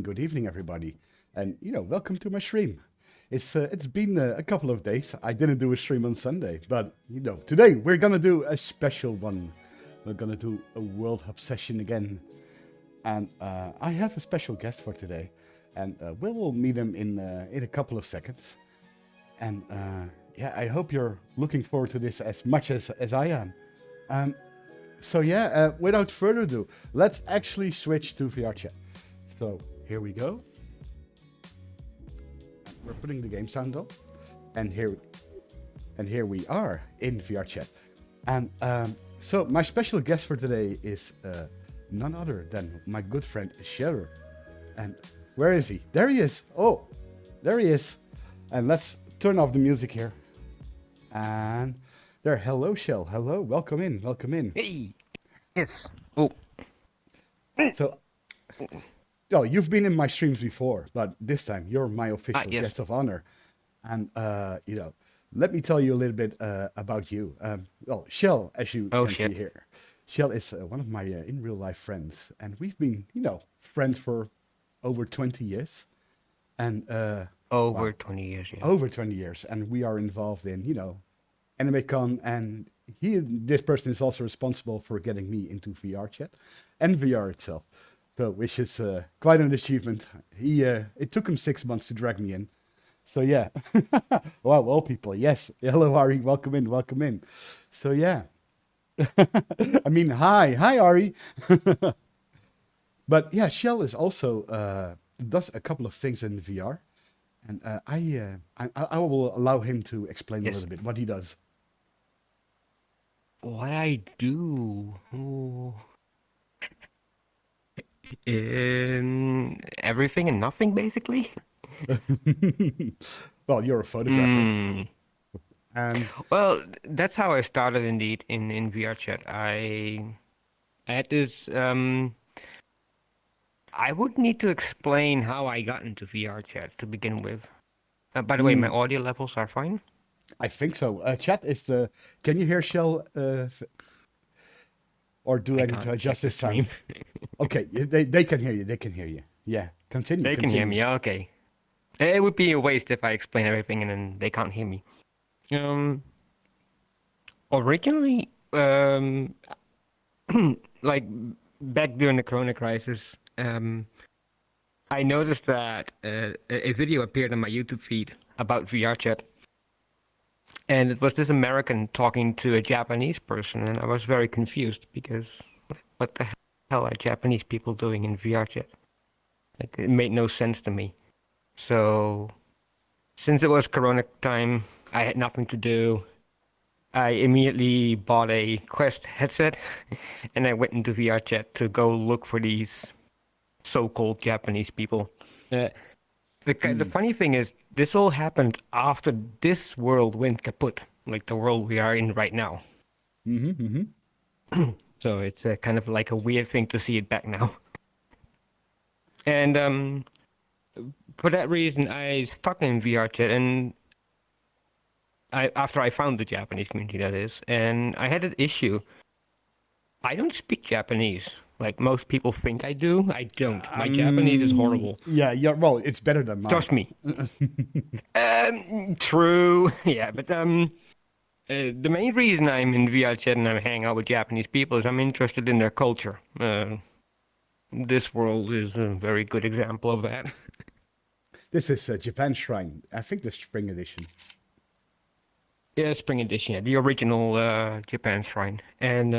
Good evening, everybody, and welcome to my stream. It's been a couple of days. I didn't do a stream on Sunday, but today we're gonna do a special one. We're gonna do a World Hub session again, and I have a special guest for today, and we will meet him in a couple of seconds. And yeah, I hope you're looking forward to this as much as I am. So yeah, without further ado, let's actually switch to VRChat. So here we go. We're putting the game sound on, and here we are in VRChat. And so my special guest for today is none other than my good friend Sheru. And where is he? There he is. Oh, there he is. And let's turn off the music here. And there, hello Shell. Hello, welcome in, welcome in. Hey. Yes. Oh. So, oh, you've been in my streams before, but this time you're my official Yes. guest of honor. And let me tell you a little bit about you. Well, Shell, as you can see here, Shell is one of my in real life friends, and we've been, friends for over 20 years. And Over 20 years, yeah. over 20 years, and we are involved in, AnimeCon, and this person is also responsible for getting me into VRChat and VR itself. So, which is quite an achievement. It took him 6 months to drag me in, So yeah, wow, all people, yes. Hello, Ari. Welcome in. Welcome in. So yeah, I mean, hi, Ari. But yeah, Shell is also does a couple of things in VR, and I will allow him to explain a Yes. little bit what he does. What I do? Ooh. Everything and nothing, basically. Well, you're a photographer, Hmm. and Well, that's how I started indeed in VRChat. I had this I would need to explain how I got into VRChat to begin with. By the way, my mm, audio levels are fine. I think so. Chat is the. Can you hear Shell? Or do I I need to can't check adjust the his sound? stream. Okay, they can hear you. They can hear you. Yeah, continue, They can hear continue. me. Okay. It would be a waste if I explain everything and then they can't hear me. Um, Originally, like back during the Corona crisis, I noticed that a video appeared on my YouTube feed about VRChat, and it was this American talking to a Japanese person, and I was very confused because what the hell are Japanese people doing in VRChat? Like it made no sense to me. So since it was Corona time, I had nothing to do. I immediately bought a Quest headset and I went into VRChat to go look for these so-called Japanese people. Uh, the Mm, funny thing is, this all happened after this world went kaput, like the world we are in right now. mm-hmm, mm-hmm. So it's kind of like a weird thing to see it back now. And for that reason, I stuck in VRChat, and after I found the Japanese community, that is, and I had an issue. I don't speak Japanese like most people think I do. I don't. My Japanese is horrible. Yeah, yeah. Well, it's better than mine. Trust me. True. Yeah, but the main reason I'm in VRChat and I'm hanging out with Japanese people is I'm interested in their culture. This world is a very good example of that. This is Japan Shrine. I think the spring edition. Yeah, Spring Edition, yeah, the original Japan Shrine. And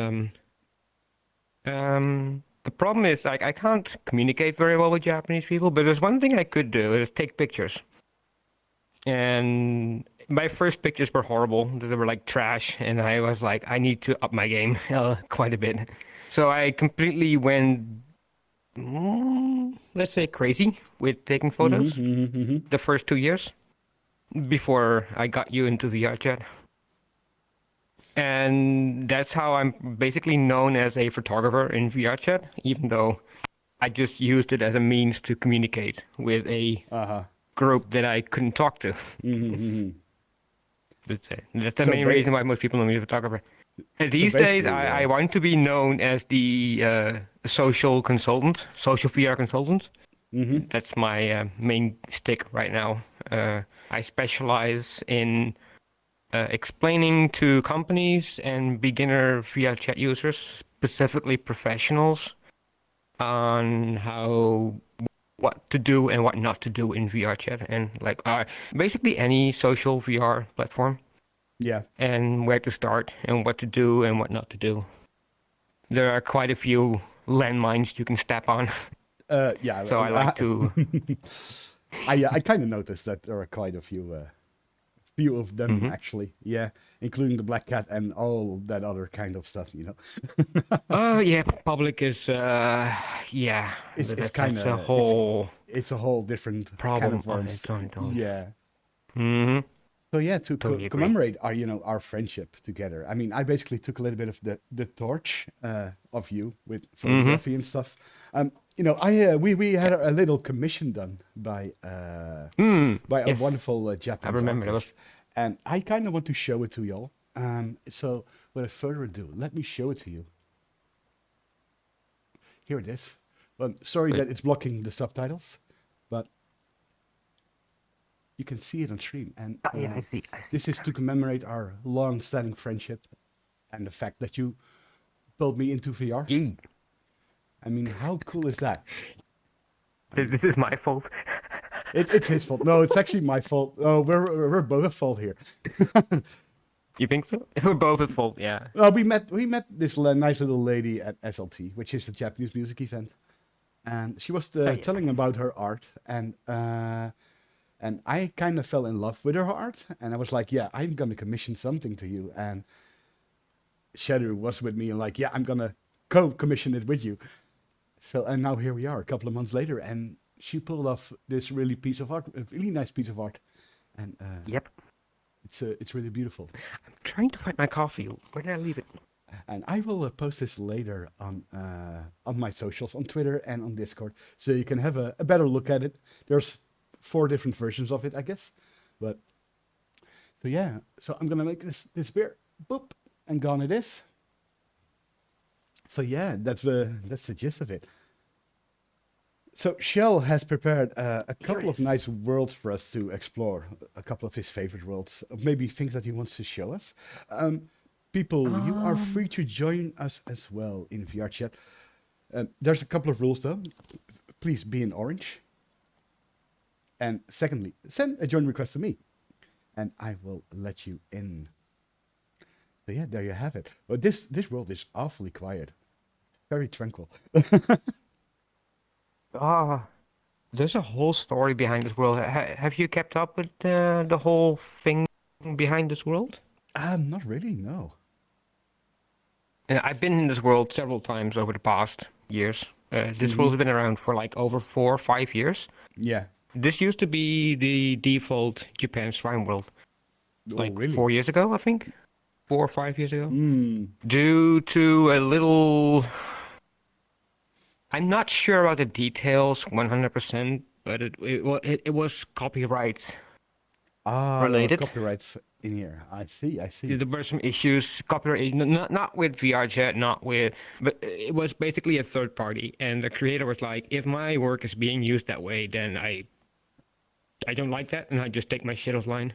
the problem is I can't communicate very well with Japanese people, but there's one thing I could do is take pictures. And my first pictures were horrible. They were like trash, and I was like, I need to up my game quite a bit. So I completely went, let's say, crazy with taking Mm-hmm, photos mm-hmm, mm-hmm. the first 2 years before I got you into VRChat. And that's how I'm basically known as a photographer in VRChat, even though I just used it as a means to communicate with a Uh-huh. group that I couldn't talk to. Mm-hmm, mm-hmm. That's the So, main reason why most people know me as a photographer. so These days, basically, I want to be known as the social consultant, social VR consultant. mm-hmm, That's my main stick right now. I specialize in explaining to companies and beginner VRChat users, specifically professionals, on what to do and what not to do in VRChat, and like basically any social VR platform, yeah. and where to start and what to do and what not to do. There are quite a few landmines you can step on, Yeah. so I like to. I kind of noticed that there are quite a few of them Mhm. actually. Yeah, including the black cat and all that other kind of stuff. Oh yeah, public is yeah, It's kind that's a of whole it's a whole different kind problem of on worms. its own. Yeah. Hmm. So yeah, to Totally agree. commemorate our our friendship together. I mean, I basically took a little bit of the torch of you with Hmm. photography and stuff. I we had Yeah. a little commission done Mm. by a Yes, wonderful I Japanese remember that was. artist, and I kind of want to show it to y'all. So without further ado, let me show it to you. Here it is. Well, sorry Wait. that it's blocking the subtitles, but you can see it on stream. And Ah, yeah, I see. I see. this is to commemorate our long-standing friendship and the fact that you pulled me into VR. Gee, I mean, how cool is that? I mean, this is my fault. It's his fault. No, it's actually my fault. Oh, we're both at fault here. You think so? We're both at fault, yeah. We met this nice little lady at SLT, which is a Japanese music event, and she was Oh, yes. telling about her art, and I kind of fell in love with her art, and I was like, yeah, I'm gonna commission something to you, and Sheru was with me and like, yeah, I'm gonna co-commission it with you. So and now here we are, a couple of months later, and she pulled off this a really nice piece of art, and Yep. it's really beautiful. I'm trying to find my coffee. Where did I leave it? And I will post this later on my socials, on Twitter and on Discord, so you can have a better look at it. There's 4 different versions of it, I guess, but so yeah. So I'm gonna make this beer, boop, and gone it is. So yeah, that's the gist of it. So Shell has prepared a Here couple it of is. nice worlds for us to explore. A couple of his favorite worlds, maybe things that he wants to show us. People, you are Um, free to join us as well in VRChat. There's a couple of rules though. Please be in orange. And secondly, send a join request to me, and I will let you in. So yeah, there you have it. But this world is awfully quiet, very tranquil. ah, there's a whole story behind this world. Have you kept up with the whole thing behind this world? Not really, no. I've been in this world several times over the past years. This Mm-hmm. world has been around for like over 4 or 5 years. Yeah. This used to be the default Japan Shrine world, Oh, like really? 4 years ago, I think. 4 or 5 years ago. Mm. Due to a little, I'm not sure about the details 100%, but it was copyright Ah, there were related. copyrights in here. I see. I see. There were some issues, copyright, not with VRChat, not with, but it was basically a third party, and the creator was like, if my work is being used that way, then I don't like that, and I just take my shit offline,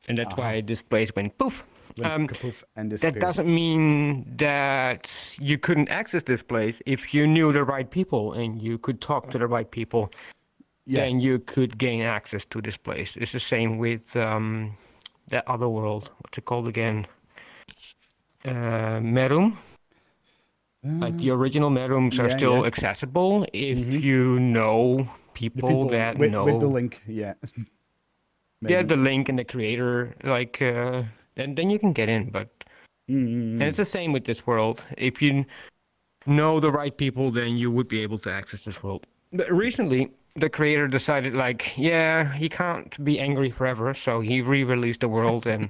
and that's Aha. why this place went poof. Went Um, kapoof and that disappeared. doesn't mean that you couldn't access this place if you knew the right people and you could talk to the right people. Yeah. Then you could gain access to this place. It's the same with that other world. What's it called again? Merum. Like the Uh, original Merums are yeah. Yeah. still accessible Mm-hmm. if you know The people people that with the know. link. Yeah. Yeah, Maybe. the link and the creator, like, then you can get in. But and Mm-hmm. it's the same with this world. If you know the right people, then you would be able to access this world. But recently, the creator decided, like, yeah, he can't be angry forever, so he re-released the world, and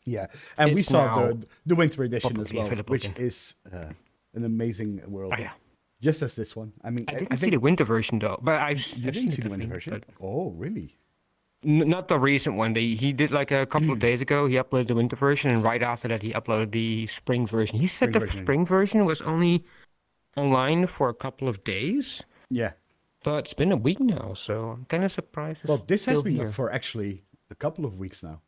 Yeah. And we it's saw now the winter edition as publicly well, available which again. is an amazing Oh world, yeah, just as this one. I mean, I I didn't see think the winter version though, but you I've didn't seen see it, the I winter think, version. but Oh, really? not the recent one. He did like a couple of days ago. He uploaded the winter version, and right after that, he uploaded the spring version. He said Spring the version. spring version was only online for a couple of days. Yeah. But it's been a week now, so I'm kind of surprised Well, it's this has still been up here. for actually a couple of weeks now.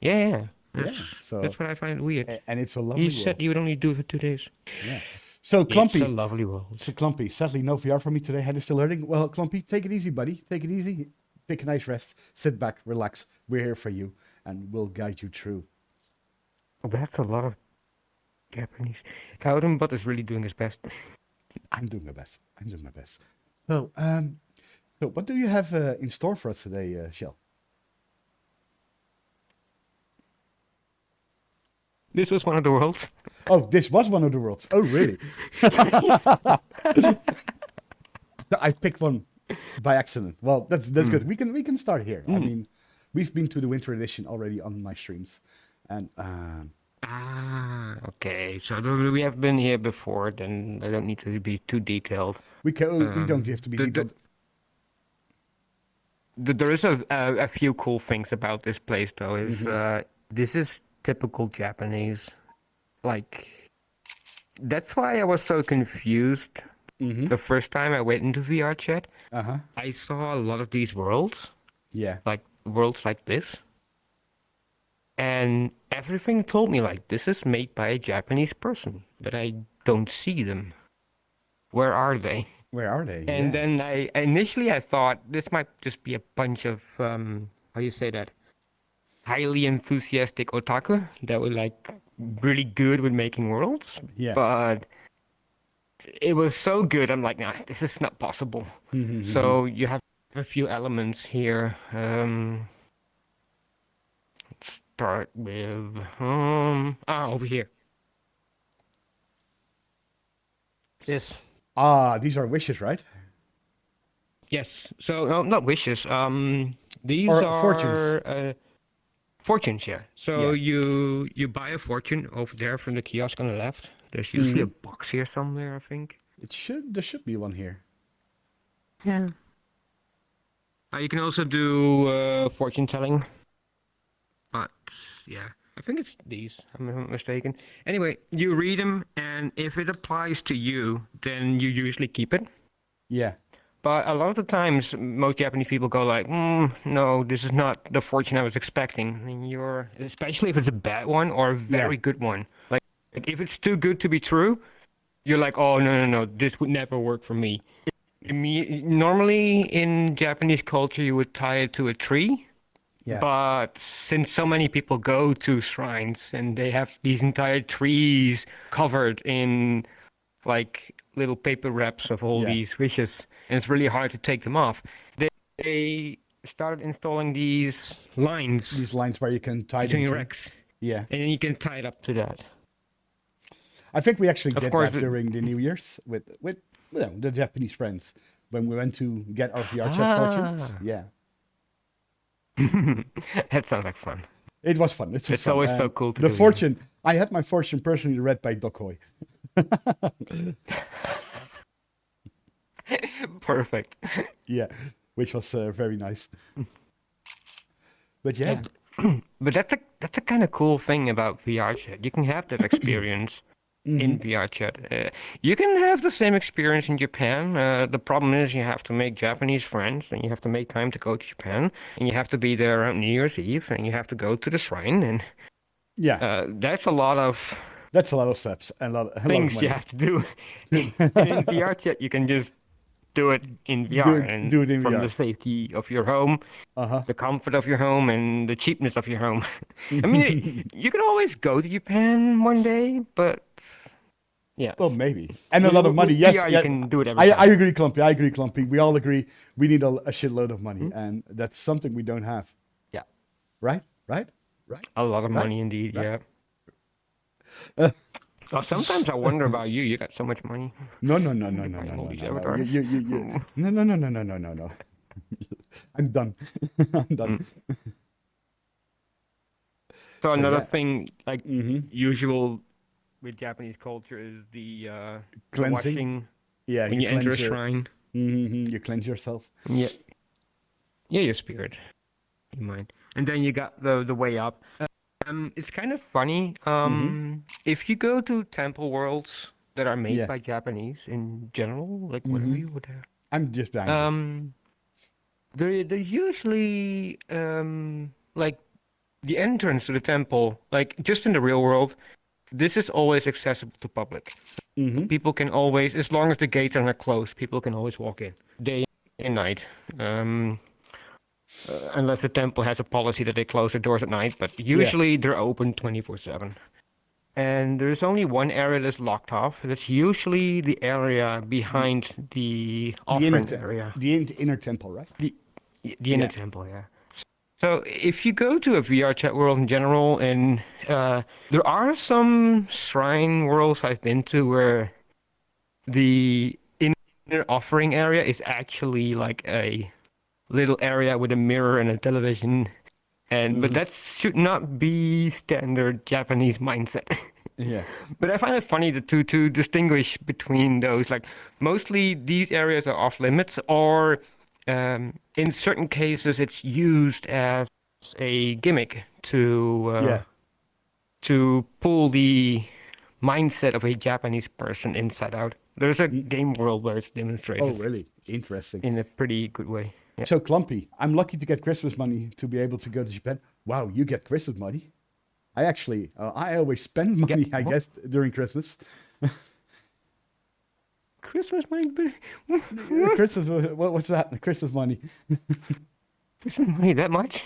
Yeah, yeah. Yeah. So, That's what I find weird. and it's a He lovely said world. he would only do it for 2 days. Yeah. So It's a Clumpy, lovely world. sadly no VR for me today. Head is still hurting. Well, Clumpy, take it easy, buddy. Take it easy. Take a nice rest. Sit back, relax. We're here for you, and we'll guide you through. That's a lot of Japanese. Kaudenbot is really doing his best. I'm doing my best. I'm doing my best. So what do you have in store for us today, Shell? This was one of the worlds. Oh, this was one of the worlds. Oh, really? I picked one by accident. Well, that's good. Mm. We can start here. I Mm. mean, we've been to the winter edition already on my streams, and Ah, okay. So we have been here before, then I don't need to be too detailed. we don't have to be The, detailed. there is a few cool things about this place, though. Is Mm-hmm. this is typical Japanese. Like, that's why I was so confused Mm-hmm. the first time I went into VRChat. Uh-huh. I saw a lot of these worlds, Yeah. like worlds like this, and everything told me like this is made by a Japanese person, but I don't see them. Where are they? Where are they? And Yeah. then initially I thought this might just be a bunch of how you say that, highly enthusiastic otaku that were like really good with making worlds. Yeah. But it was so good, I'm like, nah, this is not possible. So you have a few elements here. Let's start with over here. This. These are wishes, right? Yes. So no, not wishes. These Or fortunes. are fortunes, yeah. So Yeah. you buy a fortune over there from the kiosk on the left. There's usually a box here somewhere, I think. There should be one here. Yeah. You can also do fortune telling, but yeah, I think it's these. I'm not mistaken. Anyway, you read them, and if it applies to you, then you usually keep it. Yeah. But a lot of the times, most Japanese people go like, "No, this is not the fortune I was expecting." And especially if it's a bad one or a Yeah. very good one. Like if it's too good to be true, you're like, "Oh no, no, no, this would never work for me." Normally in Japanese culture, you would tie it to a tree. Yeah. But since so many people go to shrines and they have these entire trees covered in like little paper wraps of all Yeah. these wishes, and it's really hard to take them off. They started installing these lines These lines where you can tie them between to. racks, Yeah. and then you can tie it up to that. I think we actually Of did course, that during the New Year's with the Japanese friends when we went to get our VRChat fortunes. Yeah. That sounds like fun. It was fun. It was It's fun. always so And cool to the do. fortune, I had my fortune personally read by Dokoi. Perfect. Yeah, which was very nice. But yeah, But that's a kind of cool thing about VRChat. You can have that experience in VRChat. You can have the same experience in Japan. The problem is you have to make Japanese friends, and you have to make time to go to Japan, and you have to be there around New Year's Eve, and you have to go to the shrine, and yeah, that's a lot of that's a lot of steps and a lot of things you money. have to do. And in VRChat, you can just do it in VR and do it in from the VR. safety of your home, Uh-huh. the comfort of your home, and the cheapness of your home. I mean, you can always go to Japan one day, but yeah, Well, maybe. And a lot of money. with Yes, VR, you yeah. can do it every I time. agree, Clumpy. I agree, Clumpy. We all agree we need a shitload of money, and that's something we don't have. Yeah, Right? Right? Right? a lot of Right? money indeed. Right? Yeah. Oh, sometimes I wonder about you. You got so much money. No, no, no, no, no, Buying no, all no, these no, no. avatars. No, no, no, no, no, no, no, no. I'm done. I'm done. So So another yeah, thing, like usual with Japanese culture, is the cleansing. washing Yeah, when you you enter a cleanse your. shrine. You cleanse yourself. Yeah, yeah, your spirit, your mind, and then you got the way up. It's kind of funny. If you go to temple worlds that are made Yeah. by Japanese in general, like whatever you would have, I'm just behind you. they're usually like the entrance to the temple, like just in the real world, this is always accessible to public. People can always, as long as the gates are not closed, people can always walk in day and night. Unless the temple has a policy that they close the doors at night, but Yeah. usually they're open 24/7. And there's only one area that's locked off. That's usually the area The behind the the inner offering area. inner temple, right? The the inner Yeah. temple, yeah. So if you go to a VR chat world in general, and there are some shrine worlds I've been to where the inner offering area is actually like a little area with a mirror and a television, but that should not be standard Japanese mindset. Yeah. But I find it funny to distinguish between those. Like mostly these areas are off limits, or in certain cases it's used as a gimmick Yeah. to pull the mindset of a Japanese person inside out. There's a game world where it's Oh, demonstrated really? Interesting. in a pretty good way. Yeah. So, Clumpy, I'm lucky to get Christmas money to be able to go to Japan. Wow, you get Christmas money. I actually, I always spend money, I what? guess, during Christmas. Christmas money. Christmas, what's that? Christmas money. Christmas money that much?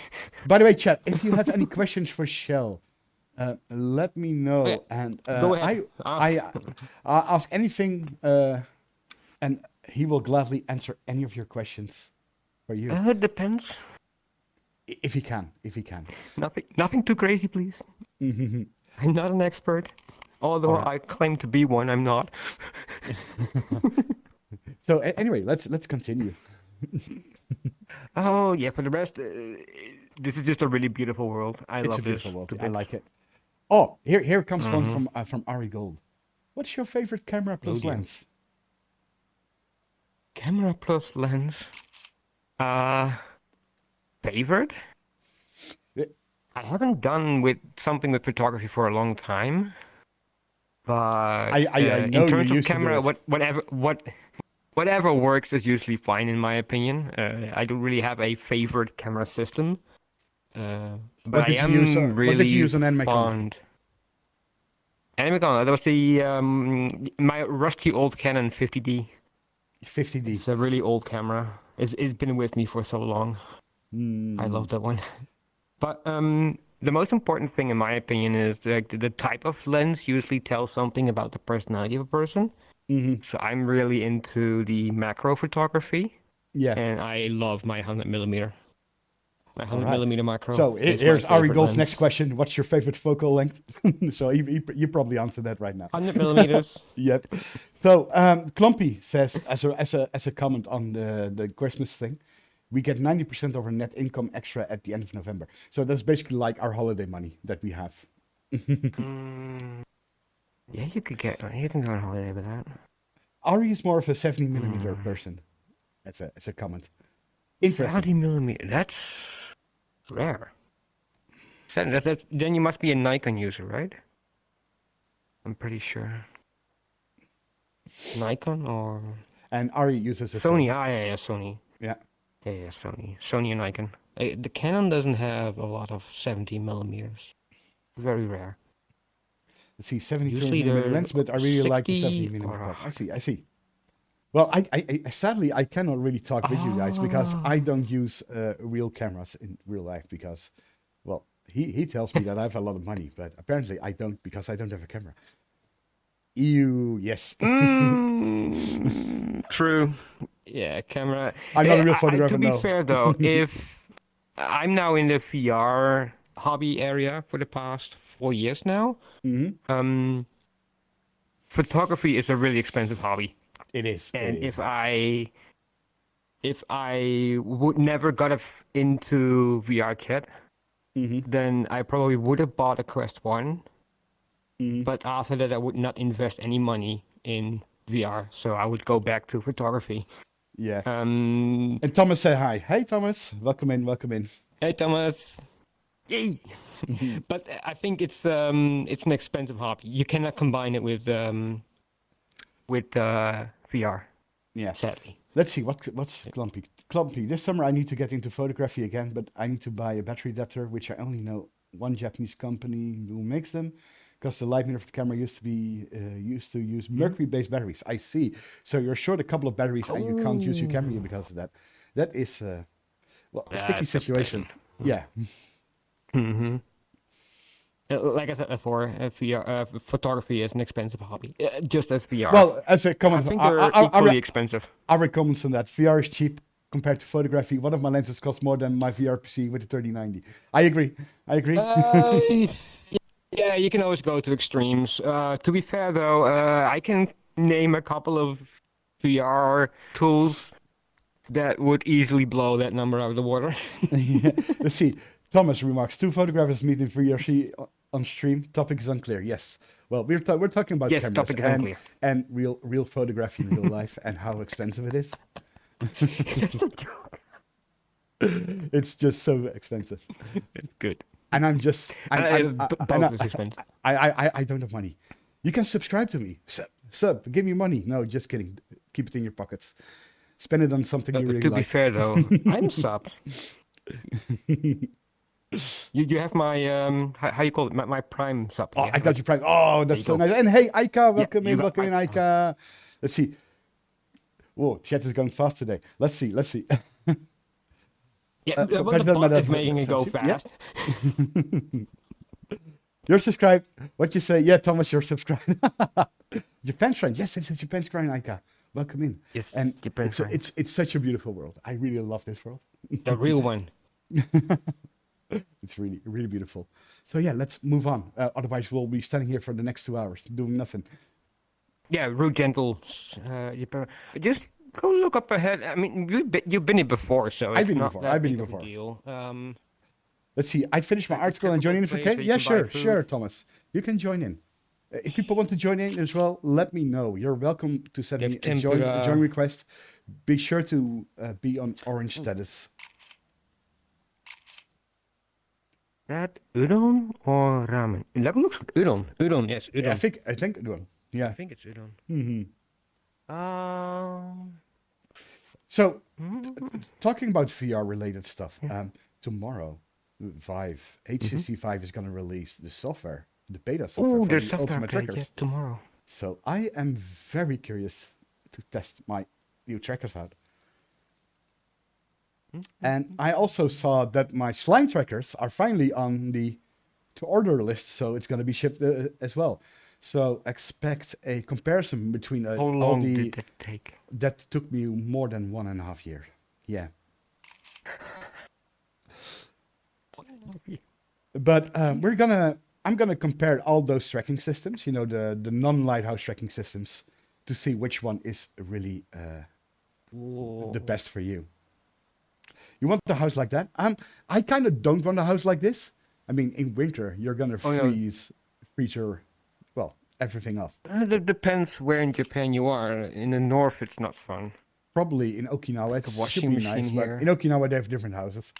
By the way, chat, if you have any questions for Shell, let me know, Okay, and go ahead. I ask anything, and he will gladly answer any of your questions for you, It depends. if he can, if he can. Nothing too crazy, please. I'm not an expert, although Alright. I claim to be one. I'm not. So anyway, let's continue. Oh yeah. For the rest, this is just a really beautiful world. I It's love a beautiful this world. to I bits. like it. Oh, here comes one from Ari Gold. What's your favorite camera plus dear. lens? Camera plus lens. Favorite? Eh, I haven't done with something with photography for a long time, but I in know you terms of used to do camera, it. whatever works is usually fine in my opinion. I don't really have a favorite camera system, but What I did you use? am What did you really use on Nikon? fond. That was the my rusty old Canon 50D. 50D. It's a really old camera. It's been with me for so long. I love that one. But the most important thing, in my opinion, is like the type of lens usually tells something about the personality of a person. So I'm really into the macro photography, Yeah. and I love my 100 millimeter. My All 100 right. millimeter macro So is my here's Ari favorite Gold's lens. next question. What's your favorite focal length? So you probably answered that right now. 100 millimeters. Yep. So Clumpy says as a comment on the Christmas thing, we get 90% of our net income extra at the end of November. So that's basically like our holiday money that we have. Yeah, you can go on holiday with that. Ari is more of a 70mm person. As a comment. Interesting. 70 millimeter. That's rare. Then you must be a Nikon user, right? I'm pretty sure. Nikon or And Ari uses a Sony? Yeah, Sony. Yeah. Yeah, Sony. Sony and Nikon. The Canon doesn't have a lot of 70 millimeters. Very rare. Let's see, 72 Usually millimeter they're lens, but I really like the 60 70mm or part. I see. Well, I sadly I cannot really talk with you guys because I don't use real cameras in real life because, well, he tells me that I have a lot of money, but apparently I don't because I don't have a camera. Ew, yes. True. Yeah, camera. I'm not a real photographer, To be no. fair though, if I'm now in the VR hobby area for the past 4 years now, photography is a really expensive hobby. It is. And It is. if I would never got into VRChat, then I probably would have bought a Quest 1. But after that, I would not invest any money in VR, so I would go back to photography. Yeah. And Thomas said hi. Hey, Thomas. Welcome in. Hey, Thomas. Yay! But I think it's an expensive hobby. You cannot combine it with VR. Yeah. Sadly. Let's see, what's Clumpy? Clumpy, this summer I need to get into photography again, but I need to buy a battery adapter, which I only know one Japanese company who makes them, because the light mirror of the camera used to use mercury-based batteries. I see. So you're short a couple of batteries and you can't use your camera because of that. That is, a sticky situation. Yeah. Like I said before, VR photography is an expensive hobby, just as VR. Well, as a comment, I think they're equally expensive. Our comments on that. VR is cheap compared to photography. One of my lenses costs more than my VR PC with the 3090. I agree. Yeah, you can always go to extremes. To be fair, though, I can name a couple of VR tools that would easily blow that number out of the water. Yeah. Let's see. Thomas remarks, 2 photographers meet in VRC on stream. Topic is unclear. Yes. Well, we're talking about Yes, cameras topic is unclear. and real photography in real life and how expensive it is. It's just so expensive. It's good. And I'm just I don't have money. You can subscribe to me. Sub, give me money. No, just kidding. Keep it in your pockets. Spend it on something you really to like. be fair, though, I'm sub. You have my how you call it, my Prime sub. Oh, I got you Prime. Oh, that's so nice. And hey, Aika, welcome in, Aika. Let's see. Whoa, chat is going fast today. Let's see. Yeah, But well, it the doesn't bot matter. is making it go Yeah. fast. You're subscribed. What you say? Yeah, Thomas, you're subscribed. Japan's friend. Yes, it's a Japan's friend, Aika. Welcome in. Yes, And Japan friend. it's such a beautiful world. I really love this world. The real one. It's really, really beautiful. So yeah, let's move on. Otherwise, we'll be standing here for the next 2 hours doing nothing. Yeah, Rude Gentle. Japan. Just go look up ahead. I mean, you've been here before, so I've it's been here not before. that I've been big here of a before. deal. Let's see. I finished my Like a article and typical join in for place K. where you Yeah, can buy sure, food. Thomas. You can join in. If people want to join in as well, let me know. You're welcome to send They me have a join tempura. request. Be sure to be on orange status. That udon or ramen? That looks like udon. Udon, yes, Yeah, udon. I think one. I Yeah. think it's udon. hmm Um, So, mm, talking about VR related stuff, yeah. tomorrow, Vive Mm-hmm. HTC Vive is going to release the software, the beta software Oh, for there's the software Ultimate update yet trackers. tomorrow. So I am very curious to test my new trackers out. And I also saw that my slime trackers are finally on the to order list, so it's going to be shipped as well. So expect a comparison between How all long did the that take? that took me more than 1.5 years. Yeah, but I'm gonna compare all those tracking systems. You know, the non-lighthouse tracking systems to see which one is really the Whoa. best for you. You want a house like that? I kind of don't want a house like this. I mean, in winter you're gonna Oh no, freeze your, well, everything off. it depends where in Japan you are. In the north, it's not fun. Probably in Okinawa Like it a should washing be machine nice, but in here. Okinawa they have different houses.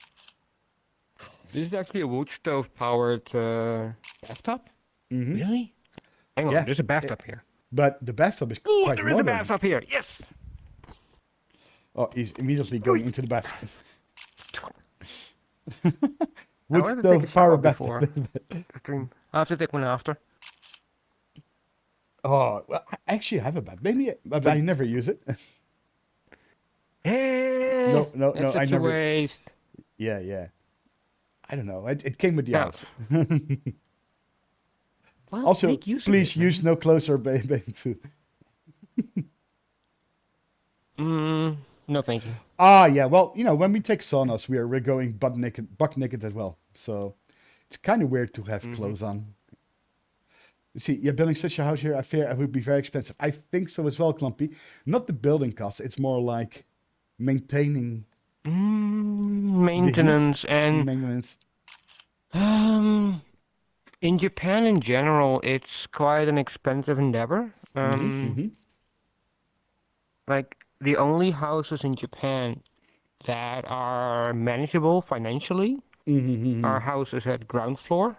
This is actually a wood stove powered bathtub. hmm Really? Hang on, Yeah, there's a it- bathtub here. but the bathtub is Oh, quite there is a modern. bathtub here. Yes. Oh, he's immediately Oh, going into the bath. I Wood wanted to take a stove power shower bathtub. before the stream. I have to take one after. Oh, well, I actually have a bath. Maybe, but But I never use it. eh, No, that's I such a never. waste. Yeah. I don't know. It came with the Now, house. well, Also, make use of please it, use man. no closer bathing suit. No, thank you. Ah, yeah. Well, you know, when we take saunas, we're going butt naked as well. So it's kind of weird to have Mm-hmm. clothes on. You see, you're building such a house here. I fear it would be very expensive. I think so as well, Clumpy. Not the building costs. It's more like maintaining the heat, Maintenance and maintenance. um, in Japan in general, it's quite an expensive endeavor. Mm-hmm. Like the only houses in Japan that are manageable financially Mm-hmm. are houses at ground floor.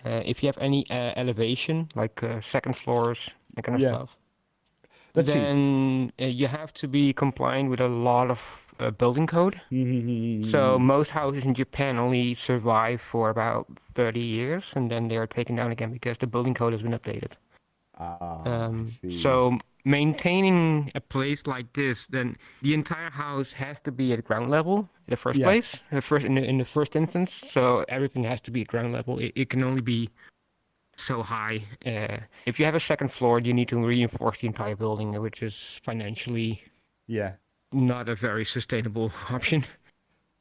If you have any elevation, like second floors, that kind of Yeah. stuff, Let's see. then you have to be compliant with a lot of building code. So Mm-hmm. most houses in Japan only survive for about 30 years, and then they are taken down again because the building code has been updated. Ah, I see. So maintaining a place like this, then the entire house has to be at ground level in the first Yeah. place, in the first instance. So everything has to be at ground level. It can only be so high. If you have a second floor, you need to reinforce the entire building, which is financially Yeah. not a very sustainable option.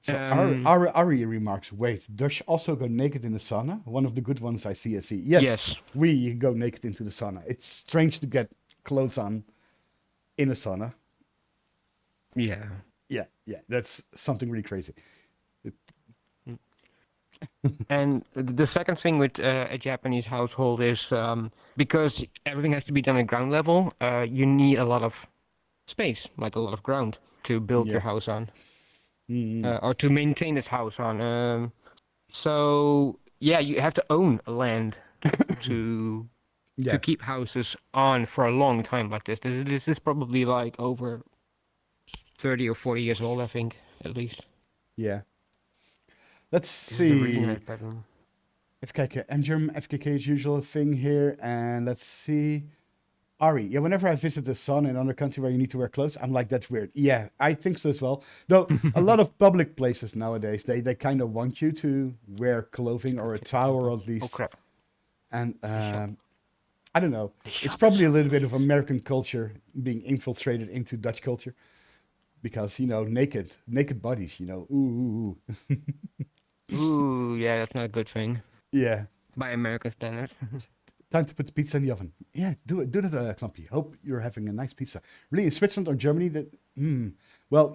So Um, Ari remarks, wait, does she also go naked in the sauna? One of the good ones I see. Yes, yes, we go naked into the sauna. It's strange to get clothes on in a sauna. yeah. Yeah, that's something really crazy. And the second thing with a Japanese household is because everything has to be done at ground level, you need a lot of space, like a lot of ground, to build Yeah. your house on, Mm, or to maintain this house on. So yeah, you have to own a land to yeah, keep houses on for a long time like this. This is probably like over 30 or 40 years old, I think, at least. yeah. Let's This is a really see. nice bedroom. Even kijken. MGM, FKK's usual thing here. And let's see. Ari, yeah, whenever I visit the sun in another country where you need to wear clothes, I'm like, that's weird. Yeah, I think so as well. Though a lot of public places nowadays, they kind of want you to wear clothing or a towel at Oh least. crap! And The shop. I don't know. The It's shop is probably a so little bit of close. American culture being infiltrated into Dutch culture because, naked bodies, ooh, ooh, ooh. Ooh, yeah, that's not a good thing Yeah. by American standards. Time to put the pizza in the oven. Yeah, do it. Do that, Clumpy. Hope you're having a nice pizza. Really, in Switzerland or Germany, well,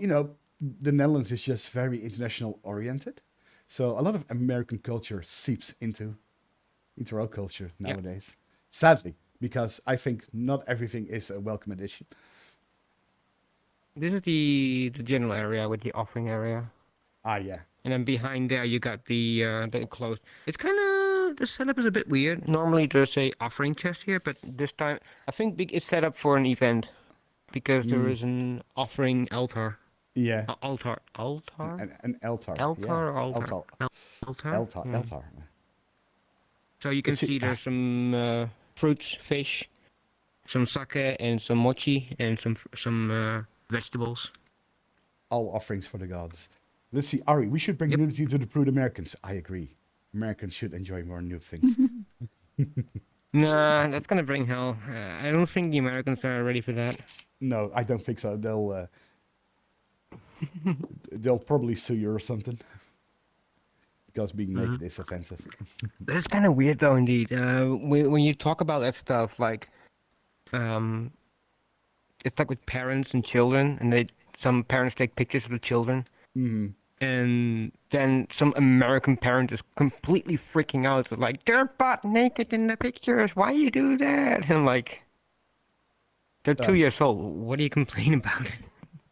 the Netherlands is just very international oriented. So a lot of American culture seeps into our culture Yeah, nowadays. Sadly, because I think not everything is a welcome addition. this is the general area with the offering area, Ah, yeah. and then behind there you got the enclosed. It's kind of the setup is a bit weird. Normally there's a offering chest here, but this time I think it's set up for an event because there Mm, is an offering altar. yeah. Altar, An altar. Yeah. altar, or altar, Altar. altar. Altar. Yeah. Altar. So you can It's see there's some fruits, fish, some sake, and some mochi, and some vegetables. all offerings for the gods. Let's see, Ari, we should bring Yep. nudity to the prude Americans. I agree. Americans should enjoy more new things. Nah, that's gonna bring hell. I don't think the Americans are ready for that. No, I don't think so. They'll probably sue you or something because being Mhm. naked is offensive. That's kind of weird though, indeed. When you talk about that stuff, like, um, it's like with parents and children, and some parents take pictures of the children, Mm, and then some American parent is completely freaking out, like, they're butt naked in the pictures. Why you do that? And like, they're uh, 2 years old. What do you complain about?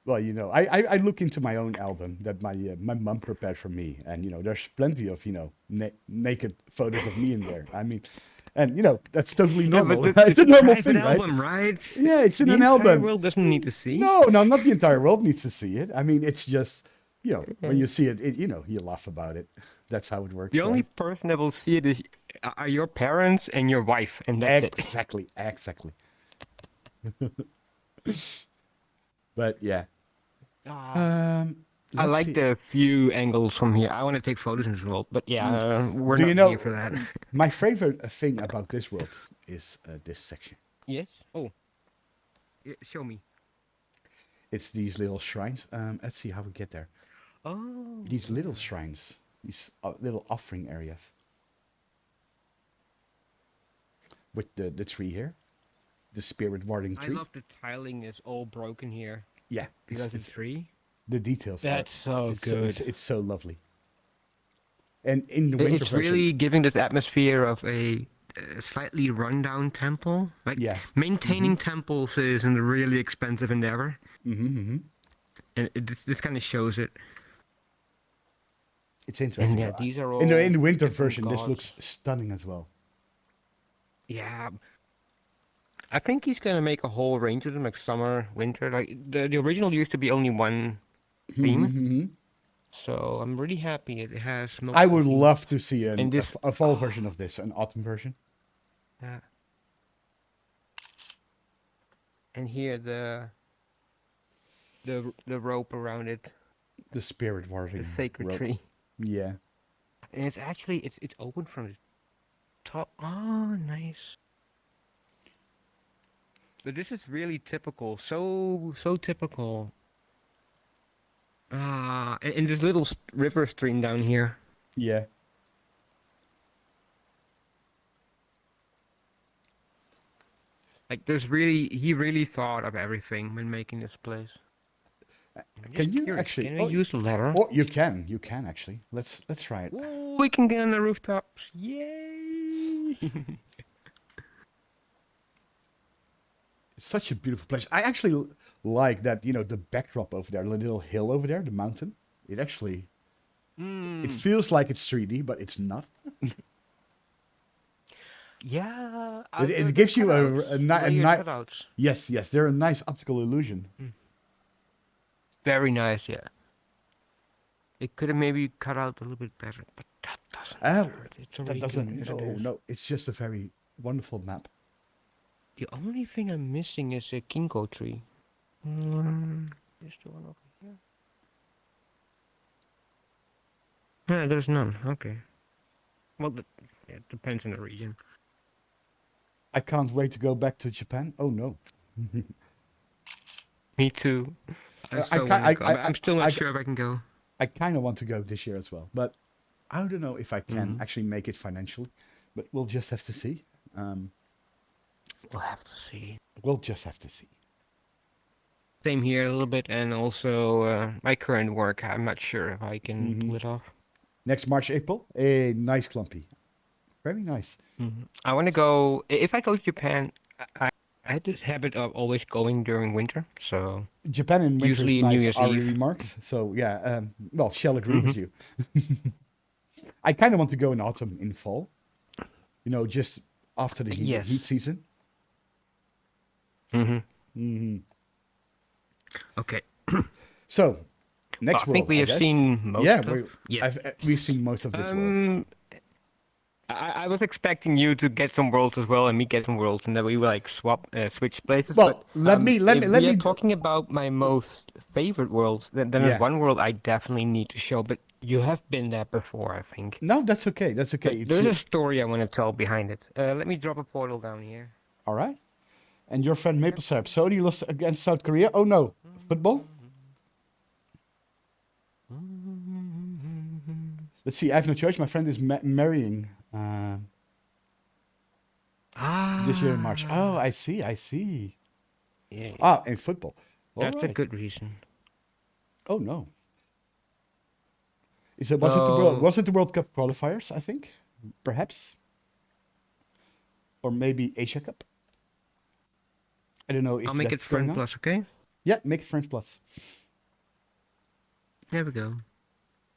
well, I look into my own album that my mom prepared for me, and there's plenty of naked photos of me in there. I mean, and that's totally Yeah, but normal. It's it's a a normal private thing, right? album, right? Yeah, it's in The an entire album. world doesn't need to see. No, no, not the entire world needs to see it. I mean, it's just, when Yeah. you see it, you laugh about it. That's how it The works, only right? person that will see it are your parents and your wife, and that's it. Exactly, exactly. But yeah. Ah. Um, I let's like see. the few angles from here. I want to take photos as well, but yeah, we're Do you not here know for that. my favorite thing about this world is this section. Yes? Oh, yeah, show me. It's these little shrines. Let's see how we get there. Oh, These little yeah. shrines, these little offering areas with the tree here, the spirit warding I tree. love the tiling is all broken here Yeah, because of the tree. the details are That's so good. it's so lovely. And in the winter It's version, really giving this atmosphere of a slightly rundown temple. Like yeah, maintaining temples is a really expensive endeavor, hmm and this kind of shows it. it's And interesting. yeah, these are In all the winter different version, this gods. looks stunning as well. Yeah, I think he's gonna make a whole range of them, like summer, winter. Like the original used to be only one theme, so I'm really happy it has I multiple would themes. love to see And this, a fall version of this, an autumn version. yeah. And here the rope around it, The spirit the warding sacred rope. tree, Yeah. and it's actually it's open from the top. Oh, nice. But this is really typical, so typical. Ah, and this little river stream down here. Yeah. Like he really thought of everything when making this place. I'm Can just you curious, actually? can I use a ladder? You can actually. Let's try it. Ooh, we can get on the rooftops. Yay! It's such a beautiful place. I actually like that. The backdrop over there, the little hill over there, the mountain. It actually it Hmm. feels like it's 3D, but it's not. Yeah, It the gives you cutouts, a layered nice. cutouts. Yes, they're a nice optical illusion. Very nice, yeah. It could have maybe cut out a little bit better, but that doesn't Oh, matter. It's that already good doesn't. as it is. No. It's just a very wonderful map. The only thing I'm missing is a ginkgo tree. Is there one over here? Yeah, there's none. Okay. Well, yeah, it depends on the region. I can't wait to go back to Japan. Oh no. Me too. I I, still ki- want to I, go, I, but I'm still not I, sure if I can go. I kind of want to go this year as well, but I don't know if I can Mhm. actually make it financially. But we'll just have to see. We'll have to see. We'll just have to see. Same here a little bit, and also my current work. I'm not sure if I can Hmm. pull it off. Next March, April, a nice clumpy, very nice. I want to S- go. If I go to Japan, I had this habit of always going during winter. So Japan in winter is usually New nice. Year's Are Eve. remarks. So yeah, well, shall agree Hmm with you. I kind of want to go in autumn, in fall. You know, just after the heat Yes. season. hmm Hmm. Okay. So Well, next I think world, we I have guess. seen Yeah, most of. Yes. we've seen most of this world. Um, I was expecting you to get some worlds as well, and me get some worlds, and then we would like switch places. But Well, let if me let we are me. talking about my most favorite worlds, then there's Yeah. one world I definitely need to show. But you have been there before, I think. No, that's okay. That's okay. But It's there's you. a story I want to tell behind it. Let me drop a portal down here. All right. And your friend Maple Syrup. Saudi lost against South Korea. Oh no, football. Let's see. I have no choice. My friend is marrying this year in March. Oh, Ah, I see. I see. yeah, Ah, in football. All that's a right. good reason. Oh no. Is it So was it the World Cup qualifiers? I think, perhaps, or maybe Asia Cup. I don't know I'll if make it that's going friend on. plus, okay? Yeah, make it French plus. There we go.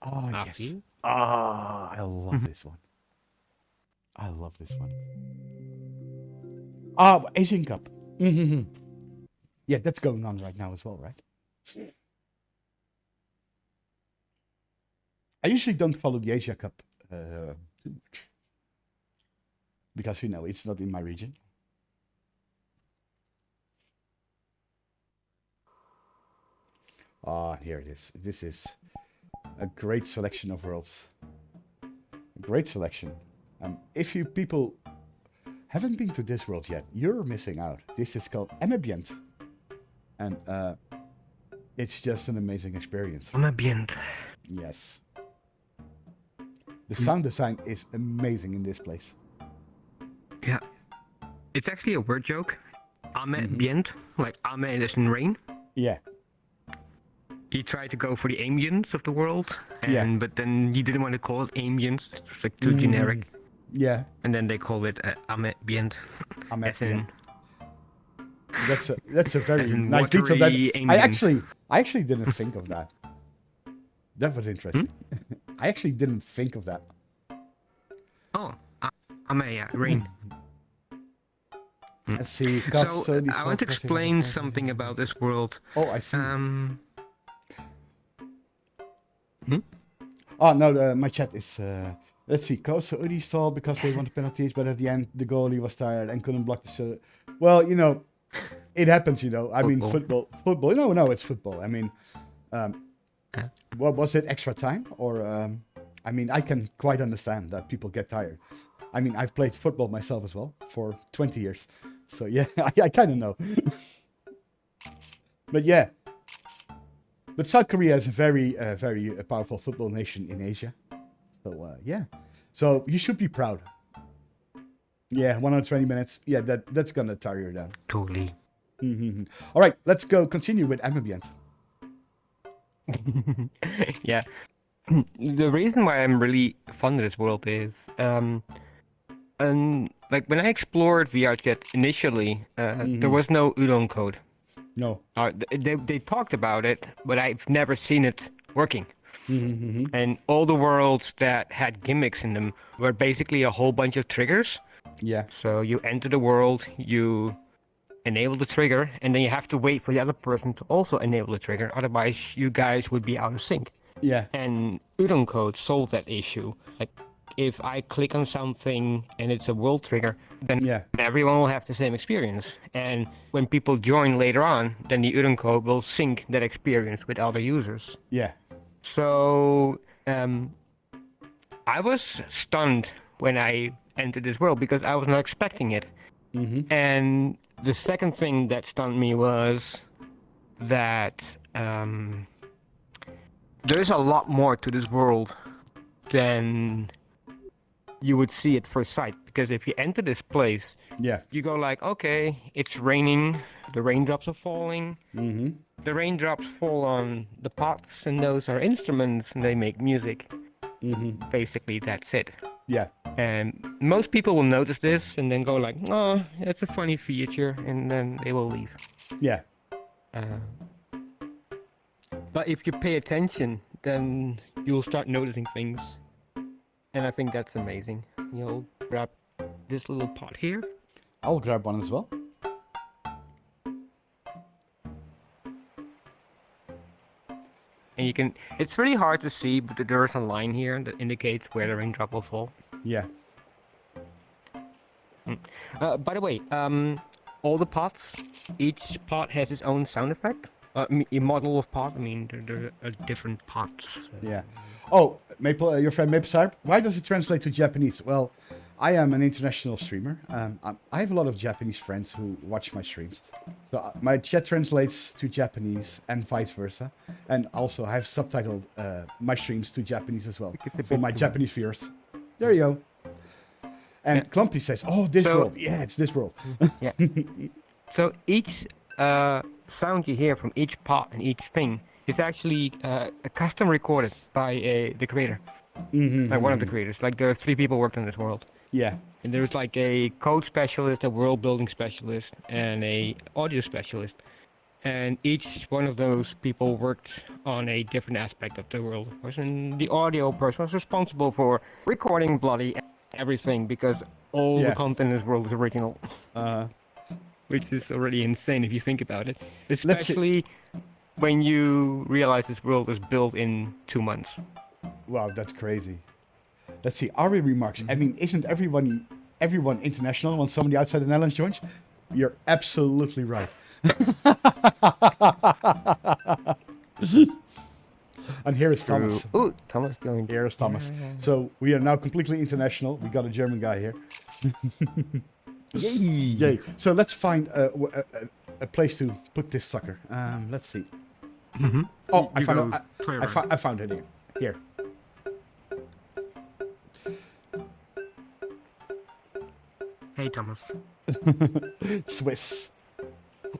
Oh After yes. you. Ah, I love this one. I love this one. Ah, Asian Cup. Hmm. Yeah, that's going on right now as well, right? I usually don't follow the Asia Cup too much because it's not in my region. Ah, here it is. This is a great selection of worlds. A great selection. If you people haven't been to this world yet, you're missing out. This is called Ambient, and it's just an amazing experience. Ambient. Yes. The sound design is amazing in this place. Yeah. It's actually a word joke. Hmm. Ambient, like ame is in rain. Yeah, He tried to go for the ambience of the world, yeah, but then he didn't want to call it ambience. It was like too hmm, generic, yeah. and then they call it ambient, as Ambient. in That's a as very in nice detail. That watery ambience. I actually didn't think of that. That was Hmm? interesting. I actually didn't think of that. Oh, ame, yeah, rain. Let's see. So I want to explain something about this world. Oh, I see. Um, hmm? Oh no, my chat is. Let's see. Costa Udi stalled because they wanted penalties, but at the end the goalie was tired and couldn't block the shot. Well, it happens. I mean, Football. football. No, it's football. I mean, Yeah. what was it? Extra time, or I mean, I can quite understand that people get tired. I mean, I've played football myself as well for 20 years, so yeah, I kind of know. But yeah, but South Korea is a very powerful football nation in Asia. So yeah, so you should be proud. Yeah, 120 minutes. Yeah, that's gonna tire you down. Totally. All right, let's go continue with Ambient. Yeah. The reason why I'm really fond of this world is, like when I explored VRChat initially, there was no udon code. No. They talked about it, but I've never seen it working. Mm-hmm. And all the worlds that had gimmicks in them were basically a whole bunch of triggers. Yeah. So you enter the world, you enable the trigger, and then you have to wait for the other person to also enable the trigger. Otherwise, you guys would be out of sync. Yeah. And udon code solved that issue. Like if I click on something and it's a world trigger, then Yeah. everyone will have the same experience. And when people join later on, then the Udon code will sync that experience with other users. Yeah. So I was stunned when I entered this world because I was not expecting it. And the second thing that stunned me was that there's a lot more to this world than you would see at first sight. Because if you enter this place, Yeah. you go like, okay, it's raining, the raindrops are falling. The raindrops fall on the pots, and those are instruments, and they make music. Basically, that's it. Yeah. And most people will notice this and then go like, oh, that's a funny feature, and then they will leave. Yeah. But if you pay attention, then you'll start noticing things. And I think that's amazing. You'll grab this little pot here. I'll grab one as well. And you can, it's really hard to see, but there is a line here that indicates where the raindrop will fall. Yeah. By the way, all the pots, each pot has its own sound effect. A model of pot, I mean, there are different pots. Yeah. Oh, Maple, your friend Maple Syrup, why does it translate to Japanese? Well, I am an international streamer. I have a lot of Japanese friends who watch my streams. So my chat translates to Japanese and vice versa. And also I have subtitled my streams to Japanese as well for my Japanese viewers. There you go. And Clumpy says, oh, this world. Yeah, it's this world. Yeah. So each sound you hear from each pot and each thing is actually custom recorded by the creator. Like one of the creators. Like there are 3 people worked on this world. Yeah. And there's like a code specialist, a world building specialist, and a audio specialist. And each one of those people worked on a different aspect of the world. Of course, and the audio person was responsible for recording bloody everything because all the content in this world is original. Which is already insane if you think about it. Especially when you realize this world was built in 2 months. Wow, that's crazy. Let's see, Ari remarks. I mean, isn't everyone international when somebody outside the Netherlands joins? You're absolutely right. And here is Thomas. Oh, Thomas joined. Here is Thomas. So we are now completely international. We got a German guy here. Yay! Yay! So let's find a place to put this sucker. Let's see. Oh, I found it here. Here. Hey, Thomas. Swiss.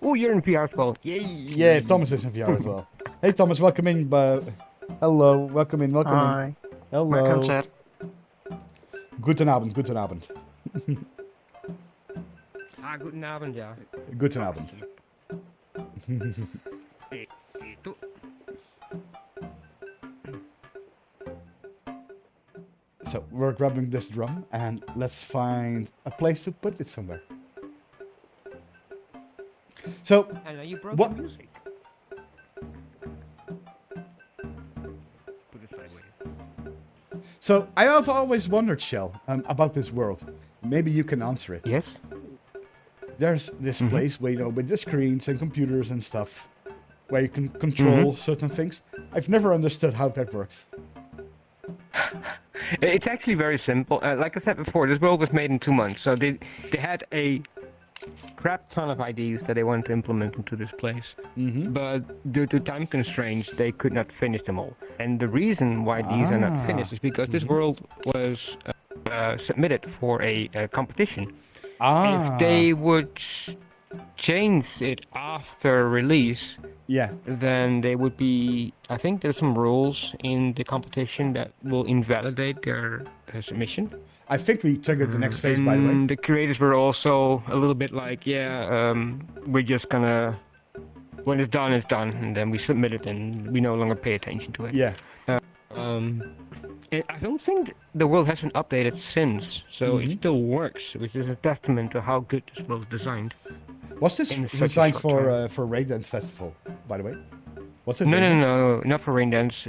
Oh, you're in VR as well. Yay! Yeah, Thomas is in VR as well. Hey, Thomas, welcome in. Hello, welcome in. Hi. Hello. Welcome, chat. Guten Abend, guten Abend. Guten Abend, ja. Guten Abend. So we're grabbing this drum and let's find a place to put it somewhere. So And now you broke what? the music. Put it sideways. So I have always wondered, Shell, about this world. Maybe you can answer it. Yes. There's this place where, you know, with the screens and computers and stuff, where you can control certain things. I've never understood how that works. It's actually very simple. Like I said before, this world was made in 2 months, so they had a crap ton of ideas that they wanted to implement into this place. But due to time constraints, they could not finish them all. And the reason why these are not finished is because this world was submitted for a competition. If they would change it after release, then they would be, I think there's some rules in the competition that will invalidate their submission. I think we triggered the next phase, by the way. The creators were also a little bit like, we're just gonna, when it's done, and then we submit it and we no longer pay attention to it. Yeah. I don't think the world has been updated since, so it still works, which is a testament to how good this world is designed. Was this In such a designed short for Raid Dance Festival, by the way? What's it, No, no, Raindance? no, not for rain dance.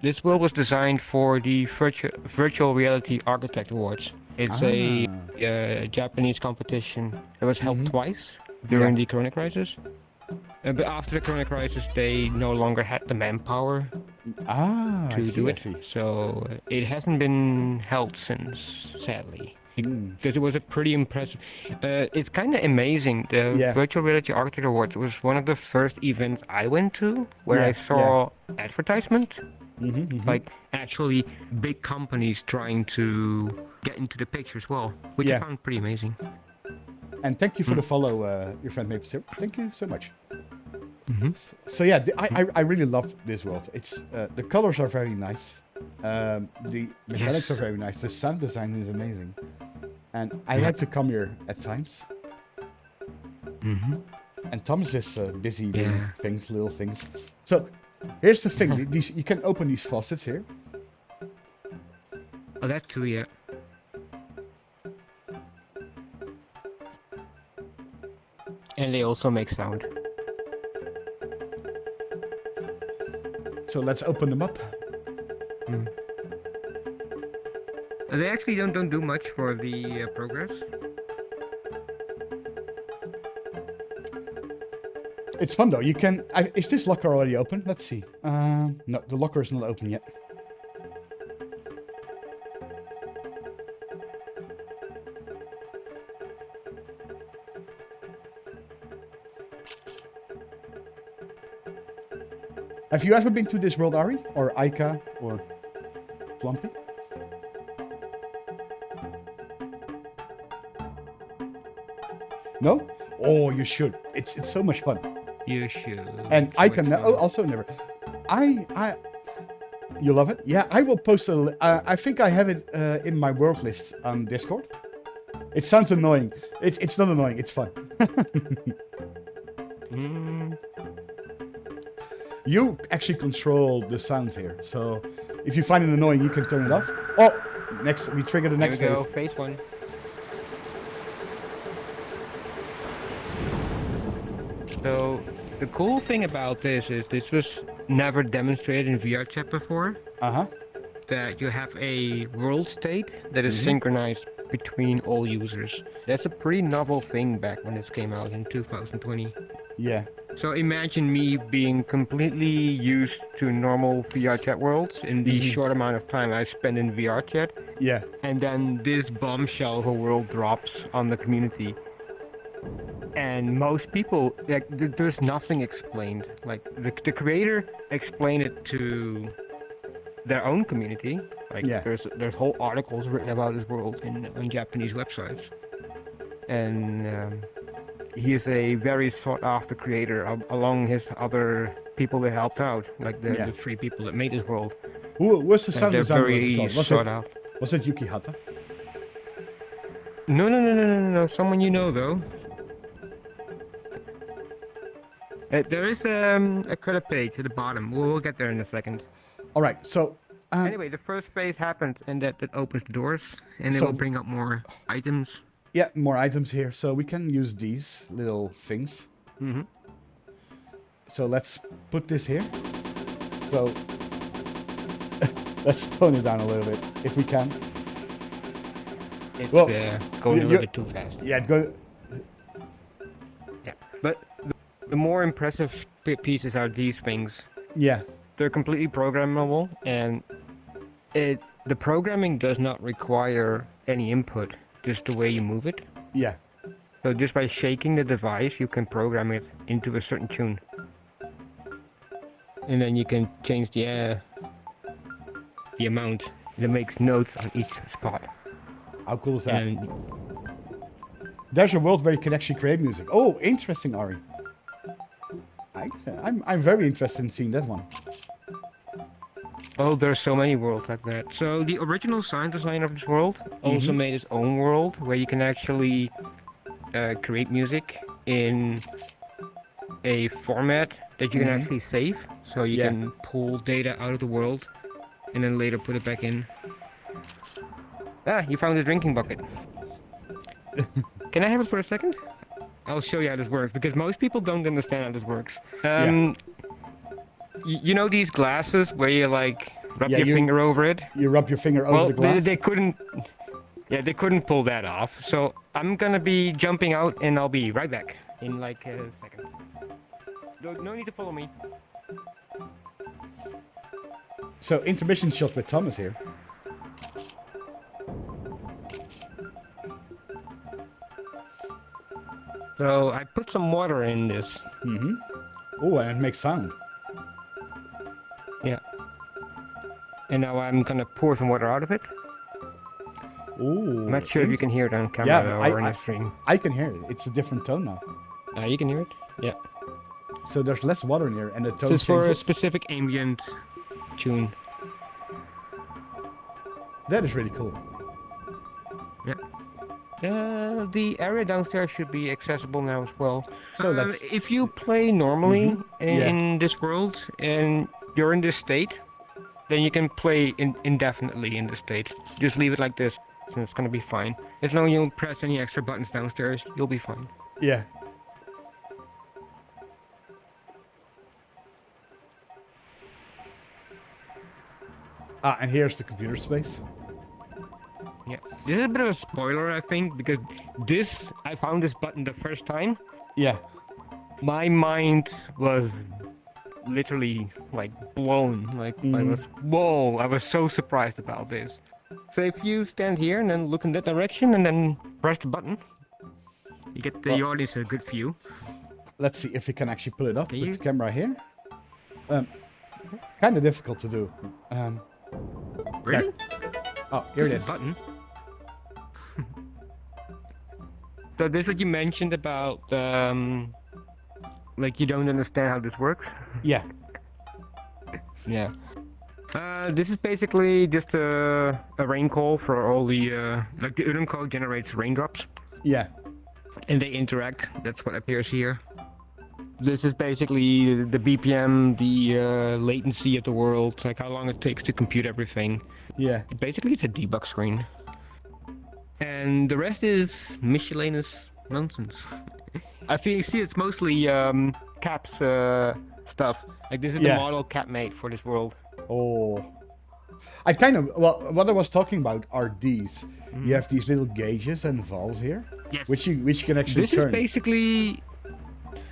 This world was designed for the Virtual Reality Architect Awards. It's a Ah. Japanese competition that was held Mm-hmm. twice Yeah. during the Corona crisis. But after the Corona crisis, they no longer had the manpower Ah, I to do see, I it, see. so it hasn't been held since, sadly. Mm. Because it was a pretty impressive. It's kind of amazing. The Yeah, Virtual Reality Architect Awards was one of the first events I went to where I yeah, yeah. saw advertisement, Mm-hmm, mm-hmm. like actually big companies trying to get into the picture as well, which I Yeah. found pretty amazing. And thank you for Mm. the follow, your friend Maple Syrup. Thank you so much. Mm-hmm. So yeah, I really love this world. It's the colors are very nice. The mechanics Yes. are very nice. The sound design is amazing, and I Yeah. like to come here at times. Mm-hmm. And Thomas is busy doing Yeah. things, little things. So here's the thing: these you can open these faucets here. Oh, that too, yeah. And they also make sound. So let's open them up. Mm. They actually don't do much for the progress. It's fun though. You can. Is this locker already open? Let's see. No, the locker is not open yet. Have you ever been to this world, Ari? Or Aika? Or Plumpy? No? Oh, you should. It's so much fun. You should. And So I much can fun. also never. I you love it? Yeah, I will post a. I think I have it in my world list on Discord. It sounds annoying. It's not annoying. It's fun. Mm, You actually control the sounds here, so if you find it annoying, you can turn it off. Oh, next we trigger the there next we go. phase. Phase one. So the cool thing about this is this was never demonstrated in VRChat before. Uh huh. That you have a world state that is Mhm. synchronized between all users. That's a pretty novel thing back when this came out in 2020. Yeah. So imagine me being completely used to normal VRChat worlds in the short amount of time I spend in VRChat, Yeah. and then this bombshell of a world drops on the community. And most people, like, there's nothing explained. Like, the creator explained it to their own community. Like, Yeah. there's whole articles written about this world on Japanese websites. And he is a very sought after creator along his other people that helped out, like Yeah. the three people that made this world. Who was the sound They're designer of very this world? sought out. Was it Yuki Hata? No, someone you know though. There is a credit page at the bottom. We'll get there in a second. All right. So Anyway, the first phase happened, and that opens the doors, and it So- will bring up more items. yeah, more items here. So we can use these little things. Mm-hmm. So let's put this here. So let's tone it down a little bit if we can. It's Well, going a you- little bit too fast. Yeah, go. Yeah, but the more impressive pieces are these things. Yeah. They're completely programmable, and the programming does not require any input, just the way you move it. Yeah. So just by shaking the device, you can program it into a certain tune, and then you can change the amount. It makes notes on each spot. How cool is that? And There's a world where you can actually create music. Oh, interesting, Ari. I'm very interested in seeing that one. oh, there's so many worlds like that. So the original sound designer of this world also made his own world where you can actually create music in a format that you can actually save. So you Yeah. can pull data out of the world and then later put it back in. Ah, you found a drinking bucket. Can I have it for a second? I'll show you how this works because most people don't understand how this works. you know these glasses where you like rub Yeah, your finger over it? you rub your finger over Well, the glass. they couldn't. Yeah, they couldn't pull that off. So I'm gonna be jumping out, and I'll be right back in like a second. No need to follow me. So intermission shot with Thomas here. So I put some water in this. Oh, and it makes sound. Yeah. And now I'm gonna pour some water out of it. Ooh. I'm not sure if you can hear it on camera Yeah, or in the stream. I can hear it. It's a different tone now. You can hear it? Yeah. So there's less water in here, and the tone This is for a changes. specific ambient tune. That is really cool. Yeah. The area downstairs should be accessible now as well. So that's if you play normally Yeah. in this world and you're in this state, then you can play indefinitely in this state. Just leave it like this, and it's gonna be fine. As long as you don't press any extra buttons downstairs, you'll be fine. yeah. And here's the computer space. Yeah. This is a bit of a spoiler, I think, because I found this button the first time. Yeah. My mind was literally like blown. Like I was so surprised about this. So if you stand here and then look in that direction and then press the button, you get the audience a good view. Let's see if we can actually pull it up Can with you? the camera here. Kind of difficult to do. Really? Oh, here it Just is. a button. So this is what you mentioned about like you don't understand how this works. Yeah. Yeah. This is basically just a rain call for all the like the Udon code generates raindrops Yeah. and they interact. That's what appears here. This is basically the BPM, the latency of the world, like how long it takes to compute everything. Yeah. Basically, it's a debug screen. And the rest is miscellaneous nonsense. I see it's mostly Cap's stuff. Like this is Yeah. the model Cap made for this world. Oh. I kind of, well, what I was talking about are these. You have these little gauges and valves here. Yes. Which you can actually This turn. is basically.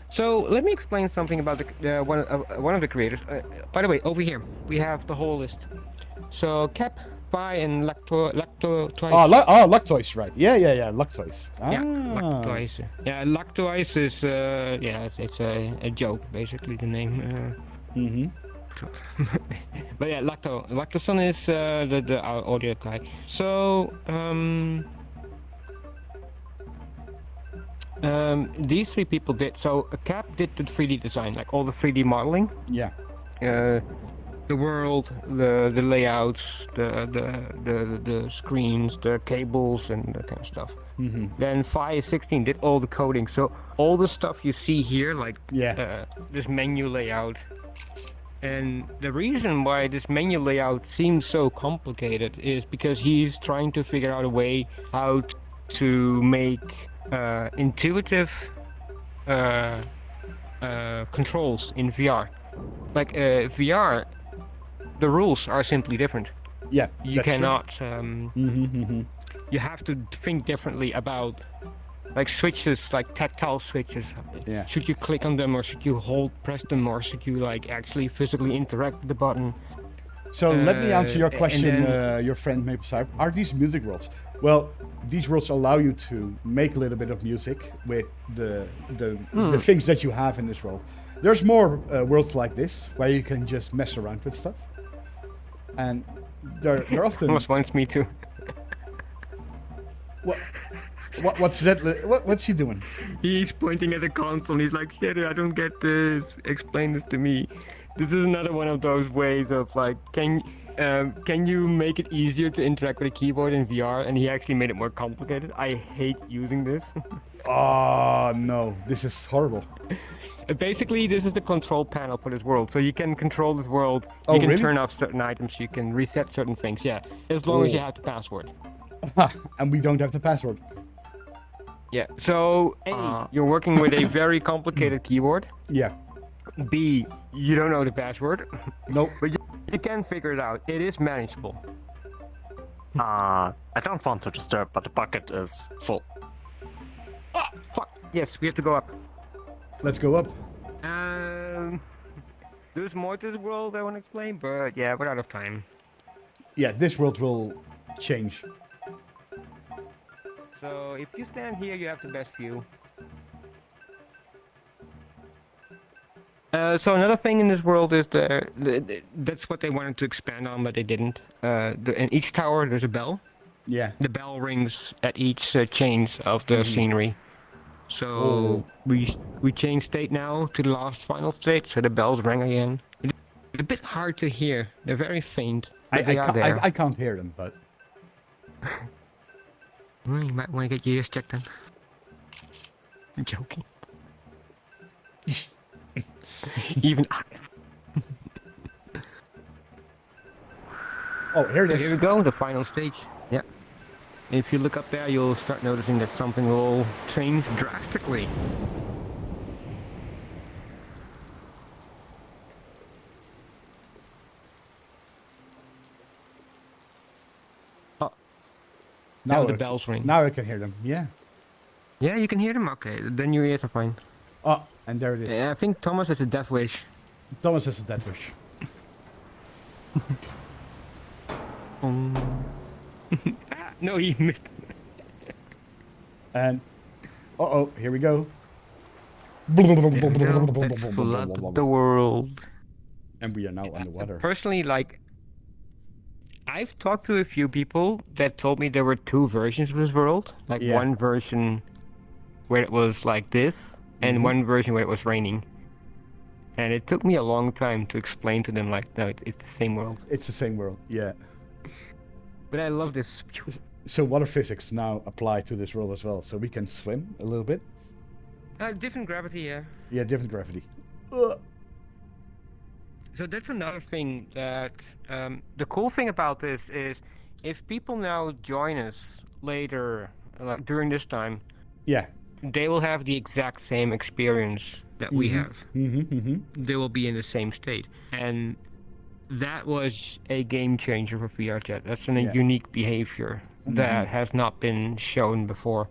So let me explain something about the one of the creators. By the way, over here we have the whole list. So Cap, Pi, and Lacto twice. Lactoise, right. Yeah, Lactoise. Yeah, Lactoise. Yeah, Lactoise is it's a joke basically the name. But yeah, Lactoson is the audio guy. So these three people did. So Cap did the 3D design, like all the 3D modeling. Yeah. The world, the layouts, the screens, the cables, and that kind of stuff. Then Phi 16 did all the coding. So all the stuff you see here, like this menu layout. And the reason why this menu layout seems so complicated is because he's trying to figure out a way how to make intuitive controls in VR. Like VR, the rules are simply different. Yeah. You that's true. cannot. You have to think differently about like switches, like tactile switches. Yeah. Should you click on them, or should you press them, or should you like actually physically interact with the button? So let me answer your and question, then- your friend Maple Syrup. Are these music worlds? Well, these worlds allow you to make a little bit of music with the things that you have in this world. There's more worlds like this where you can just mess around with stuff, and they're often. Almost wants me to. What's that? What's he doing? He's pointing at the console and he's like, Sheru, I don't get this. Explain this to me. This is another one of those ways of like, can you make it easier to interact with a keyboard in VR? And he actually made it more complicated. I hate using this. Oh no, this is horrible. Basically, this is the control panel for this world. So you can control this world. You Oh, can really? turn off certain items. You can reset certain things. Yeah, as long as you have the password. And we don't have the password. Yeah. So you're working with a very complicated keyboard. Yeah. B, you don't know the password, Nope. but you can figure it out. It is manageable. I don't want to disturb, but the bucket is full. Ah, fuck. Yes, we have to go up. Let's go up. There's more to this world I want to explain, but yeah, we're out of time. Yeah, this world will change. So if you stand here, you have the best view. So another thing in this world is that's what they wanted to expand on, but they didn't. In each tower, there's a bell. Yeah. The bell rings at each change of the scenery. So we change state now to the last final state, so the bells ring again. It's a bit hard to hear. They're very faint. But they are there. I can't hear them, but... Well, you might want to get your ears checked then. I'm joking. Even I. Oh, here it is. Here we go, the final stage. Yeah. If you look up there, you'll start noticing that something will change drastically. Oh. Now the bells ring. Now I can hear them, yeah. Yeah, you can hear them? Okay, then your ears are fine. Oh, and there it is. Yeah, I think Thomas has a death wish. Thomas has a death wish. No, he missed. And... Uh-oh, here we go. Let's flood the world. And we are now underwater. Personally, like, I've talked to a few people that told me there were two versions of this world. Like one version where it was like this, and one version where it was raining. And it took me a long time to explain to them, like, no, it's the same world. It's the same world, yeah. But I love this. So water physics now apply to this world as well, so we can swim a little bit. Different gravity, yeah. Yeah, different gravity. So that's another thing that the cool thing about this is if people now join us later during this time, yeah, they will have the exact same experience that we have. They will be in the same state, and that was a game changer for VRChat. That's a unique behavior that has not been shown before.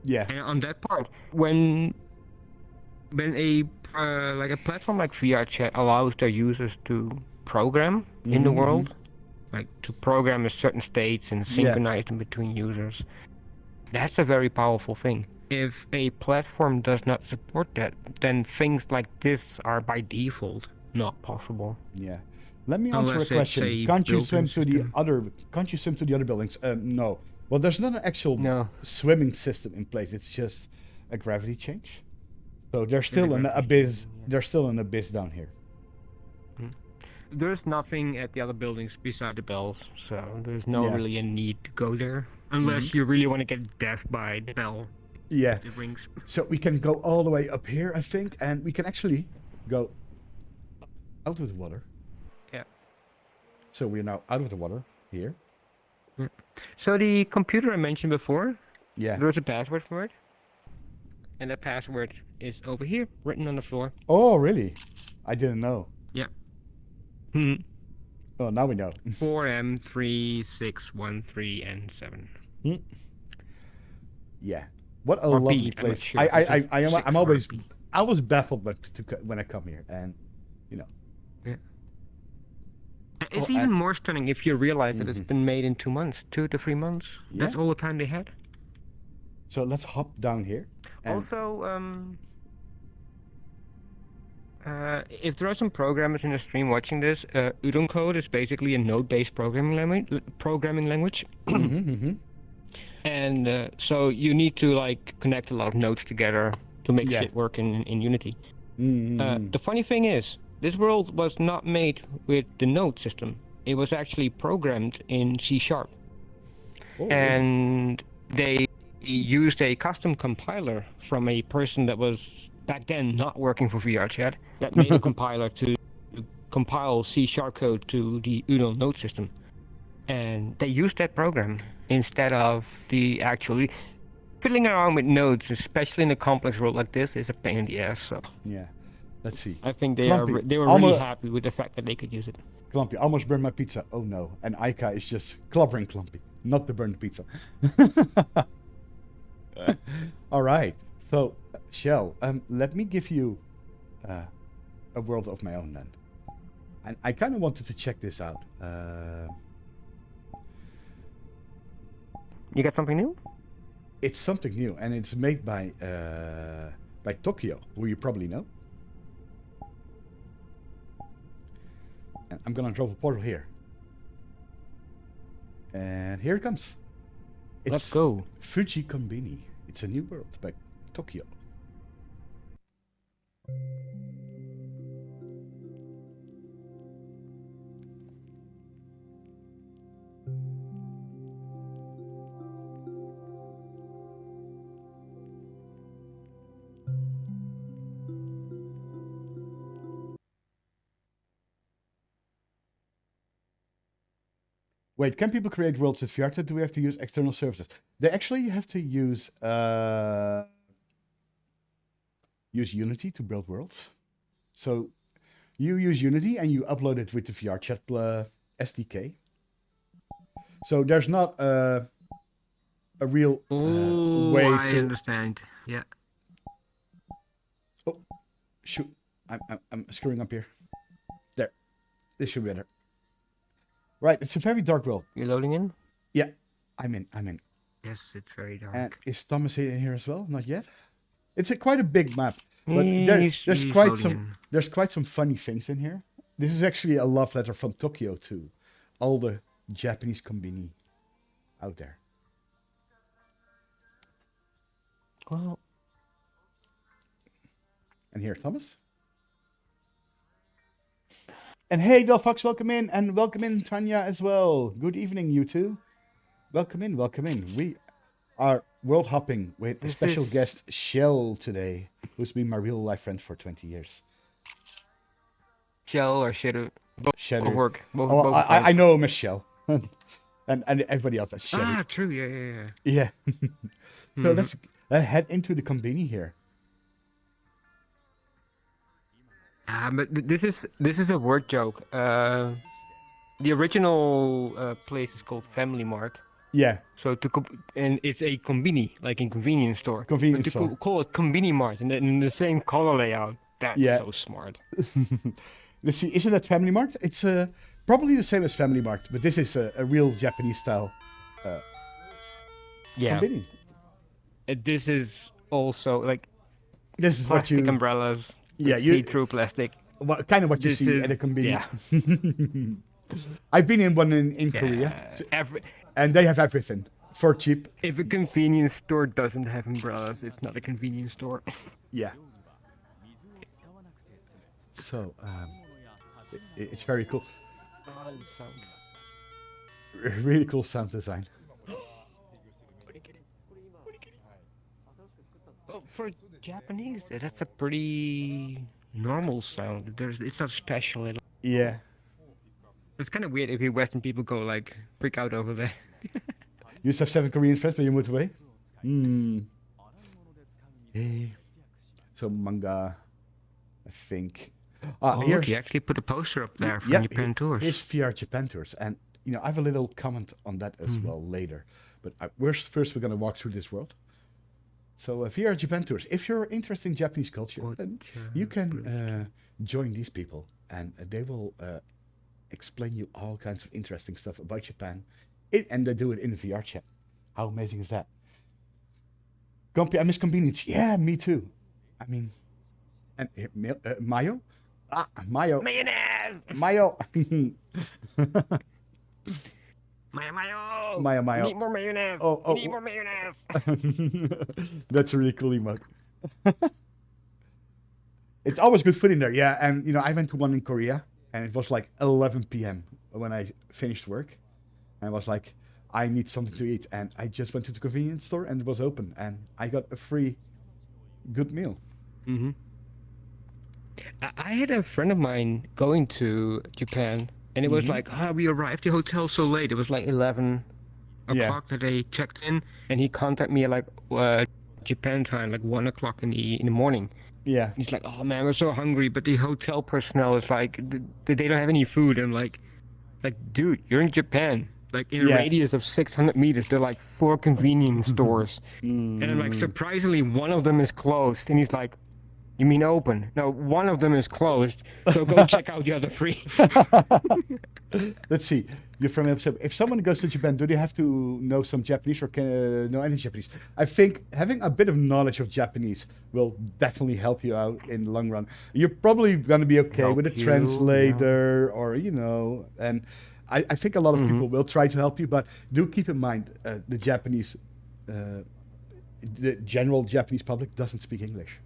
Yeah. And on that part, when a like a platform like VRChat allows their users to program in the world, like to program in certain states and synchronize them between users, that's a very powerful thing. If a platform does not support that, then things like this are by default not possible. Yeah. Let me answer a question. Can't you swim to the other buildings? No. Well, there's not an actual swimming system in place. It's just a gravity change. So there's still an abyss. There's still an abyss down here. There's nothing at the other buildings beside the bells, so there's no really a need to go there unless you really want to get death by the bell. Yeah. It rings. So we can go all the way up here, I think, and we can actually go out of the water. Yeah. So we're now out of the water here. Yeah. So the computer I mentioned before, there's a password for it. And that password is over here, written on the floor. Oh, really? I didn't know. Yeah. Oh, now we know. 4M3613 and 7. Yeah. What a or lovely B, place. I'm not sure. I'm always baffled when I come here, and you know. Yeah. It's even more stunning if you realize that it's been made in 2 months, 2 to 3 months. Yeah. That's all the time they had. So let's hop down here. Also, if there are some programmers in the stream watching this, Udon code is basically a node-based programming language. And so you need to like connect a lot of nodes together to make shit work in Unity. The funny thing is, this world was not made with the node system. It was actually programmed in C#. And they used a custom compiler from a person that was back then not working for VRChat that made a compiler to compile C# code to the Udon node system. And they used that program instead of the actually fiddling around with nodes, especially in a complex world like this, is a pain in the ass. So. Yeah. Let's see. I think they Clumpy. they were really Almo- happy with the fact that they could use it. Clumpy, almost burned my pizza. Oh no. And Aika is just clobbering Clumpy, not the burned pizza. All right. So, Shell, let me give you a world of my own then. And I kind of wanted to check this out. You got something new? It's something new, and it's made by Tokyo, who you probably know. And I'm gonna drop a portal here. And here it comes. Let's go. Fuji Kombini. It's a new world by Tokyo. Wait, can people create worlds with VRChat? Do we have to use external services? They actually have to use Unity to build worlds. So you use Unity and you upload it with the VRChat SDK. So there's not a real way I to. understand. Yeah. Oh, shoot! I'm screwing up here. There, this should be better. Right, it's a very dark world. You're loading in? Yeah, I'm in. Yes, it's very dark. And is Thomas here as well? Not yet. It's quite a big map, but He's there's quite some funny things in here. This is actually a love letter from Tokyo to all the Japanese kombini out there. Well, And here, Thomas. And hey, Delphox, welcome in, and welcome in Tanya as well. Good evening, you two. Welcome in, welcome in. We are world hopping with a special guest, Shell, today, who's been my real life friend for 20 years. Shell or Sheru. Sheru. Work. Oh, I know him as Shell. and everybody else as Sheru. Ah, true. Yeah. Yeah. So let's head into the kombini here. But this is a word joke. The original place is called Family Mart. Yeah. So and it's a kombini, like in convenience store. Convenience but to store. Call it Kombini Mart and in the same color layout. That's so smart. Let's see, isn't that Family Mart? It's probably the same as Family Mart, but this is a real Japanese style kombini. This is also like This is plastic what you umbrellas. Yeah, see through plastic. Kind of what you see at a kombini. Yeah. I've been in one in Korea, and they have everything for cheap. If a convenience store doesn't have umbrellas, it's not a convenience store. Yeah. So, it's very cool. Really cool sound design. Well, for Japanese, that's a pretty normal sound. It's not special at all. Yeah. It's kind of weird if you Western people go like freak out over that. You used to have 7 Korean friends, but you moved away? Hey. So manga, I think. Look, you actually put a poster up there from Japan Tours. Here's VR Japan Tours. And, I have a little comment on that as well later. But first we're going to walk through this world. So VR Japan Tours. If you're interested in Japanese culture, then you can join these people. And they will explain you all kinds of interesting stuff about Japan. And they do it in VR chat. How amazing is that? I miss convenience. Yeah, me too. I mean, and mayo? Mayo. Mayonnaise! Mayo. Mayo. Mayo. Need more mayonnaise. Oh. Need more mayonnaise. That's a really cool emote. It's always good food in there, yeah. And, I went to one in Korea, and it was like 11 p.m. when I finished work. And I was like, I need something to eat. And I just went to the convenience store, and it was open. And I got a free good meal. Mm-hmm. I had a friend of mine going to Japan, and it was like, we arrived at the hotel so late. It was like 11 o'clock that they checked in, and he contacted me at like Japan time, like 1 o'clock in the morning. Yeah. He's like, oh man, we're so hungry, but the hotel personnel is like, they don't have any food. I'm like, dude, you're in Japan. Like in a Yeah. radius of 600 meters, there are like 4 convenience stores, and I'm like, surprisingly, one of them is closed. And he's like, you mean open? No, one of them is closed. So go check out the other 3. Let's see. You're from episode. If someone goes to Japan, do they have to know some Japanese or can know any Japanese? I think having a bit of knowledge of Japanese will definitely help you out in the long run. You're probably going to be okay Help with a you, translator or, and I think a lot of people will try to help you, but do keep in mind the Japanese, the general Japanese public doesn't speak English.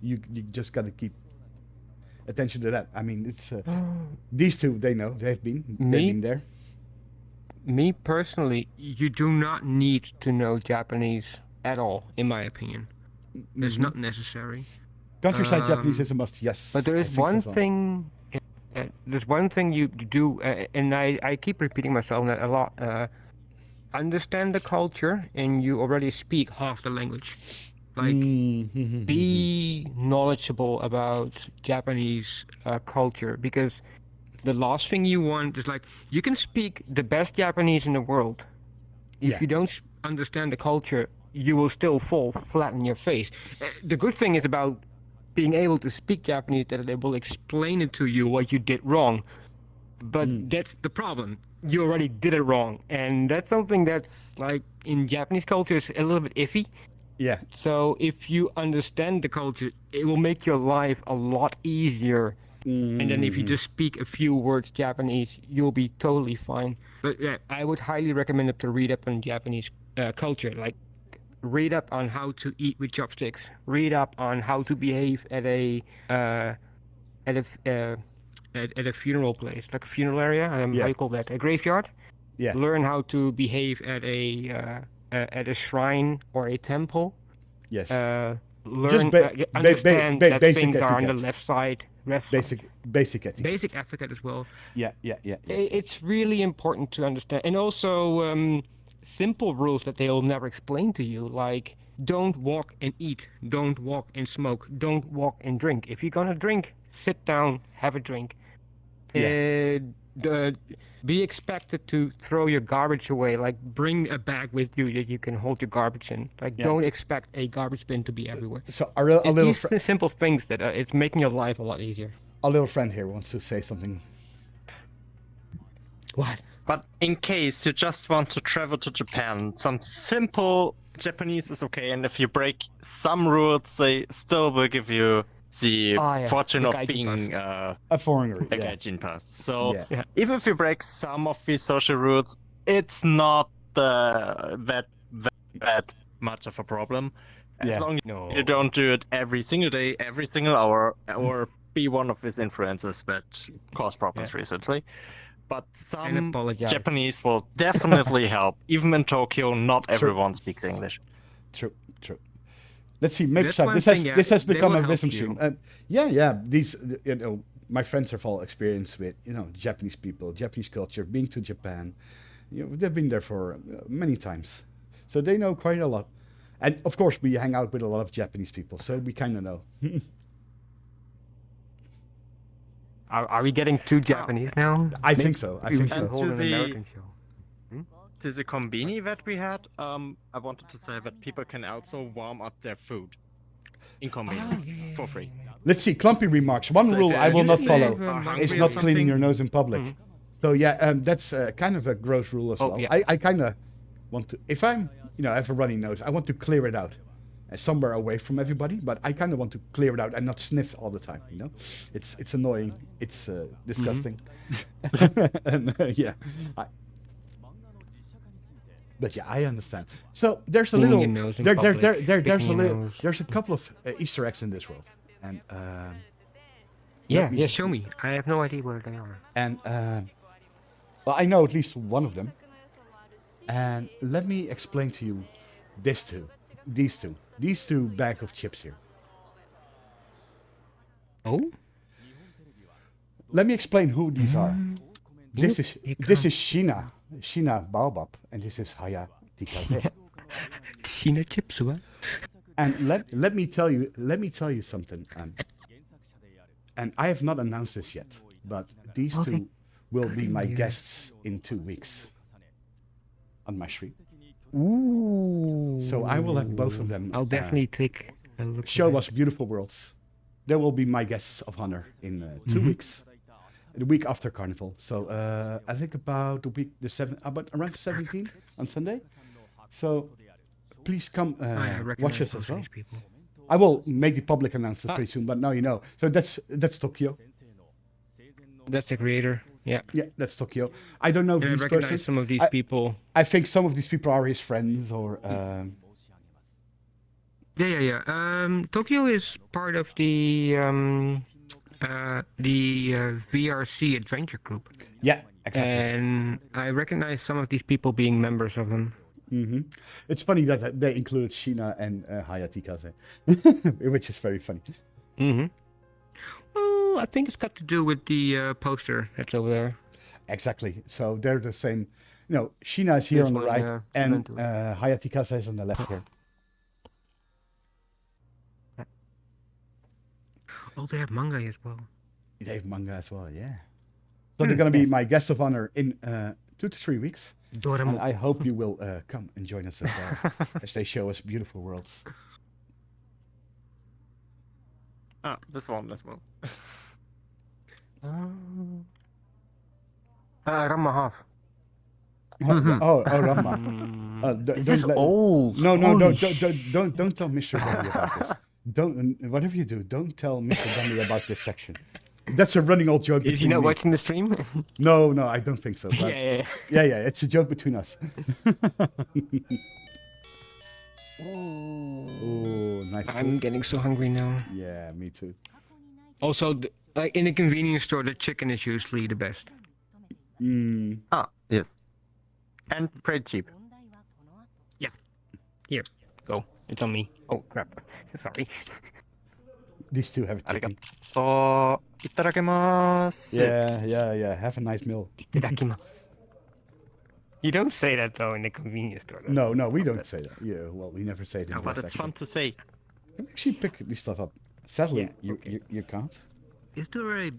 You just got to keep attention to that. I mean, it's these two. They know they've been there. Me personally, you do not need to know Japanese at all, in my opinion. It's not necessary. Countryside Japanese is a must. Yes, But there I is think so one as well. thing. There's one thing you do, and I keep repeating myself that a lot. Understand the culture, and you already speak half the language. Like, be knowledgeable about Japanese culture, because the last thing you want is like, you can speak the best Japanese in the world. If Yeah. you don't understand the culture, you will still fall flat on your face. The good thing is about being able to speak Japanese that they will explain it to you what you did wrong. But that's the problem. You already did it wrong. And that's something that's like in Japanese culture is a little bit iffy. Yeah. So if you understand the culture, it will make your life a lot easier. And then if you just speak a few words Japanese, you'll be totally fine. But yeah, I would highly recommend it to read up on Japanese culture. Like, read up on how to eat with chopsticks. Read up on how to behave at a funeral place, like a funeral area. How do you call that? A graveyard. Yeah. Learn how to behave at a shrine or a temple. Yes. Learn understand that basic things are on the etiquette. left side. Basic etiquette. Basic etiquette as well. Yeah. It's really important to understand, and also simple rules that they'll never explain to you, like don't walk and eat, don't walk and smoke, don't walk and drink. If you're gonna drink, sit down, have a drink. Be expected to throw your garbage away, like bring a bag with you that you can hold your garbage in. Like, don't expect a garbage bin to be everywhere. So a little These simple things that it's making your life a lot easier. a little friend here wants to say something. What? But in case you just want to travel to Japan, some simple Japanese is okay, and if you break some rules, they still will give you the fortune the of gaijin being pass. A foreigner. a Yeah. gaijin pass. So Yeah. even if you break some of these social rules, it's not that much of a problem. As Yeah. long as you don't do it every single day, every single hour, or be one of these influencers that caused problems recently. But some apologize. Japanese will definitely help. Even in Tokyo, not everyone speaks English. True. Let's see, maybe That's one this thing, this has they become will a help wisdom you. stream. And these my friends have all experience with Japanese people, Japanese culture, being to Japan. They've been there for many times, so they know quite a lot. And of course, we hang out with a lot of Japanese people, so we kind of know. Are we getting too Japanese now? I think so. I think We should so. hold an To the- American show. To the kombini that we had, I wanted to say that people can also warm up their food in kombinis for free. Let's see, clumpy remarks. One So if rule you I will not usually follow are hungry is or not cleaning something- your nose in public. So that's kind of a gross rule as well. yeah. I kind of want to, if I'm, I have a runny nose, I want to clear it out somewhere away from everybody, but I kind of want to clear it out and not sniff all the time, It's annoying. It's disgusting. And but yeah, I understand. So there's a Cleaning little, your nose in there's public, a picking your nose. there's a couple of Easter eggs in this world, and Yeah, show me. I have no idea where they are. and well, I know at least one of them. And let me explain to you these two bag of chips here. Oh? Let me explain who these are. This is Shina Baobab, and this is Haya Tikaze. China chips, what? And let me tell you something. And I have not announced this yet, but these two will be my guests in 2 weeks on my stream. Ooh. So I will have both of them. I'll definitely take a look. Show us beautiful worlds. They will be my guests of honor in 2 weeks, the week after Carnival. So I think about about around 17th on Sunday. So please come watch us as well. I will make the public announcement pretty soon, but now you know. So that's Tokyo. That's the creator. Yeah. Yeah, that's Tokyo. I don't know these persons. Some of these people. I think some of these people are his friends or. Yeah. Tokyo is part of the VRC adventure group. Yeah, exactly. And I recognize some of these people being members of them. It's funny that they included Sheena and Hayati Kaze, which is very funny. Well, I think it's got to do with the poster that's over there. Exactly. So they're the same. You know, Sheena is here on the right, and Hayati Kaze is on the left here. Oh, they have manga as well. They have manga as well, yeah. So they're going to be my guest of honor in 2 to 3 weeks. And I hope you will come and join us as well, as they show us beautiful worlds. Ah, this one. Ramma Half. Rama. Old. No, don't tell Mr. Dummy about this. Whatever you do, don't tell Mr. Dummy about this section. That's a running old joke. Is he not watching the stream? No, I don't think so. But Yeah. It's a joke between us. Oh, nice. I'm getting so hungry now. Yeah, me too. Also, like in the convenience store, the chicken is usually the best. Ah, yes. And pretty cheap. Yeah. Here, go. It's on me. Oh, crap. Sorry. These two have a chicken. So, itadakimasu. Yeah. Have a nice meal. Itadakimasu. You don't say that though in the convenience store. No, we don't say that. Yeah, well, we never say it in But it's fun to say. You can actually pick this stuff up. Sadly, you can't. Is there a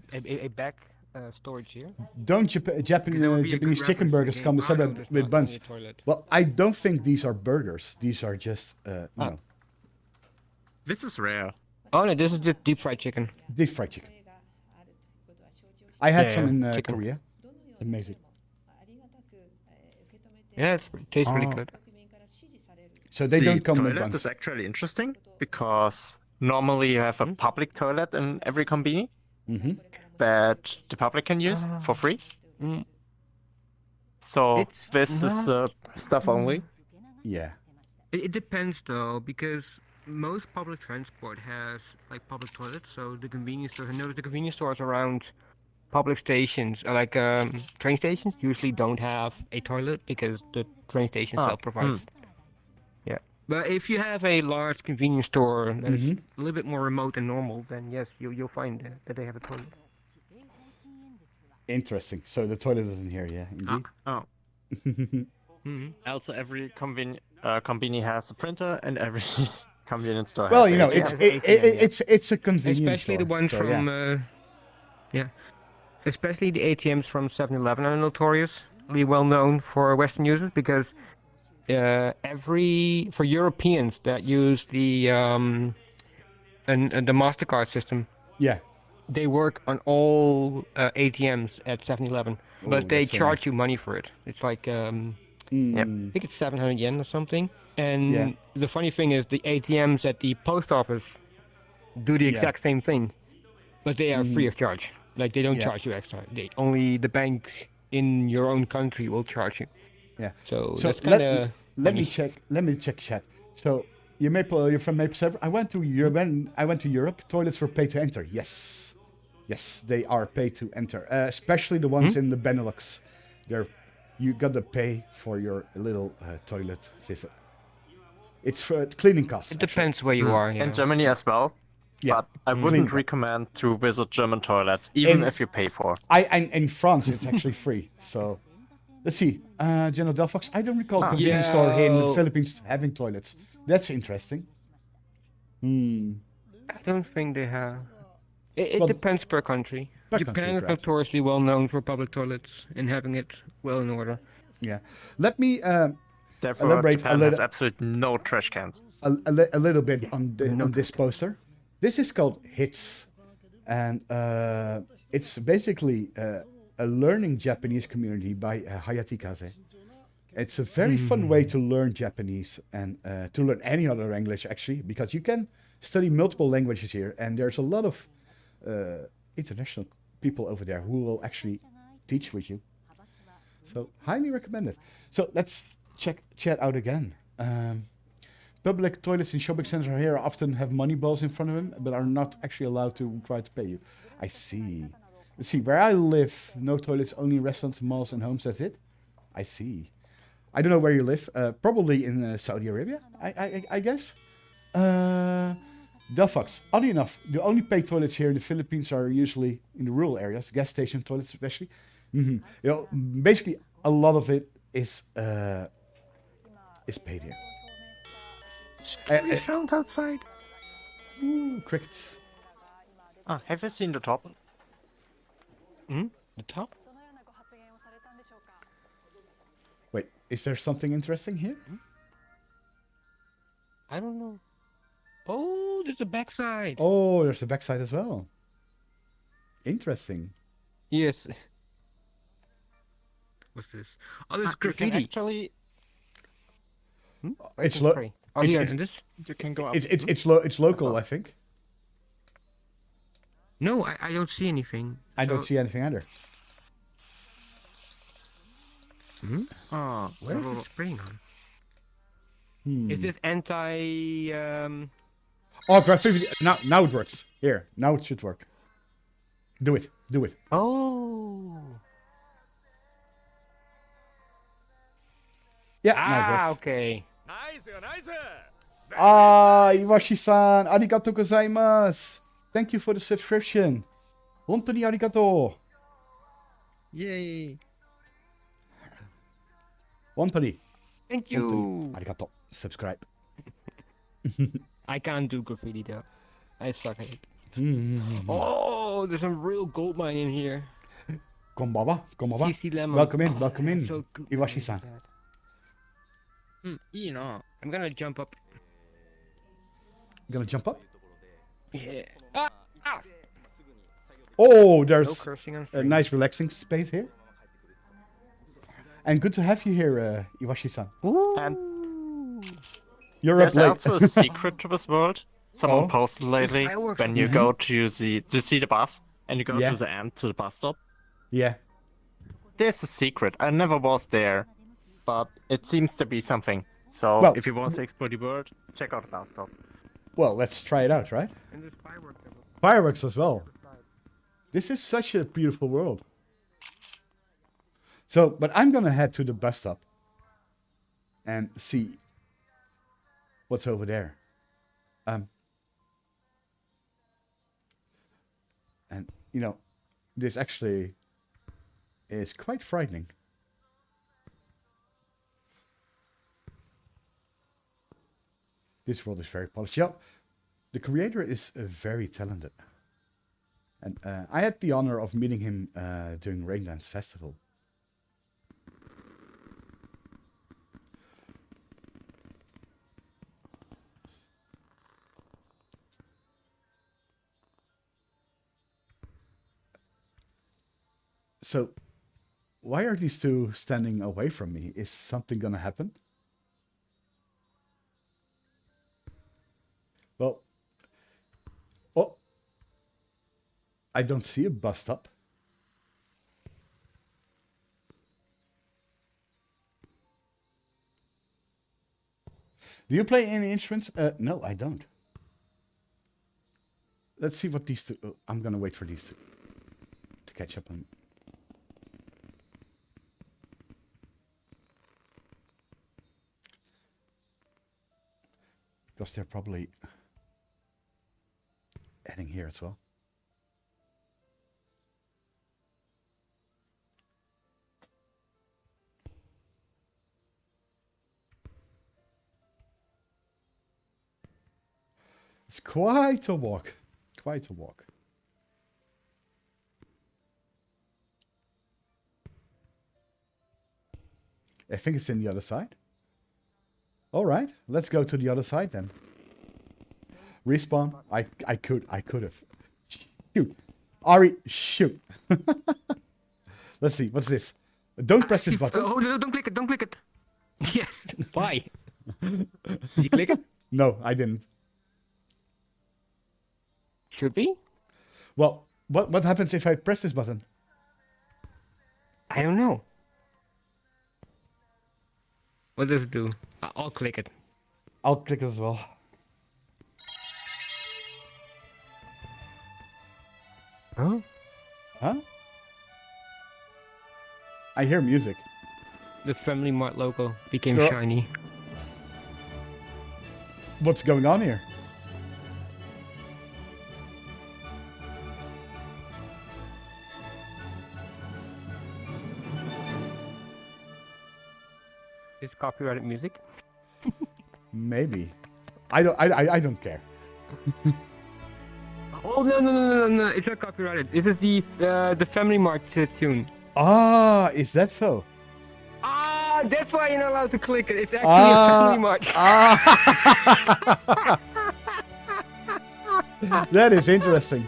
back storage here? Don't Japanese chicken burgers come with buns? Well, I don't think these are burgers. These are just no. This is rare. Oh no, this is just deep fried chicken. Deep fried chicken. I had some in Korea. Amazing. Yeah, it tastes really good. So they don't come with buns. The toilet is actually interesting because normally you have a public toilet in every convenience that the public can use for free. So this is stuff only. Yeah. It depends though, because most public transport has like public toilets. So the convenience stores, I know that the convenience stores around public stations, like train stations, usually don't have a toilet because the train station itself provides. Yeah, but if you have a large convenience store that is a little bit more remote than normal, then yes, you'll find that they have a toilet. Interesting. So the toilet isn't here, yeah, indeed. Also, every convenience has a printer, and every convenience store. Well, has you know, it's a convenience especially store, the ones from especially the ATMs from 7-Eleven are notoriously well known for Western users because for Europeans that use the MasterCard system, they work on all ATMs at 7-Eleven, but they charge you money for it. It's like I think it's 700 yen or something. And the funny thing is, the ATMs at the post office do the exact same thing, but they are free of charge. Like they don't charge you extra. Only the bank in your own country will charge you. Yeah. So that's kind of. Let me check chat. So you're from Maple Server. I went to Europe. Toilets were pay to enter. Yes, they are pay to enter. Especially the ones in the Benelux. You gotta pay for your little toilet visit. It's for cleaning costs. It depends where you are. In Germany as well. Yeah, but I wouldn't recommend to visit German toilets, even if you pay for. In France, it's actually free. So, let's see. General Delphox, I don't recall a convenience store here in the Philippines having toilets. That's interesting. Hmm. I don't think they have. It Well, depends per country. per country, Japan is perhaps. notoriously well known for public toilets and having it well in order. Yeah. Let me Therefore, elaborate Japan has absolutely no trash cans. a little bit on No on this poster. This is called Hits, and it's basically a learning Japanese community by Hayate Kaze. It's a very fun way to learn Japanese and to learn any other language actually, because you can study multiple languages here, and there's a lot of international people over there who will actually teach with you. So highly recommended. So let's check chat out again. Public toilets in shopping centers here often have money balls in front of them, but are not actually allowed to try to pay you. I see. See, where I live, no toilets, only restaurants, malls, and homes. That's it. I see. I don't know where you live. Probably in Saudi Arabia, I guess. Delphox. Oddly enough, the only paid toilets here in the Philippines are usually in the rural areas, gas station toilets especially. You know, basically a lot of it is paid here. Scary sound outside. Ooh, crickets. Ah, have you seen the top? The top? Wait, is there something interesting here? I don't know. Oh, there's a backside. Oh, there's a backside as well. Interesting. Yes. What's this? Oh, there's You can graffiti. actually It's Oh, it's- here, it's- and this? you can go up. it's local, I think. No, I don't see anything. I don't see anything either. Oh, Where is it spraying on? Is this anti? Oh, graffiti. Now it works. Here, now it should work. Do it. Do it. Oh. Yeah, now it works. Okay. Ah, Iwashi-san, arigato gozaimasu. Thank you for the subscription. Hontou ni arigato. yay! Hontou Thank ni you. arigato. Subscribe. I can't do graffiti though. I suck at it. Oh, there's some real gold mine in here. Konbawa, konbawa. CC Lemon. Welcome in, Oh, welcome in, that's so good. Iwashi-san. I'm gonna jump up. Gonna jump up? Yeah. Ah! Oh, No there's cursing on a stream. nice relaxing space here. And good to have you here, Iwashi-san. And You're up there's late. also a secret to this world. Someone Oh. posted lately Fireworks. when you go to see the bus and you go Yeah. to the end to the bus stop. Yeah. There's a secret. I never was there, but it seems to be something. So Well- if you want to explore the world, check out the bus stop. Well, let's try it out, right? And there's fireworks. Fireworks as well. This is such a beautiful world. So, but I'm gonna head to the bus stop and see what's over there. And you know, this actually is quite frightening. This world is very polished. Yeah, the creator is very talented. And I had the honor of meeting him during Raindance Festival. So, why are these two standing away from me? Is something gonna happen? Well, oh, I don't see a bus stop. Do you play any instruments? No, I don't. Let's see what these two. Oh, I'm gonna wait for these two to catch up on. Because they're probably heading here as well. It's quite a walk. Quite a walk. I think it's in the other side. All right, let's go to the other side then. Respawn. I could have. Shoot. Ari, shoot. Let's see. What's this? Don't press this button. Oh, no, don't click it. Don't click it. Yes. Why? Did you click it? No, I didn't. Should be? Well, what happens if I press this button? I don't know. What does it do? I'll click it. I'll click it as well. Huh? Huh? I hear music. The Family Mart logo became Yeah. shiny. What's going on here? Is copyrighted music? Maybe. I don't care. Oh no! It's not copyrighted. This is the Family Mart tune. Ah, is that so? Ah, that's why you're not allowed to click it. It's actually a Family Mart. That is interesting.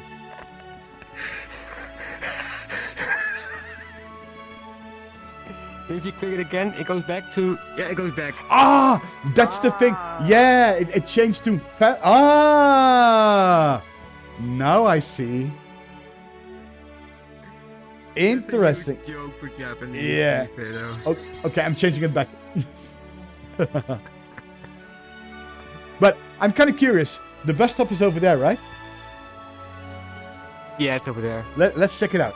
If you click it again, it goes back to... Yeah, it goes back. Ah, that's the thing. Yeah, it changed to... Now I see. Interesting. That's a joke for Japanese. Yeah. Okay, I'm changing it back. But I'm kind of curious. The bus stop is over there, right? Yeah, it's over there. Let's check it out.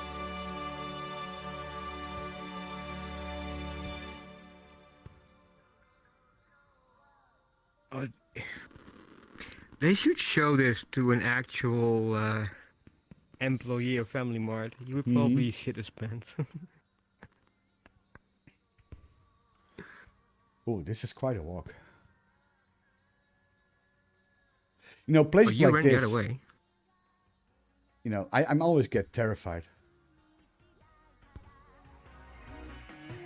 They should show this to an actual employee of Family Mart. He would probably shit his pants. Oh, this is quite a walk. You know, places you like ran the this. other way. You know, I'm always get terrified.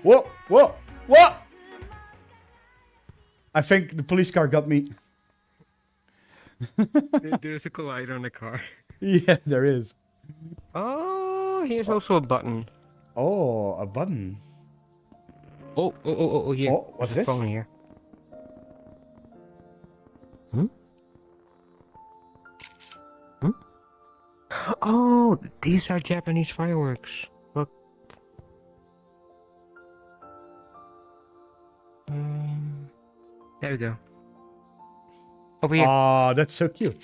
Whoa! I think the police car got me. There's a collider on the car. Yeah, there is. Oh, here's also a button. Oh, a button. Oh, here. Oh, what's There's a this? phone here. Hmm? Oh, these are Japanese fireworks. Look. There we go. Over here. Ah, that's so cute.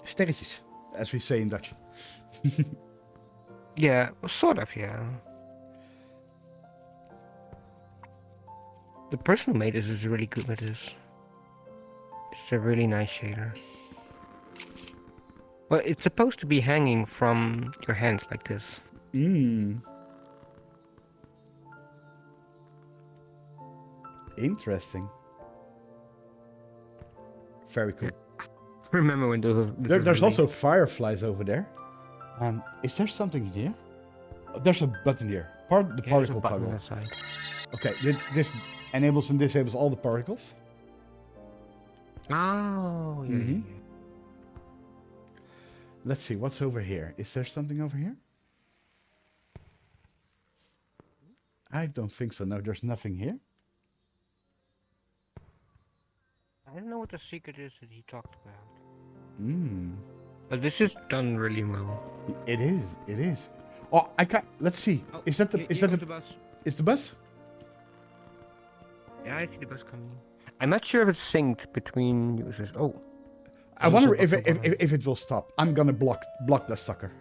Sterretjes, as we say in Dutch. Yeah, well, sort of, yeah. The person who made this is really good with this. It's a really nice shader. Well, it's supposed to be hanging from your hands like this. Interesting. Very cool. Remember when those... There's also fireflies over there. Is there something here? Oh, there's a button here. The particle toggle. Okay, this enables and disables all the particles. Oh, yeah. Let's see, what's over here? Is there something over here? I don't think so. No, there's nothing here. I don't know what the secret is that he talked about. But this is done really well. It is. Oh, I can't. Let's see. Oh, Is that the bus? Is the bus? Yeah, I see the bus coming. I'm not sure if it's synced between users. Oh. I wonder if it will stop. I'm gonna block that sucker.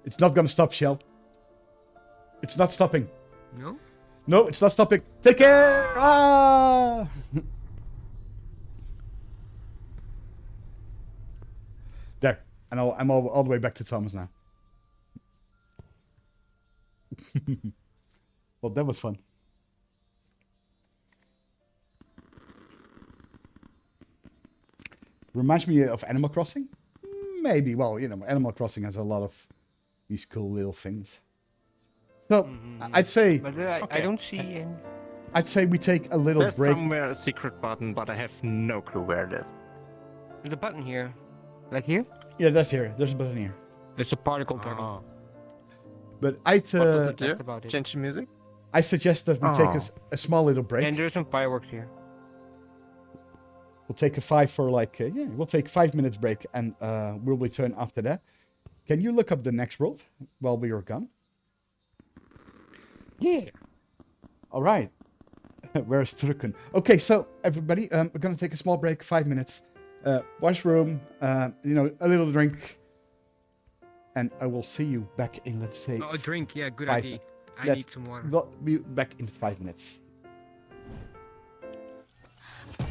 It's not gonna stop, Shell. It's not stopping. No? No, it's not stopping. Take care! Ah! There. And I'm all the way back to Thomas now. Well, that was fun. Reminds me of Animal Crossing? Maybe. Well, Animal Crossing has a lot of these cool little things. So, I'd say... But I don't see any... I'd say we take a little There's break. somewhere a secret button, but I have no clue where it is. The button here. Like here? Yeah, that's here. There's a button here. It's a particle toggle. But I'd... What does it do? That's about it. Change the music? I suggest that we take a small little break. And there's some fireworks here. We'll take we'll take 5 minutes break and we'll return after that. Can you look up the next world while we are gone? Yeah. All right. Where's Trucken? Okay, so everybody, we're gonna take a small break, 5 minutes. Washroom, a little drink, and I will see you back in, let's say. Oh, a drink. Yeah, good 5. idea. I need some water. We'll be back in 5 minutes.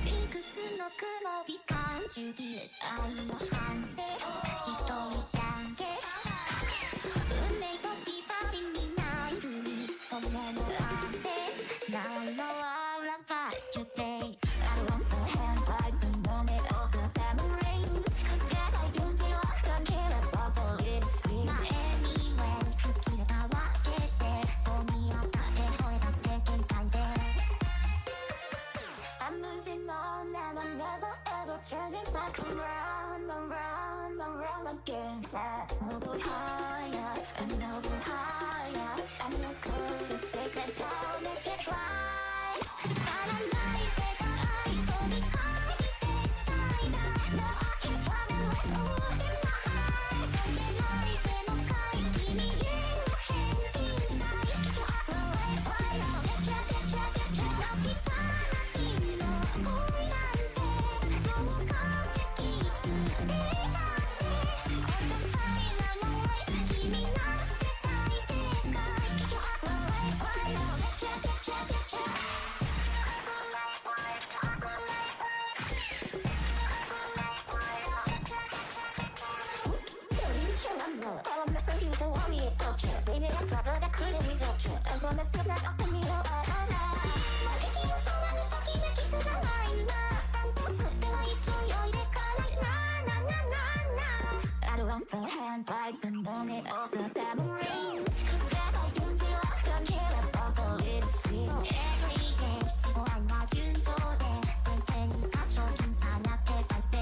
いくつの雲美観主義愛の反省一人じゃんけ運命と縛りにない国それの安定 Now I know all about today I want to hand by the moment of the memories Cause I do feel I don't care about the little things Not anywhere 吹き出たわけでゴミを立て吠えたって限界でI'm moving on and I'm never ever turning back around, around, around again. I'll go higher and I'll go higher. I'm not going to take that down if you try. And I'm not even trying to be kind. No, I can't find a way over in my eyes. And then life in a kind, give me in the hand inside. Get your away, right out. Get your, I'll be fine. 恋なんてそう感じキスでだってこのファイナルライフ君なしで大正解 Get your away, right out. Get your All I'm missing you to want me approach it Baby, I'm clever, that couldn't result it I'm gonna slip that up in me, oh,まあ息を止まる時のキスがないな酸素吸っては一応酔いで辛いな I don't want the hand by the moment of the memories Cause I do feel I don't care about the little things Every day 自己愛は順調で先手に過剰金さなってたいて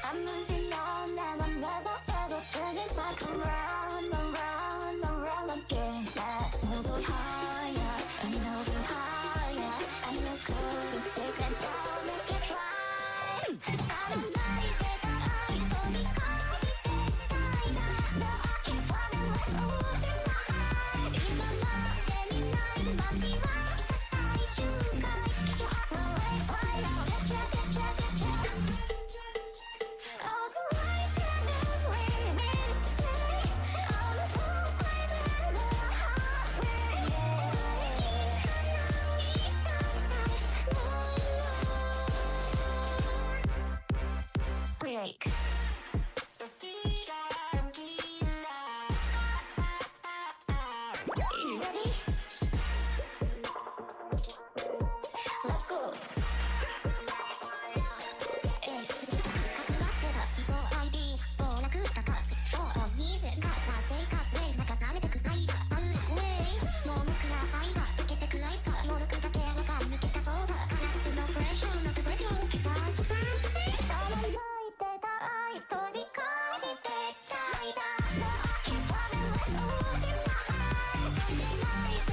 I'm moving on and I'm never ever turning back around, around, around again I'll go higher and I'll go higher I'm not going to take that down if you try I'm not even trying to be kind No, I can't find a way over in my eyes 今までにない街は最終回 Get your away, right out Get your All the lights and every mistake All the footprints and the highway Break You ready? Let's go かくまってた希望 ID 暴落した価値を見せかつな生活で流されてくサイバーウェイもう無くな愛が溶けてくアイスか能力だけが抜けたそうだ空っぽのプレッシャーのプレッシャーをキバーキバー泣いてた愛取り返してたいだ No, I can't find a way over in my eyes And then lies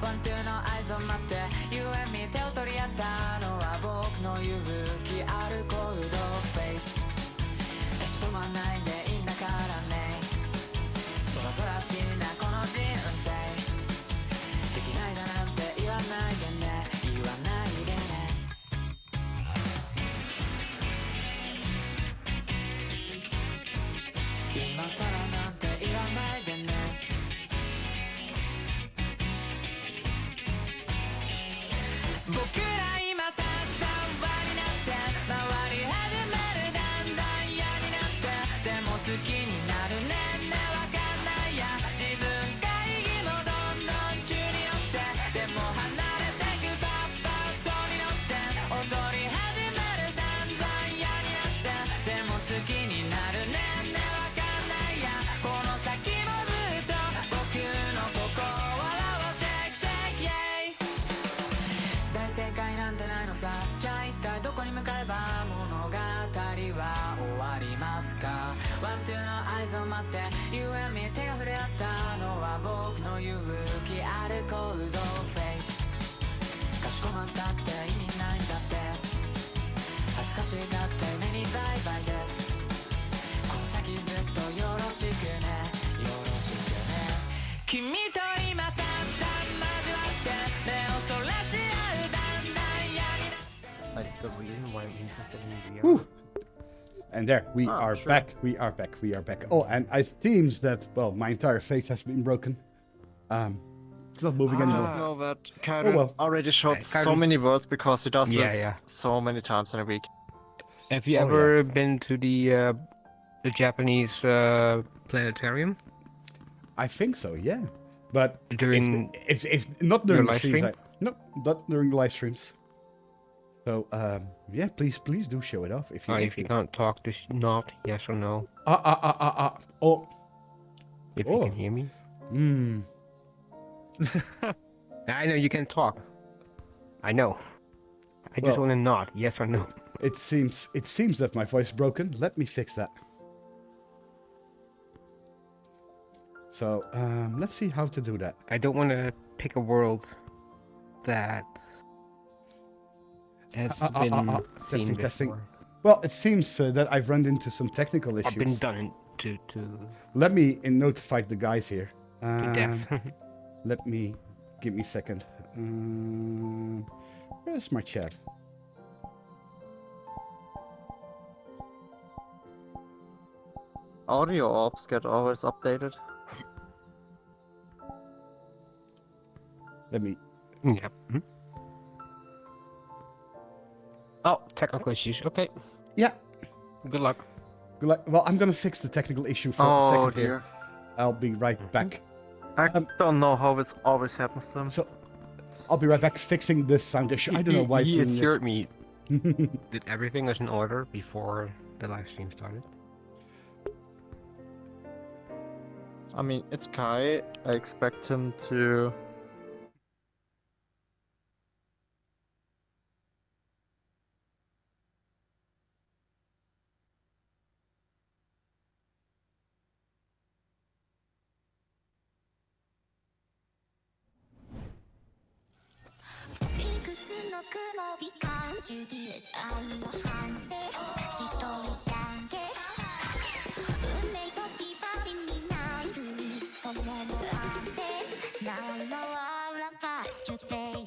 ワンツーの合図を待って You and me 手を取り合ったのは僕の勇気あるコールドフェイス立ち止まんないでいいんだからねそらそらしいなこの人生できないだなんて言わないでね言わないでね今さらなんて言わないでね僕ら今ささわになって回り始めるだんだん嫌になってでも好きになるねんねわかんないや自分会議もどんどん中に寄ってでも離れてくパッパッとに乗って踊り始める散々嫌になってでも好きになるねんねわかんないやこの先もずっと僕の心をシェイクシェイクイェイ大正解なんてないのさじゃあ一体どこに向かえば物語は終わりますかワンツーの合図を待って You and me 手が触れ合ったのは僕の勇気あるコールドフェイスかしこまったって意味ないんだって恥ずかしがって目にバイバイですこの先ずっとよろしくねよろしくね君と今さっさ交わって目をそらし合うだんだん嫌になって Like the reason why I'm interested in VR. Whew. And there, we Ah, are sure. back. We are back. We are back. Oh, and it seems that, well, my entire face has been broken. It's not moving I anymore. don't know that Kyron well. already showed so Kyron- many worlds because he does Yeah, this yeah. so many times in a week. Have you Oh, ever been to the Japanese planetarium? I think so, yeah. But During if not during the live streams, stream? no, not during the live streams. So yeah, please do show it off if you want if you to. can't talk, just nod yes or no. Oh, If Oh. you can hear me. hmm. I know you can talk. I know. I just Well- want to nod yes or no. It seems that my voice is broken. Let me fix that. So let's see how to do that. I don't want to pick a world that has been seen testing. before. Well, it seems that I've run into some technical Or been issues. done to Let me notify the guys here. death. Give me a second. Where's my chat? Audio orbs get always updated. Let me. Yeah. Mhm. Oh, technical issues. Okay. Yeah. Good luck. Good luck. Well, I'm gonna fix the technical issue for a Oh second dear. here. I'll be right back. I don't know how it always happens to him. So, I'll be right back fixing this sound issue. I don't know why it's He doing this. assured me that everything was in order before the live stream started. I mean, it's Kai. I expect him to.「いくつの雲美観主義愛の反省」「一人じゃんけ」「運命と縛りにない国それの安定」「Now I know all about today I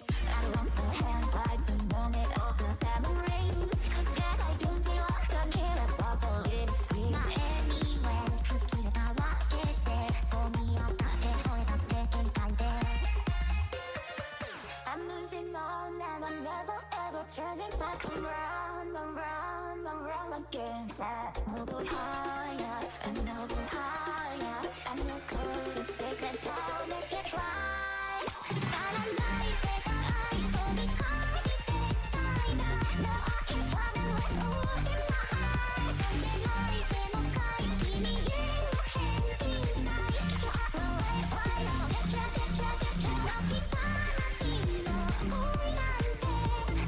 want to hand fight the moment of the memories Cause God I do feel I don't care about the lyrics まあ anyway 吹き出たわけでゴミを立てそれだって限界でI'm moving on and I'm never ever turning back around, around, around again. I'll go higher and I'll go higher. And you're cool to take that down if you try. 足らない世界飛び越してたいな。No, I can find a way to walk in my eyes. 出ない背の回君への返品さ。Get your heart away, why not? Get ya, get ya, get ya. 立ち話の恋なんて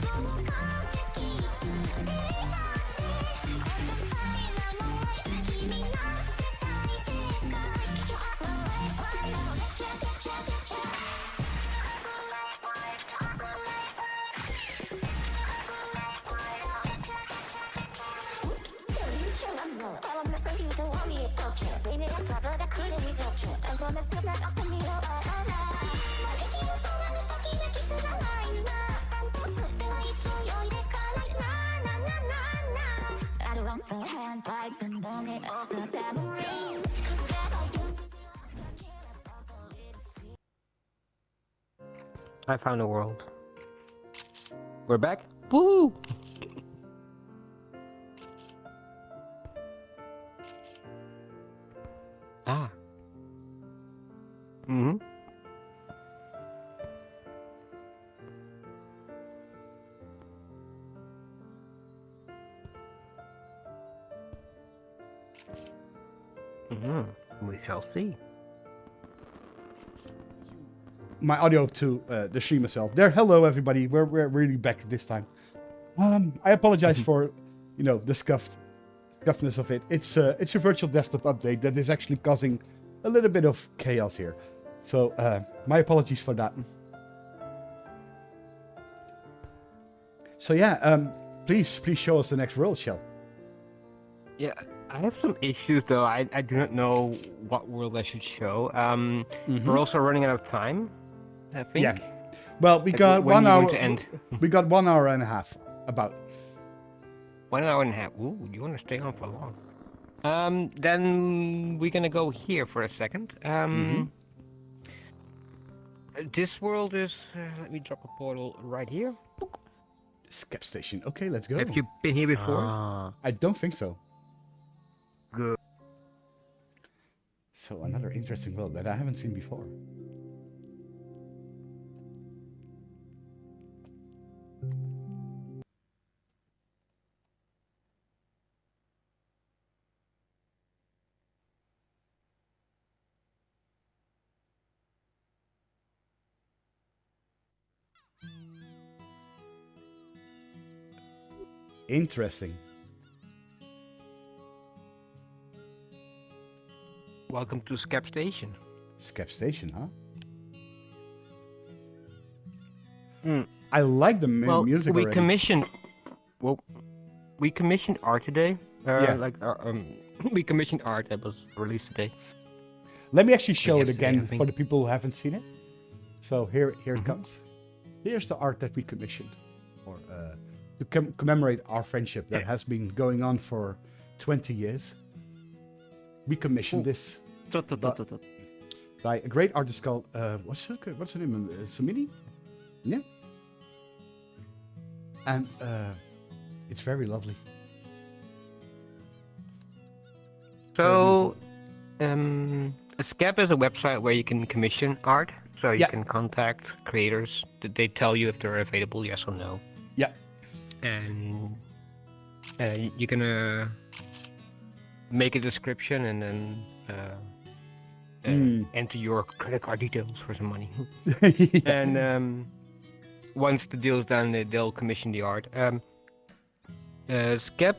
そう完璧すぎだってOn the final way 君の世界世界 Get your heart away, why not? Get ya, get ya, get ya. I don't want the handbags and don't get off the diamond rings. 'Cause that's all you care about the little I found a world. We're back. Woo! Ah. Mm-hmm. Mm-hmm. We shall see. My audio to the stream itself. There, hello everybody. We're really back this time. I apologize for, the scuffness of it. It's a virtual desktop update that is actually causing a little bit of chaos here. So my apologies for that. So yeah, please show us the next world, Shell. Yeah, I have some issues though. I do not know what world I should show. We're also running out of time, I think. Yeah. Well, we Like, got when 1 you hour. want to end? We got 1 hour and a half. About. 1 hour and a half. Ooh, you want to stay on for long. Then we're gonna go here for a second. This world is. Let me drop a portal right here. Skep Station. Okay, let's go. Have you been here before? I don't think so. Good. So another interesting world that I haven't seen before. Interesting. Welcome to Skep Station. Skep Station, huh? Mm. I like the music we already. commissioned. Well, we commissioned art today. Yeah. We commissioned art that was released today. Let me actually show it yesterday, I again think. for the people who haven't seen it. So here it comes. Here's the art that we commissioned, or to commemorate our friendship that has been going on for 20 years. We commissioned this by a great artist called what's her name? Samini? Yeah. And it's very lovely. So, Skep is a website where you can commission art. So you Yeah. can contact creators. They tell you if they're available, yes or no. Yeah. And you can make a description and then enter your credit card details for some money. Yeah. And once the deal's done, they'll commission the art. Skep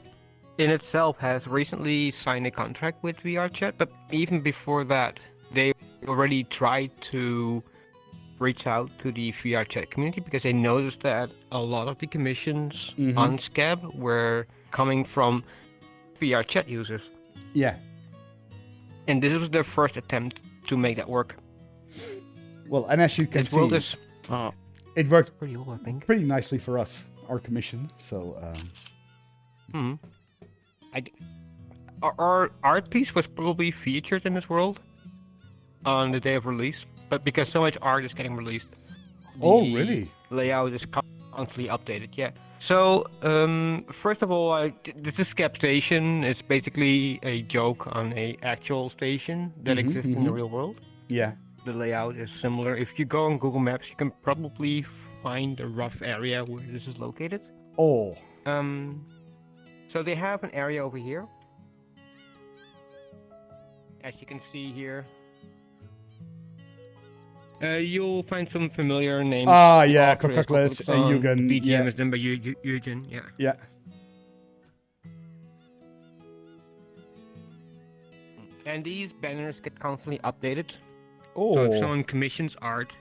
in itself has recently signed a contract with VRChat, but even before that, they already tried to reach out to the VRChat community because they noticed that a lot of the commissions on Skep were coming from VRChat users. Yeah. And this was their first attempt to make that work. Well, and as you can This world see, is it worked pretty old, I think. pretty nicely for us, our commission. So, Our art piece was probably featured in this world on the day of release, but because so much art is getting released, oh, the really? layout is constantly updated. Yeah. So first of all, this is Skep Station. It's basically a joke on a actual station that exists in the real world. Yeah. The layout is similar. If you go on Google Maps, you can probably find a rough area where this is located. Oh. So they have an area over here. As you can see here. You'll find some familiar names. Ah, yeah, Authors, Coca-Colas, Coca-Cola, Eugen, BGM yeah. is done by Eugen, yeah. Yeah. And these banners get constantly updated. Oh. So if someone commissions art,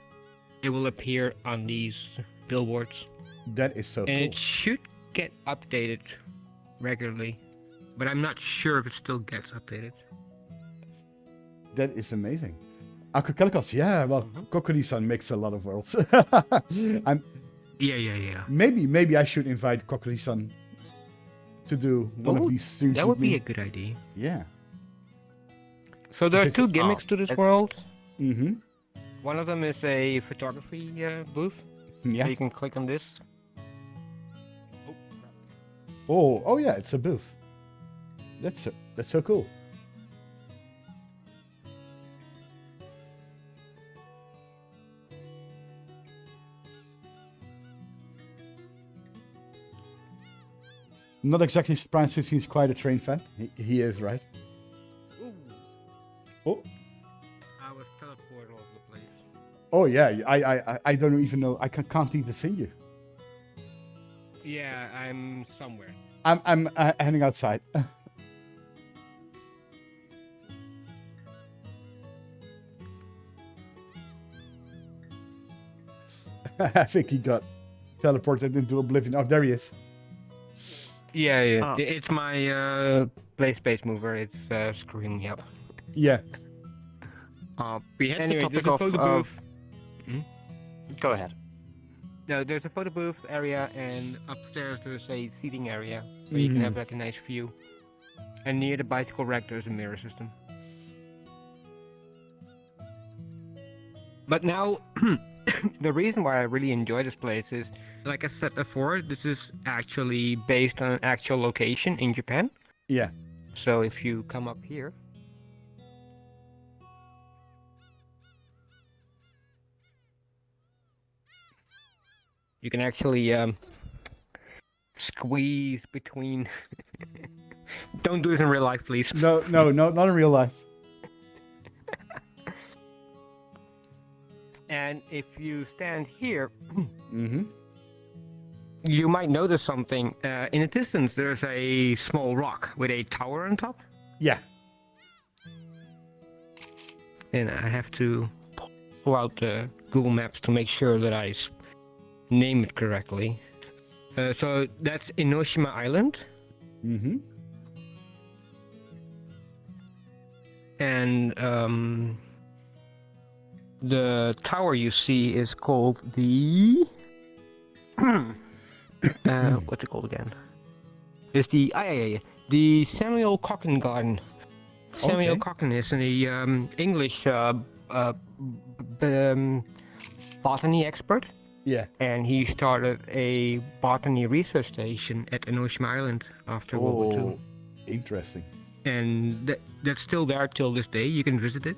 it will appear on these billboards. That is so And cool. it should get updated regularly. But I'm not sure if it still gets updated. That is amazing. Akakelikos, yeah, well, Kokori-san makes a lot of worlds. Yeah. Maybe I should invite Kokori-san to do one of these streams. That with would be me. a good idea. Yeah. So there are Visit- two gimmicks to this world. Mm-hmm. One of them is a photography booth. Yeah. So you can click on this. Oh yeah, it's a booth. That's so cool. Not exactly surprised since he's quite a train fan. He is, right? Oh. I was teleported all over the place. Oh yeah, I don't even know. I can't even see you. Yeah, I'm somewhere. I'm heading outside. I think he got teleported into oblivion. Oh, there he is. Yeah. Ah. It's my play space mover. It's screwing me up. Yeah. We had Anyway, the there's topic a photo booth. Go ahead. No, there's a photo booth area, and upstairs there's a seating area where you can have like a nice view. And near the bicycle rack there's a mirror system. But now, the reason why I really enjoy this place is, like I said before, this is actually based on an actual location in Japan. Yeah. So if you come up here, you can actually squeeze between. Don't do this in real life, please. No, not in real life. And if you stand here, Mm-hmm. you might notice something. In the distance, there's a small rock with a tower on top. Yeah. And I have to pull out the Google Maps to make sure that I name it correctly. So that's Enoshima Island. Mm-hmm. And the tower you see is called the... what's it called again? It's the... the Samuel Cochrane Garden. Samuel Okay. Cochrane is an English botany expert. Yeah. And he started a botany research station at Enoshima Island after World War II. Interesting. And that's still there till this day. You can visit it.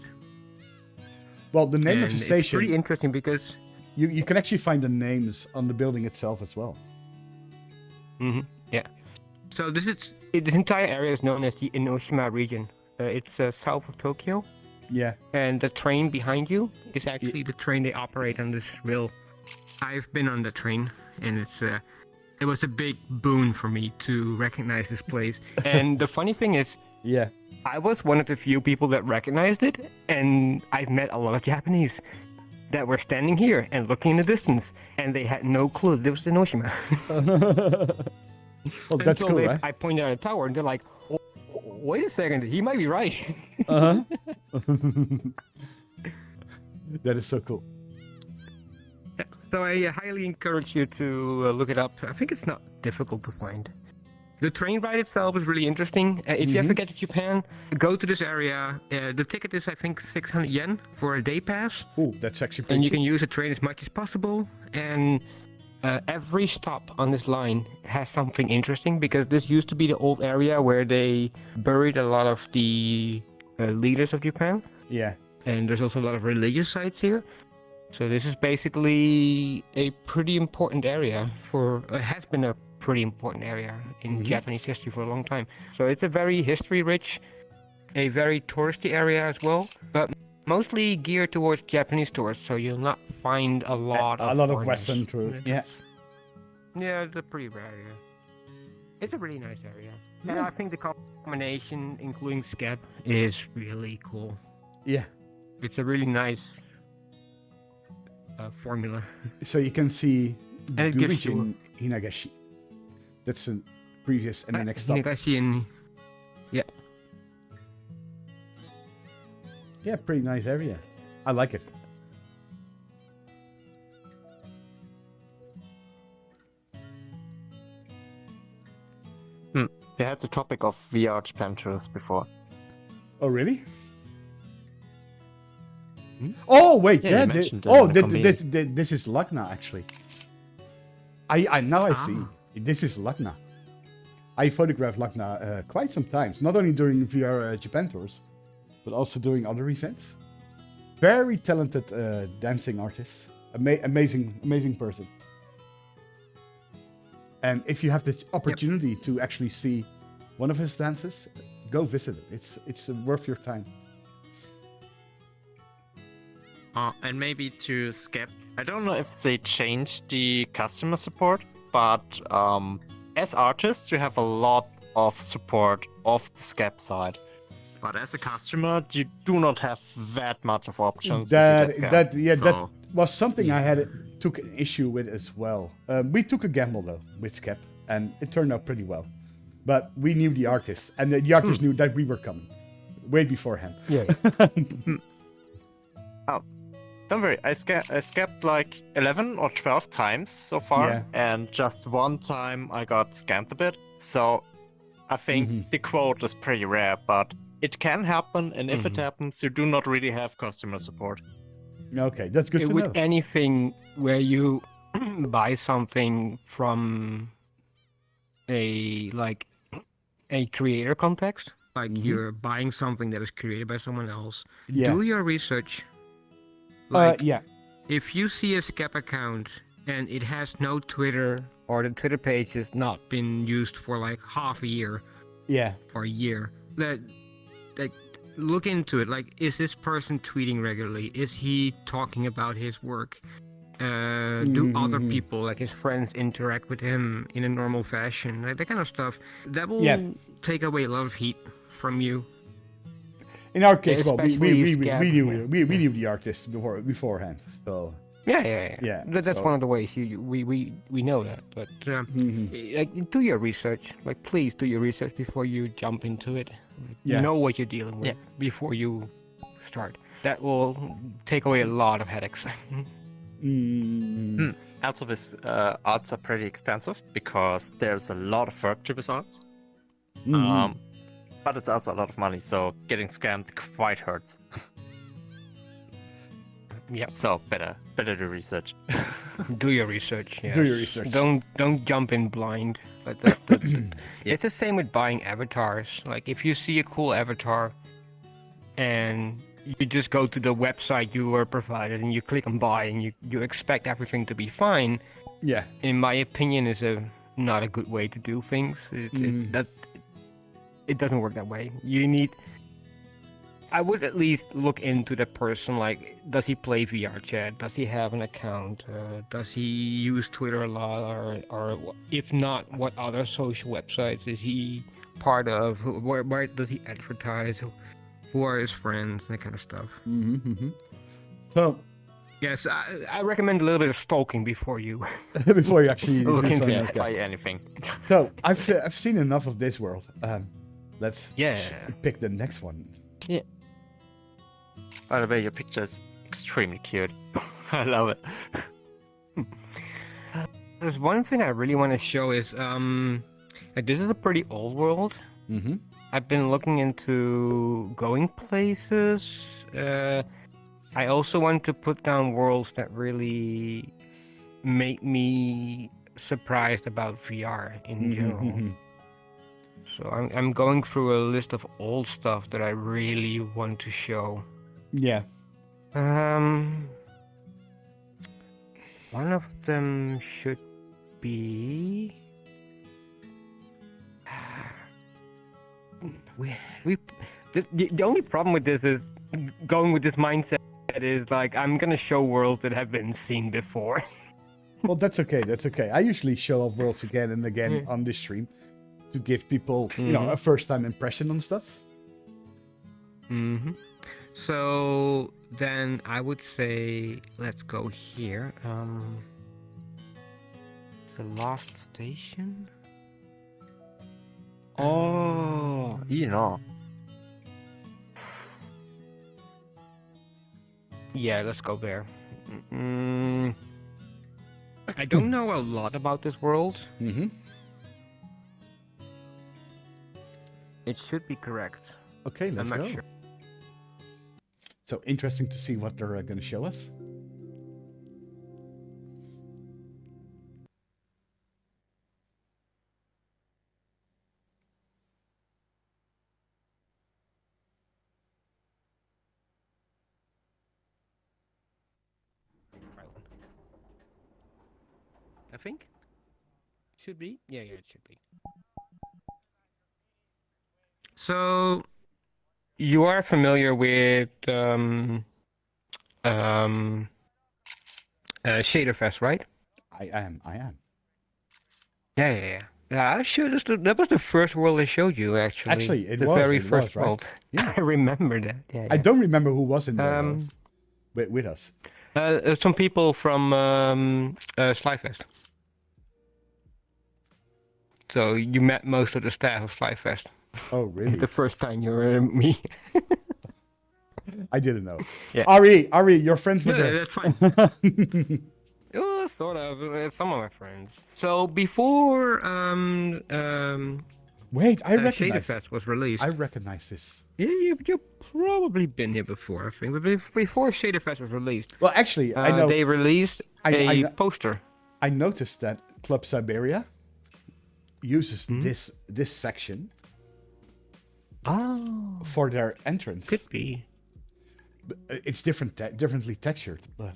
Well, the name And of the it's station, pretty interesting because... you can actually find the names on the building itself as well. Yeah. So this entire area is known as the Enoshima region. It's south of Tokyo. Yeah. And the train behind you is actually the train they operate on this rail. I've been on the train, and it was a big boon for me to recognize this place. And the funny thing is, Yeah. I was one of the few people that recognized it, and I've met a lot of Japanese that were standing here and looking in the distance, and they had no clue this was Enoshima. Well, that's Until cool, right? I pointed out a tower, and they're like, oh, wait a second, he might be right. Uh-huh. That is so cool. So I highly encourage you to look it up. I think it's not difficult to find. The train ride itself is really interesting. If you ever get to Japan, go to this area. The ticket is, I think, 600 yen for a day pass. Oh, that's actually pretty And you cheap. can use the train as much as possible. And every stop on this line has something interesting because this used to be the old area where they buried a lot of the leaders of Japan. Yeah. And there's also a lot of religious sites here. So this is basically a pretty important area has been a pretty important area in Japanese history for a long time. So it's a very history-rich, a very touristy area as well, but mostly geared towards Japanese tourists. So you'll not find a lot of foreigners. Western tourists. Yeah. Yeah, it's a pretty rare area. It's a really nice area. And I think the combination, including Scab, is really cool. Yeah. It's a really nice formula. So you can see And it gives Gurich in Hinagashi. That's the previous and the next stop. Hinagashi and Yeah, pretty nice area. I like it. They had the topic of VR Japan tours before. Oh, really? Oh, wait, Yeah, yeah. you mentioned Oh, in the community. this is Lucknow, actually. I now I see. This is Lucknow. I photographed Lucknow quite some times, not only during VR Japan tours, but also during other events. Very talented dancing artist. Amazing person. And if you have the opportunity to actually see one of his dances, go visit it. It's worth your time. And maybe to skip, I don't know if they changed the customer support, but as artists, you have a lot of support of the SCAP side. But as a customer, you do not have that much of options. That was something I took an issue with as well. We took a gamble though with SCAP, and it turned out pretty well. But we knew the artist, and the artist knew that we were coming way beforehand. Yeah. Oh, don't worry. I scammed like 11 or 12 times so far, and just one time I got scammed a bit. So I think the quote is pretty rare, but it can happen, and if it happens, you do not really have customer support. Okay, that's good to know. With anything where you buy something from a creator context, like you're buying something that is created by someone else, do your research. If you see a SCAP account and it has no Twitter, or the Twitter page has not been used for like half a year, or a year, look into it. Like, is this person tweeting regularly? Is he talking about his work? Do other people, like his friends, interact with him in a normal fashion? Like that kind of stuff. That will take away a lot of heat from you. In our case, well, we knew the artist beforehand, so. Yeah. That's one of the ways we know that. But like, do your research. Like, please do your research before you jump into it. Know what you're dealing with before you start. That will take away a lot of headaches. Also, this arts are pretty expensive because there's a lot of work to this arts. But it's also a lot of money, so getting scammed quite hurts. So better do research. Do your research. Yes. Do your research. Don't jump in blind. But it's the same with buying avatars. Like, if you see a cool avatar and you just go to the website you were provided and you click on buy and you expect everything to be fine. In my opinion, is not a good way to do things. It doesn't work that way. I would at least look into the person. Like, does he play VRChat? Does he have an account? Does he use Twitter a lot? Or if not, what other social websites is he part of? Where does he advertise? Who are his friends? That kind of stuff. So, yes, I recommend a little bit of stalking before you actually look do into something it. like that. Buy anything. So I've seen enough of this world. Let's pick the next one. Yeah. By the way, your picture is extremely cute. I love it. There's one thing I really want to show is like, this is a pretty old world. I've been looking into going places. I also want to put down worlds that really make me surprised about VR in general. So I'm going through a list of old stuff that I really want to show. One of them should be the only problem with this is going with this mindset is like, I'm gonna show worlds that have been seen before. Well, that's okay. I usually show off worlds again and again on this stream to give people, you know, a first-time impression on stuff. So then I would say let's go here. The last station. Oh, you know. Yeah, let's go there. Mm, I don't know a lot about this world. Mm-hmm. It should be correct. Okay, I'm let's not go. sure. So interesting to see what they're going to show us. Right one. I think. Should be. Yeah, it should be. So you are familiar with um, Shaderfest, right? I am. I am. Yeah. Yeah, I showed this. That was the first world I showed you, actually. Actually, it The was. very It first was, right? world. Yeah. I remember that. I Yeah. don't remember who was in there though, Um, with us. some people from Slyfest. So you met most of the staff of Slyfest Oh, really? the first time you were me. I didn't know. Yeah. Ari, your friends were No, there. that's fine. Oh, sort of. Some of my friends. So before Wait, I recognize. Shaderfest was released. I recognize this. Yeah, you've probably been here before, I think. But before Shaderfest was released, Well, actually, I know. they released I a know- poster. I noticed that Club Siberia uses Hmm? this section Oh, for their entrance. could be. It's differently textured, but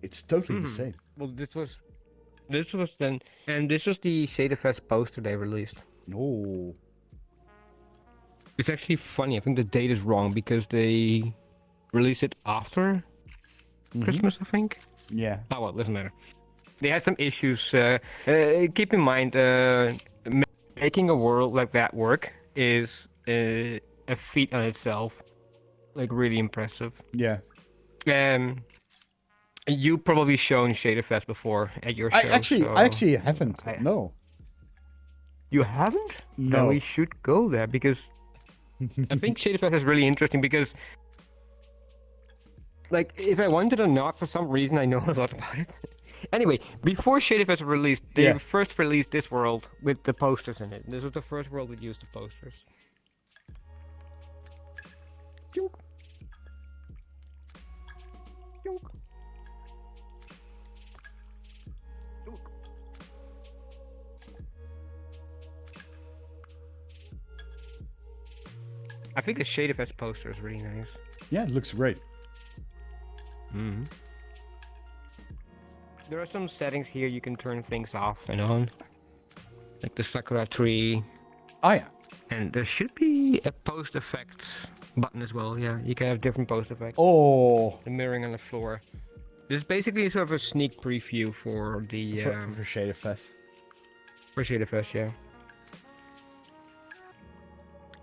it's totally the same. Well, this was then, and this was the Shaderfest poster they released. Oh, It's actually funny. I think the date is wrong because they released it after Christmas, I think. yeah. Oh well, doesn't matter. They had some issues. Keep in mind, making a world like that work is a feat on itself. Like really impressive. Yeah. You probably shown Shaderfest before at your show. I actually haven't. No. You haven't? No. Then we should go there because I think Shaderfest is really interesting because, like, if I wanted or not, for some reason I know a lot about it. Anyway, before Shaderfest was released, they Yeah. first released this world with the posters in it. This was the first world that used the posters. Junk. Junk. Junk. I think the Shaderfest poster is really nice. Yeah, it looks great. Mm-hmm. There are some settings here you can turn things off and on. Like the Sakura tree. Oh yeah. And there should be a post effect button as well. Yeah, you can have different post effects. Oh, The mirroring on the floor. This is basically sort of a sneak preview for the for Shaderfest. for Shaderfest, yeah.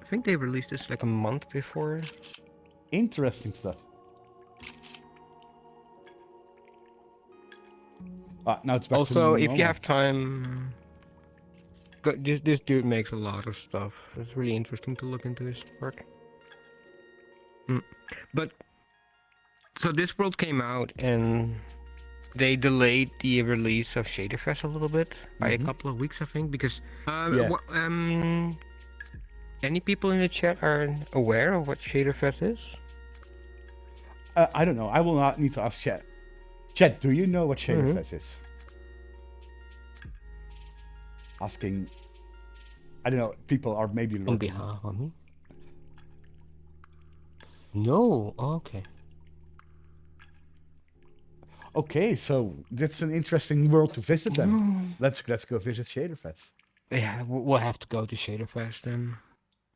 I think they released this like a month before. Interesting stuff. Now it's back to Also, if you normal. have time, this dude makes a lot of stuff. It's really interesting to look into his work. But so this world came out and they delayed the release of Shaderfest a little bit by a couple of weeks, I think, because Yeah. any people in the chat are aware of what Shaderfest is? I don't know. I will not need to ask Chat. Chat, do you know what Shaderfest is? Asking. I don't know. People are maybe On looking. behalf of me? No. Okay. Okay, so that's an interesting world to visit then. Let's go visit Shaderfest. Yeah, we'll have to go to Shaderfest then,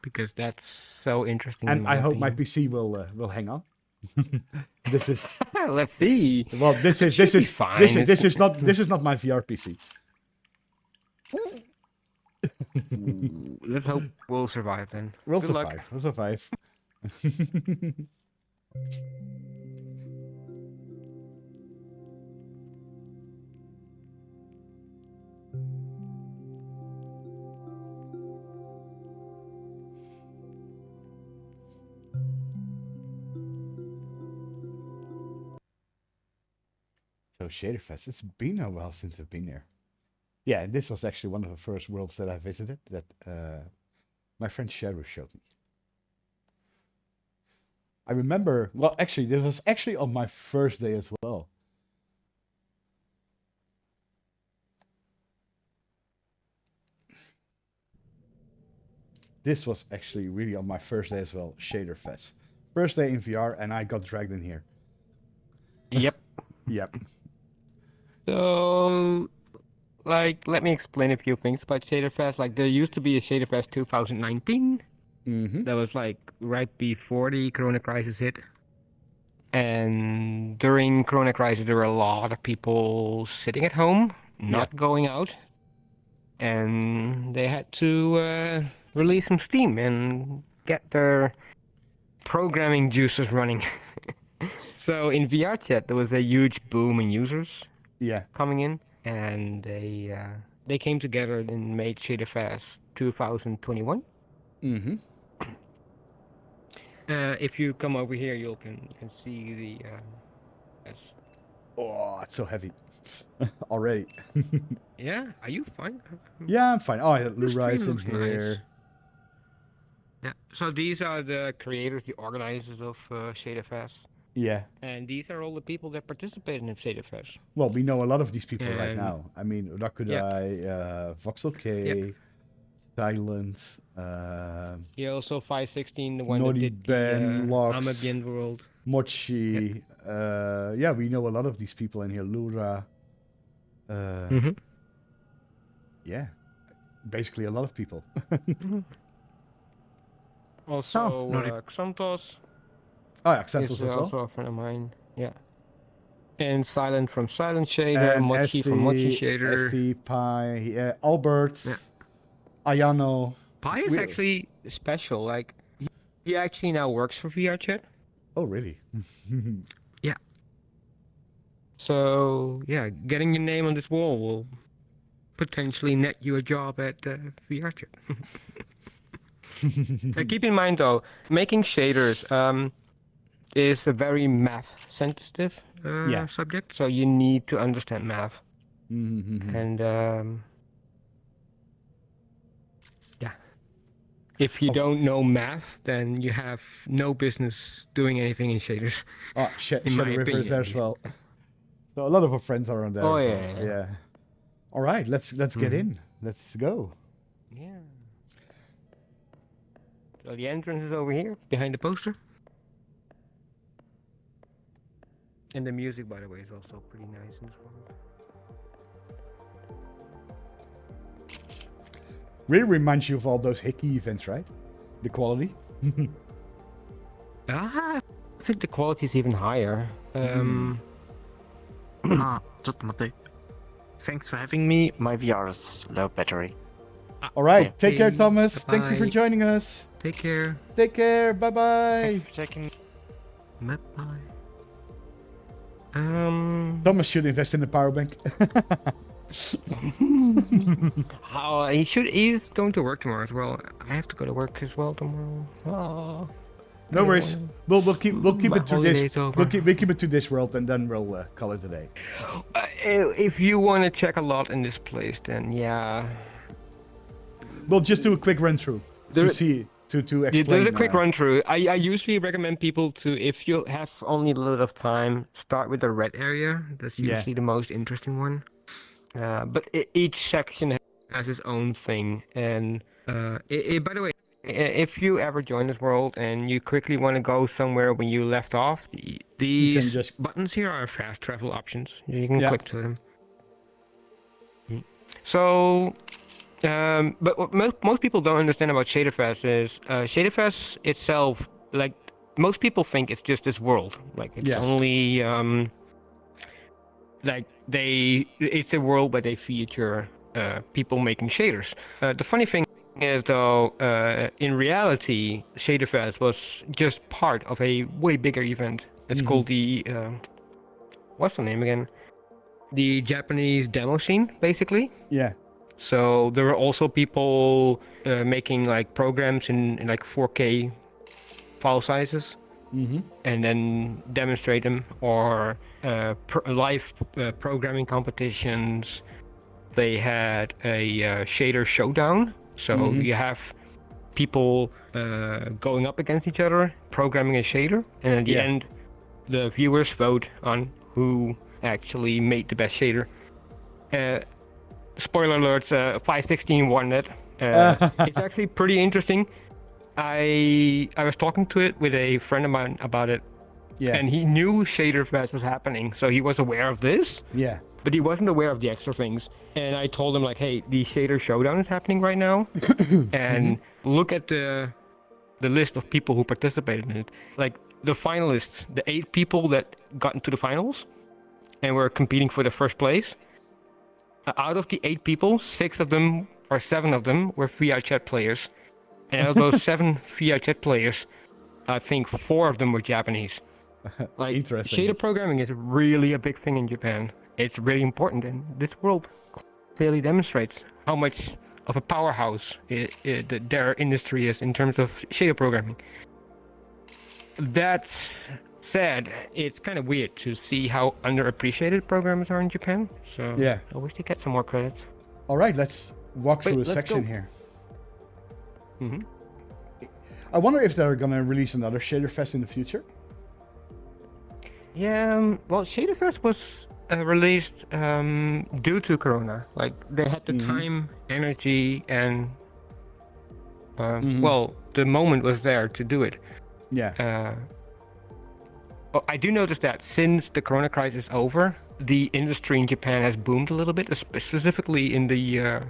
because that's so interesting. And in I hope my opinion. PC will hang on. This is Let's see. well. This It is should this be is fine. this is not my VR PC. Let's hope we'll survive then. We'll Good luck. survive. We'll survive. So Shaderfest, it's been a while since I've been there. Yeah, and this was actually one of the first worlds that I visited that my friend Sheru showed me. I remember, well, actually, this was actually on my first day as well. This was actually really on my first day as well, Shaderfest. First day in VR, and I got dragged in here. Yep. Yep. So, like, let me explain a few things about Shaderfest. Like, there used to be a Shaderfest 2019. Mm-hmm. That was like right before the Corona crisis hit. And during Corona crisis, there were a lot of people sitting at home, not going out, and they had to release some steam and get their programming juices running. So in VRChat, there was a huge boom in users Yeah. coming in, and they came together and made Shaderfest 2021. Mm-hmm. If you come over here, you can see the. Yes. Oh, it's so heavy already. Yeah, are you fine? Yeah, I'm fine. Oh, I had The stream Luri's in looks nice. here. Yeah. So these are the creators, the organizers of Shaderfest, Yeah. and these are all the people that participated in Shaderfest. Well, we know a lot of these people right And- now. I mean, Rakudai, Voxel K, Silence, Yeah, also 516, the one Naughty that did Ben, the Lux. Amabian World. Mochi. Yeah, we know a lot of these people in here. Lura. Mm-hmm. Yeah. Basically, a lot of people. Also, Naughty- Xantos Oh, yeah, Xantos is as well. also a friend of mine. Yeah. And Silent from Silent Shader, And Mochi from Mochi ST, Shader. ST, Pi, Albert, Yeah. Ayano. Pi is We- actually special. Like, he actually now works for VRChat. Oh, really? Yeah. So, yeah, getting your name on this wall will potentially net you a job at VRChat. Keep in mind, though, making shaders is a very math-sensitive Yeah. subject, so you need to understand math. Mhm. And, yeah. If you don't know math, then you have no business doing anything in shaders. Oh, In my Shadow River is opinion, there at as least. well. So a lot of our friends are on there. Oh, as yeah, well. yeah. Yeah. All right, let's get in. Let's go. Yeah. So the entrance is over here, behind the poster. And the music, by the way, is also pretty nice in this one. Really reminds you of all those Hickey events, right? The quality. I think the quality is even higher. Just a minute. Thanks for having me. My VR is low battery. All right, Yeah. take care, Hey, Thomas. Thank you for bye-bye. joining us. Take care. Take care. Bye bye. Thanks for checking. Bye bye. Thomas should invest in the power bank. He's going to work tomorrow as well. I have to go to work as well tomorrow. Oh. No worries. We'll keep My it to this. holiday's over. We'll keep it to this world, and then we'll call it a day. If you want to check a lot in this place, then yeah. We'll just do a quick run through There- to see to explain. There's a quick run through. I usually recommend people to, if you have only a little bit of time, start with the red area. That's Yeah. usually the most interesting one. But each section has its own thing. And by the way, if you ever join this world and you quickly want to go somewhere when you left off, these just- buttons here are fast travel options. You can Yeah. click to them. So, but what most people don't understand about Shaderfest is Shaderfest itself, like most people think it's just this world. Like it's Yeah. only like it's a world where they feature people making shaders. The funny thing is though, in reality, Shaderfest was just part of a way bigger event. It's called the what's the name again? The Japanese demo scene, basically. Yeah. So there were also people making like programs in like 4K file sizes. and then demonstrate them, or live programming competitions. They had a shader showdown, so you have people going up against each other, programming a shader, and at the end, the viewers vote on who actually made the best shader. Spoiler alerts, 516 won it. It's actually pretty interesting. I was talking to it with a friend of mine about it, and he knew Shader Fest was happening, so he was aware of this. Yeah. But he wasn't aware of the extra things. And I told him, like, hey, the Shader Showdown is happening right now. And look at the list of people who participated in it. Like, the finalists, the 8 people that got into the finals and were competing for the first place, out of the 8 people, 6 of them, or 7 of them, were VRChat players. And out of those 7 VRChat players, I think 4 of them were Japanese. Like, Interesting. shader programming is really a big thing in Japan. It's really important, and this world clearly demonstrates how much of a powerhouse their industry is in terms of shader programming. That said, it's kind of weird to see how underappreciated programmers are in Japan. So Yeah. I wish they get some more credit. All right, let's walk through a let's section go. here. Mhm. I wonder if they're gonna release another Shader Fest in the future. Yeah, well, Shader Fest was released due to Corona. Like, they had the time, energy, and well, the moment was there to do it. Yeah. Well, I do notice that since the Corona crisis is over, the industry in Japan has boomed a little bit, specifically in the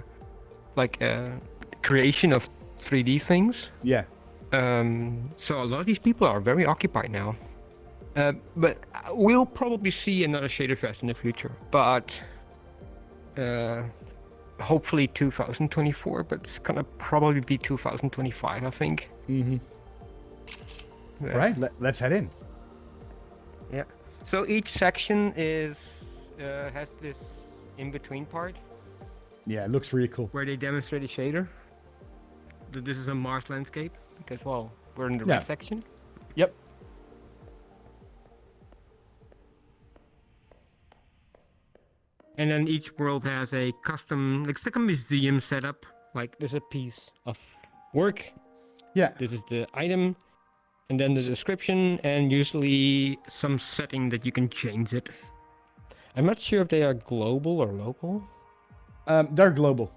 creation of 3D things. Yeah. So a lot of these people are very occupied now. But we'll probably see another Shader Fest in the future. But hopefully 2024, but it's gonna probably be 2025, I think. Mm-hmm. Yeah. All right, let's head in. Yeah. So each section has this in-between part Yeah, it looks really cool. where they demonstrate a shader. This is a Mars landscape because, well, we're in the Yeah. red section. Yep. And then each world has a custom, like, it's like a museum setup. Like, there's a piece of work. Yeah. This is the item, and then the description, and usually some setting that you can change it. I'm not sure if they are global or local. They're global,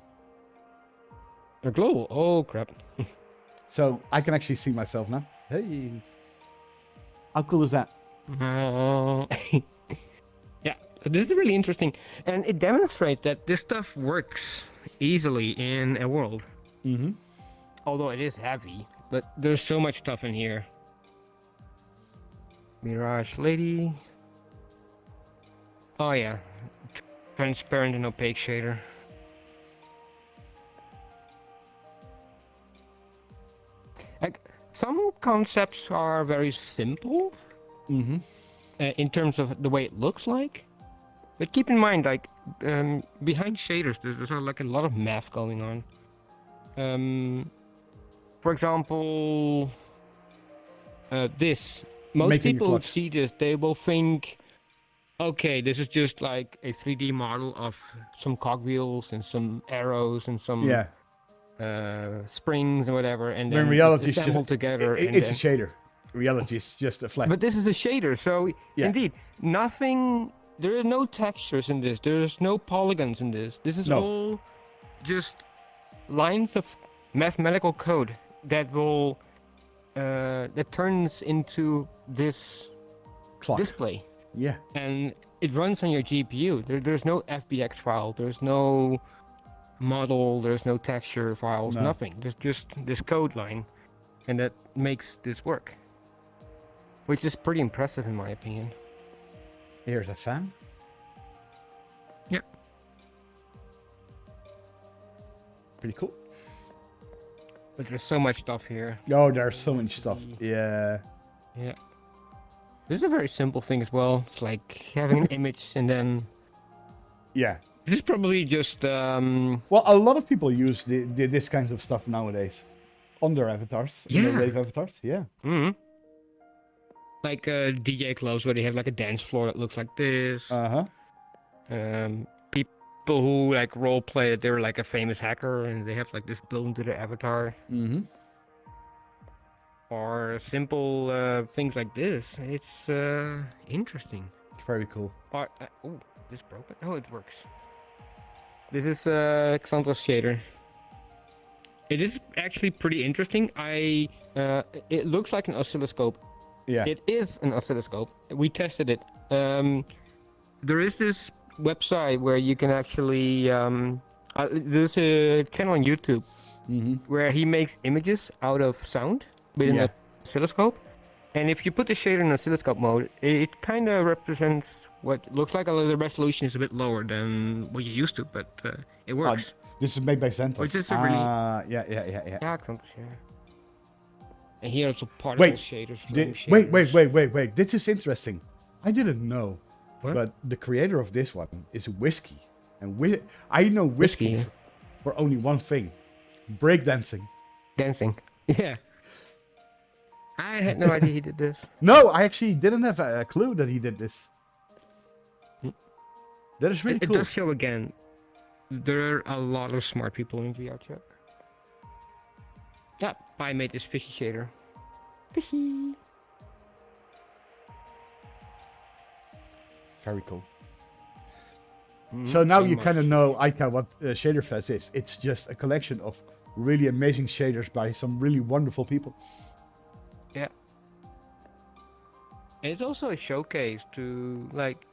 They're global. Oh crap. so I can actually see myself now. Hey, how cool is that? Yeah, this is really interesting, and it demonstrates that this stuff works easily in a world. Mm-hmm. Although it is heavy, but there's so much stuff in here. Mirage Lady. Oh yeah, transparent and opaque shader. Like, some concepts are very simple Mm-hmm. in terms of the way it looks like, but keep in mind, like, behind shaders, there's like a lot of math going on. For example, this. Most Making a people who clock. see this, they will think, okay, this is just like a 3D model of some cogwheels and some arrows and some Yeah. springs and whatever, and But in then reality, it's assembled together. and it's a then- shader. In reality, it's just a flat. But this is a shader, so Yeah. indeed, nothing. There are no textures in this. There's no polygons in this. This is No. all just lines of mathematical code that will that turns into this Clock. display, Yeah. and it runs on your GPU. There's no FBX file. There's no model. There's no texture files. No. Nothing. There's just this code line, and that makes this work, which is pretty impressive in my opinion. Here's a fan. Yeah. Pretty cool. But there's so much stuff here. Oh, there's so much stuff. Yeah. Yeah. This is a very simple thing as well. It's like having an image and then Yeah. this is probably just Well, a lot of people use this kinds of stuff nowadays on their avatars. in their Yeah. Wave avatars. Yeah. mhm. like DJ clubs where they have like a dance floor that looks like this. People who like role play that they're like a famous hacker and they have like this built into their avatar. Mm-hmm. Or simple things like this. It's interesting. Very cool. Or oh, this broke it. Oh, it works. This is Xanthos shader. It is actually pretty interesting. It looks like an oscilloscope. Yeah. It is an oscilloscope. We tested it. There is this website where you can actually. There's a channel on YouTube where he makes images out of sound with an oscilloscope. And if you put the shader in oscilloscope mode, it kind of represents what looks like, although the resolution is a bit lower than what you're used to, but it works. This is made by Xanthos. Which is a really... Yeah. Yeah, Xanthos, yeah. And here also particle shaders. Wait. This is interesting. I didn't know. What? But the creator of this one is Whiskey. And I know Whiskey for only one thing. Breakdancing. Dancing. Yeah. I had no idea he did this. No, I actually didn't have a clue that he did this. That is really It cool. does show again. There are a lot of smart people in VRChat. Yeah, I made this fishy shader. Fishy. Very cool. So now you kind of know, Aika, what Shaderfest is. It's just a collection of really amazing shaders by some really wonderful people. Yeah. And it's also a showcase to, like,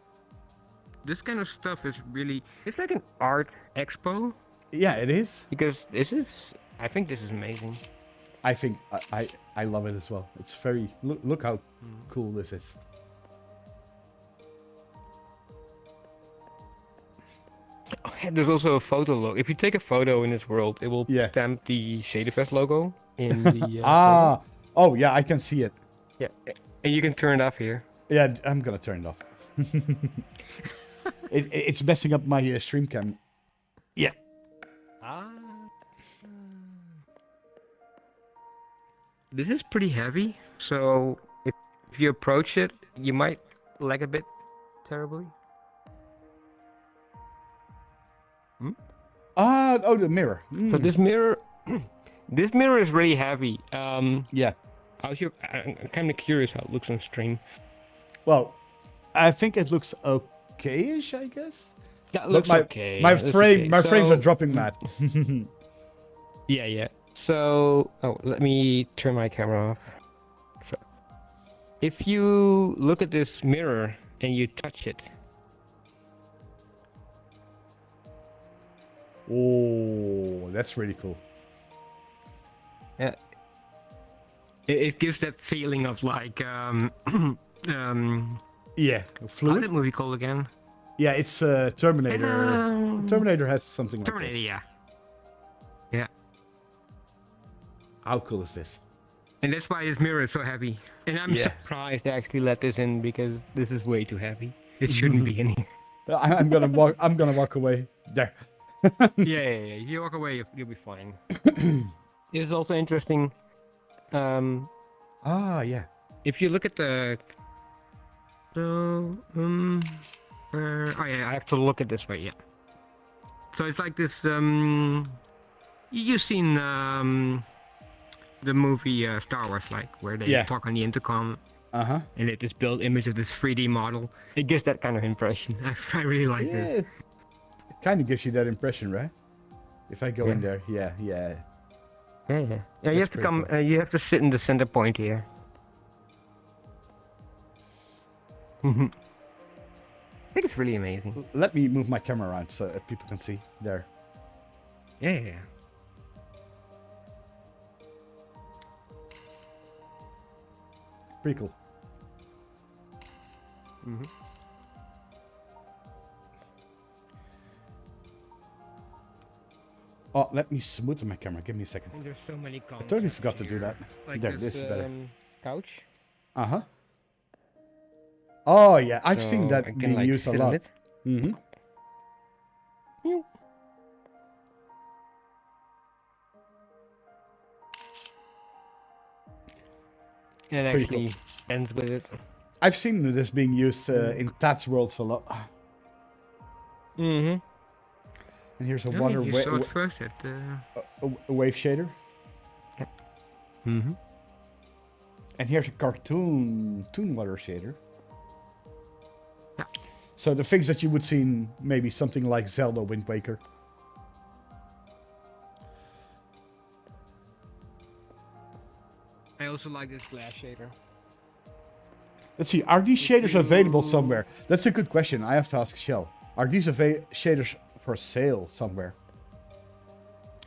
this kind of stuff is really, it's like an art expo. Yeah, it is. Because I think this is amazing. I think I love it as well. It's very, look how cool this is. There's also a photo logo. If you take a photo in this world, it will stamp the Shaderfest logo in the photo. Oh yeah, I can see it. Yeah, and you can turn it off here. Yeah, I'm gonna turn it off. It's messing up my stream cam. Yeah. This is pretty heavy, so if you approach it, you might lag a bit terribly. Oh, the mirror. So this mirror, this mirror is really heavy. Yeah. I'm kind of curious how it looks on stream. Well, I think it looks okay-ish, I guess. That looks okay. My frames are dropping mad. Yeah. So, let me turn my camera off. So, if you look at this mirror and you touch it. Oh, that's really cool. Yeah. It gives that feeling of like yeah, How's fluid. that movie called again? Yeah, it's Terminator. Terminator has something like Terminator, this. Yeah. How cool is this? And that's why this mirror is so heavy. And I'm surprised they actually let this in because this is way too heavy. It shouldn't be in here. I'm gonna walk away. There. Yeah. You walk away, you'll be fine. It's also interesting. Yeah. If you look at the. So I have to look at this way. Yeah. So it's like this. You've seen the movie Star Wars, like where they talk on the intercom. And they just build image of this 3D model. It gives that kind of impression. I really like this. It kind of gives you that impression, right? If I go in there, yeah. Yeah. You have to come. cool. You have to sit in the center point here. I think it's really amazing. Let me move my camera around so people can see there. Yeah. Pretty cool. Oh, let me smooth my camera. Give me a second. And there's so many I totally forgot to do that. Like There, this is better. Couch. Oh yeah, I've So seen I that can, being like, used a sit on lot. it. And it Pretty actually ends with it. I've seen this being used in Tats worlds a lot. Mm-hmm. And here's a Yeah, water you saw it first at a wave shader. Mm-hmm. And here's a cartoon water shader. Yeah. So the things that you would see in maybe something like Zelda Wind Waker. I also like this glass shader. Let's see, are these shaders available somewhere? That's a good question. I have to ask Shell. Are these shaders for sale somewhere?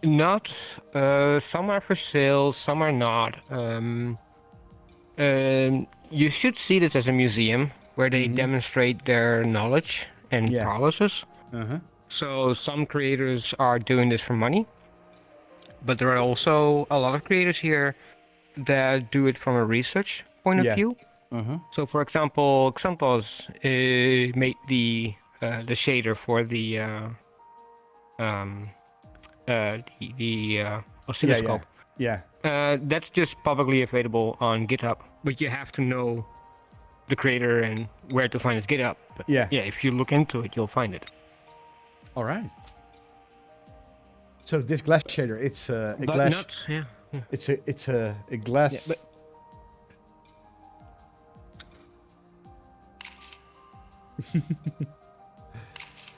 Not. Some are for sale, some are not. You should see this as a museum where they demonstrate their knowledge and Yeah. prowesses. Uh-huh. So some creators are doing this for money, but there are also a lot of creators here that do it from a research point of Yeah. view. Uh-huh. So, for example, Xanthos made the shader for the oscilloscope. Yeah. That's just publicly available on GitHub, but you have to know the creator and where to find his GitHub. But Yeah. if you look into it, you'll find it. All right. So this glass shader, it's a But glass. not, yeah. It's a glass. Yeah, but-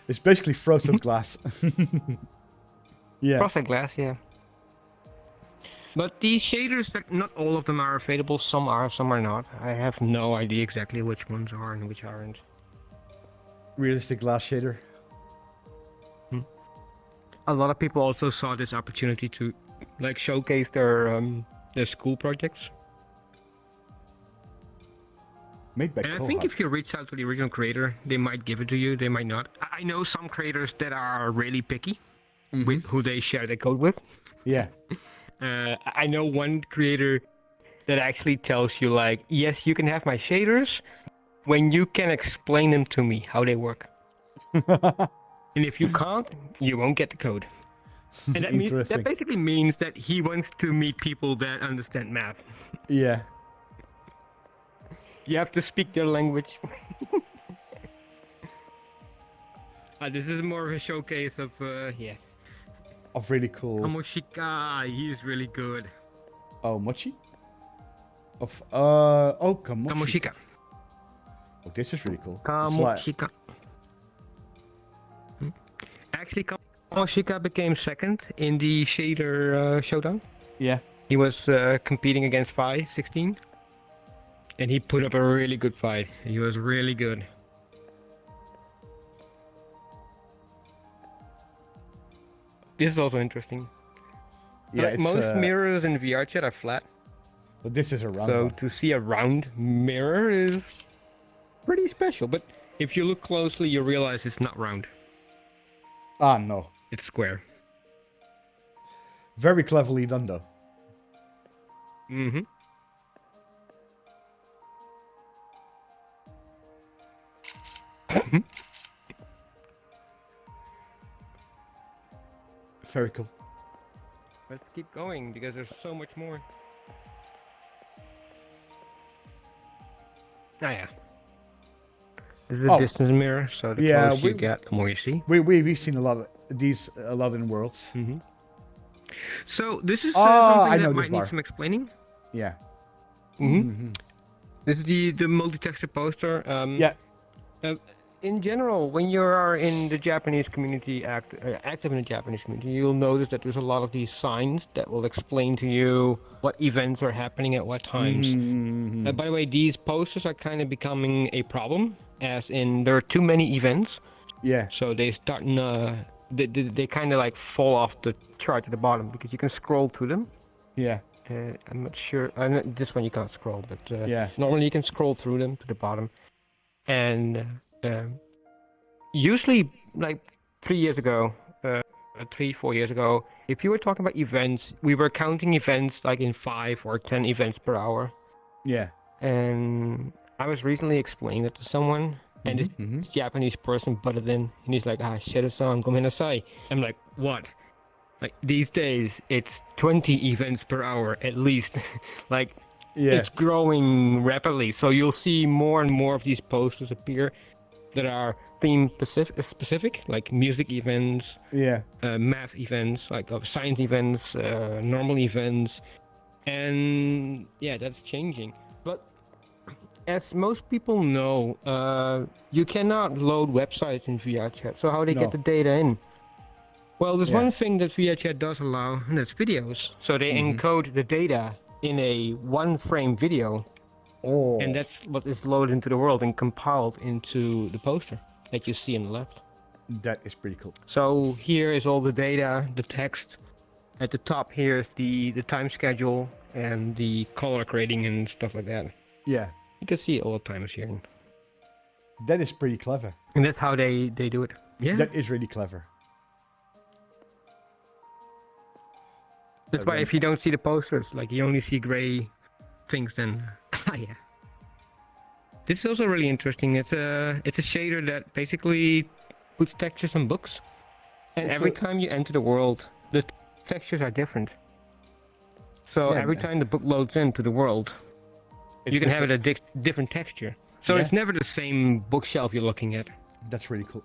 It's basically frozen glass. Yeah. Frosted glass, yeah. But these shaders, not all of them are available. Some are, some are not. I have no idea exactly which ones are and which aren't. Realistic glass shader. A lot of people also saw this opportunity to, like, showcase their school projects. Made by And I Kohat. think if you reach out to the original creator, they might give it to you. They might not. I know some creators that are really picky with who they share their code with. Yeah. I know one creator that actually tells you, like, yes, you can have my shaders when you can explain them to me how they work. And if you can't, you won't get the code. And that, Interesting. that basically means that he wants to meet people that understand math. Yeah. You have to speak their language. This is more of a showcase of, Of really cool. Kamoshika. He's really good. Oh, Mochi? Of Kamoshika. Kamoshika. Oh, this is really cool. It's like- Kamoshika. Actually, Kamoshika became second in the shader showdown. Yeah. He was competing against Phi 16. And he put up a really good fight. He was really good. This is also interesting. Yeah, Like, it's most mirrors in VRChat are flat. but this is a round So one. to see a round mirror is pretty special. But if you look closely, you realize it's not round. Ah, no. It's square. Very cleverly done, though. Mm-hmm. Very cool. Let's keep going because there's so much more. Ah, yeah. This is a Oh. distance mirror, so the Yeah, closer you we- get, the more you see. We've seen a lot of these a lot in Worlds. So this is Ah, I something know that this might need bar. some explaining. Yeah. This is the multi-texture poster. Yeah. In general, when you are in the Japanese community, active in the Japanese community, you'll notice that there's a lot of these signs that will explain to you what events are happening at what times. By the way, these posters are kind of becoming a problem, as in there are too many events, Yeah. so they start they kind of like fall off the chart at the bottom because you can scroll through them. Yeah. I'm not sure. This one you can't scroll, but Yeah. normally you can scroll through them to the bottom. And usually, like 3 years ago, 3-4 years ago, if you were talking about events, we were counting events like in 5 or 10 events per hour. Yeah. And I was recently explaining it to someone, and this Japanese person butted in, and he's like, Sheru-san, gomenasai. I'm like, what? Like, these days, it's 20 events per hour at least. Like, Yeah. it's growing rapidly. So you'll see more and more of these posters appear that are theme specific, like music events, Yeah. math events, like science events, normal events, and yeah, that's changing. But as most people know, you cannot load websites in VRChat. So how they No. get the data in? Well, there's Yeah. one thing that VRChat does allow, and that's videos. So they encode the data in a one-frame video, Oh. and that's what is loaded into the world and compiled into the poster that you see on the left. That is pretty cool. So here is all the data, the text. At the top here is the time schedule and the color grading and stuff like that. Yeah. You can see all the times here. That is pretty clever. And that's how they do it. Yeah. That is really clever. That's why if you don't see the posters, like you only see gray things, then yeah. This is also really interesting. It's a shader that basically puts textures on books, and every time you enter the world, the textures are different. So Yeah, every time the book loads into the world, you can have it a different texture. So Yeah. it's never the same bookshelf you're looking at. That's really cool.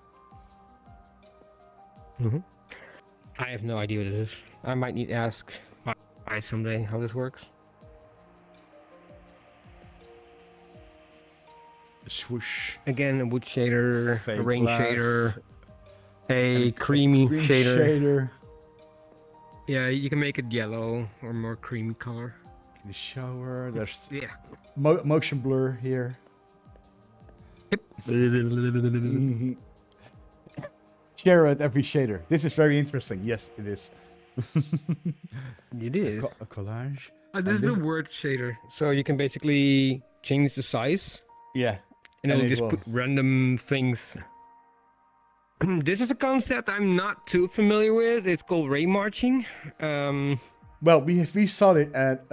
I have no idea what it is. I might need to ask I someday how this works. Swoosh. Again, a wood shader, Fake a rain glass, shader, a creamy green shader. Yeah, you can make it yellow or more creamy color. In the shower. There's Yeah. motion blur here. Yep. Share at every shader. This is very interesting. Yes, it is. It is. A collage. This is the word shader. So you can basically change the size Yeah. and it'll it just will- put random things. This is a concept I'm not too familiar with. It's called ray marching. Well, we saw it at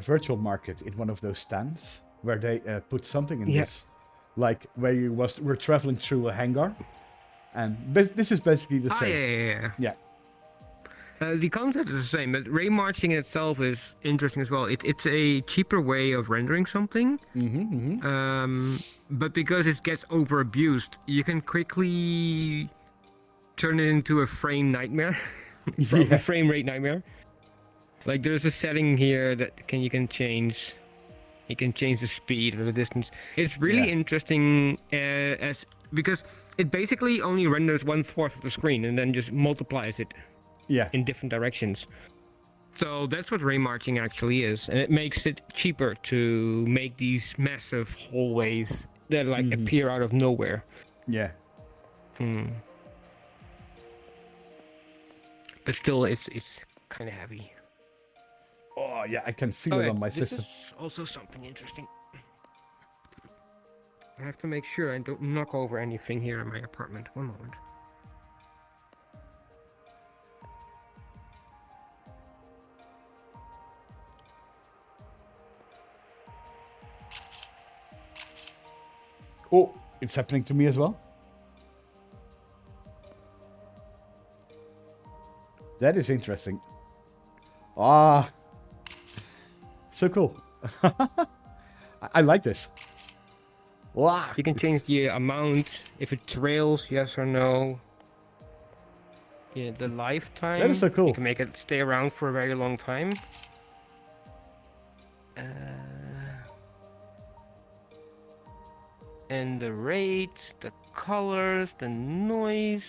Virtual Market in one of those stands where they put something in Yeah. this, like where we're traveling through a hangar, and this is basically the same. Yeah. Yeah. The concept is the same, but ray marching in itself is interesting as well. It's a cheaper way of rendering something, but because it gets over abused, you can quickly turn it into a frame nightmare, a frame rate nightmare. Like there's a setting here that you can change. You can change the speed or the distance. It's really Yeah. interesting because it basically only renders 1/4 of the screen and then just multiplies it Yeah. in different directions. So that's what ray marching actually is, and it makes it cheaper to make these massive hallways that like appear out of nowhere. Yeah. But still, it's kind of heavy. Oh yeah, I can feel it on my this system. is also something interesting. I have to make sure I don't knock over anything here in my apartment. One moment. Oh, it's happening to me as well. That is interesting. Ah, so cool. I like this. Wow. You can change the amount, if it trails, yes or no. Yeah, the lifetime. That is so cool. You can make it stay around for a very long time. And the rate, the colors, the noise.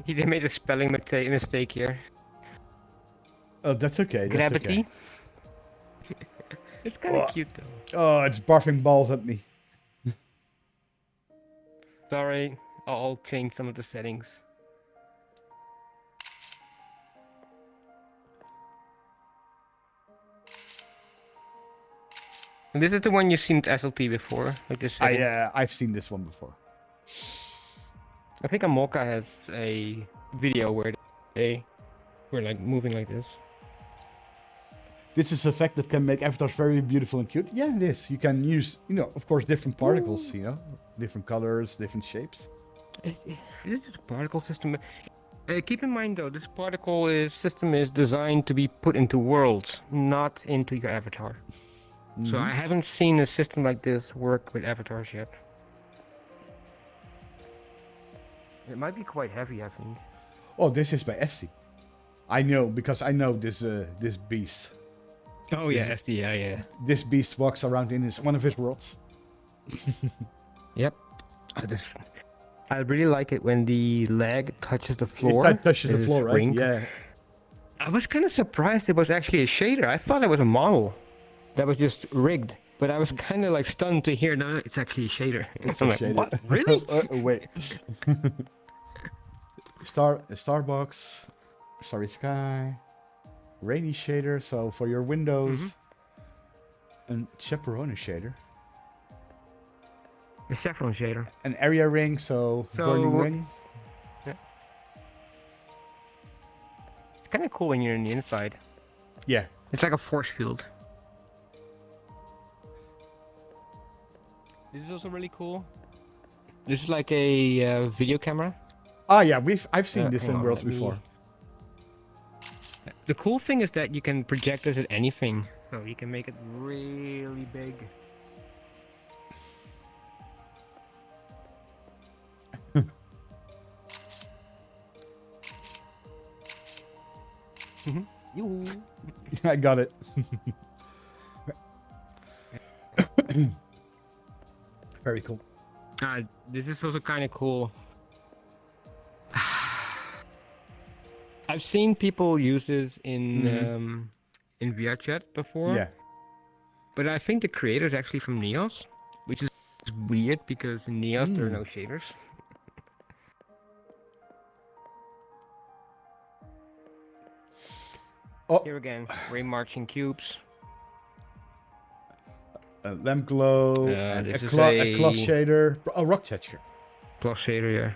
They made a spelling mistake here. Oh, that's okay. That's Gravity. okay. It's kind of Oh. cute though. Oh, it's barfing balls at me. Sorry, I'll change some of the settings. And this is the one you've seen at SLT before, like this setting. I've seen this one before. I think Amoka has a video where they were like moving like this. This is a fact that can make avatars very beautiful and cute. Yeah, it is. You can use, of course, different particles, different colors, different shapes. Is it a particle system? Keep in mind though, this system is designed to be put into worlds, not into your avatar. So I haven't seen a system like this work with avatars yet. It might be quite heavy, I think. Oh, this is by Esty. I know, because I know this beast. Oh yeah, SD, yeah. This beast walks around in one of his worlds. Yep. I really like it when the leg touches the floor. It touches the It floor, right? springs. Yeah. I was kind of surprised it was actually a shader. I thought it was a model that was just rigged. But I was kind of like stunned to hear, no, it's actually a shader. It's I'm a like, shader. what? Really? Wait. Starbox. Starry sky. Rainy shader, so for your windows. And chaperone shader. A saffron shader. An area ring, so burning ring. Yeah. It's kind of cool when you're in the inside. Yeah. It's like a force field. This is also really cool. This is like a video camera. Ah, yeah, I've seen this hang in on, worlds let me- before. The cool thing is that you can project this at anything. So you can make it really big. Yoo. I got it. Very cool. This is also kind of cool. I've seen people use this in VRChat before. Yeah. But I think the creator is actually from Neos, which is weird because in Neos there are no shaders. Oh, Here again, ray marching cubes. a lamp glow, and this a is cloth a- shader. Oh, rock texture. Plus shader, yeah.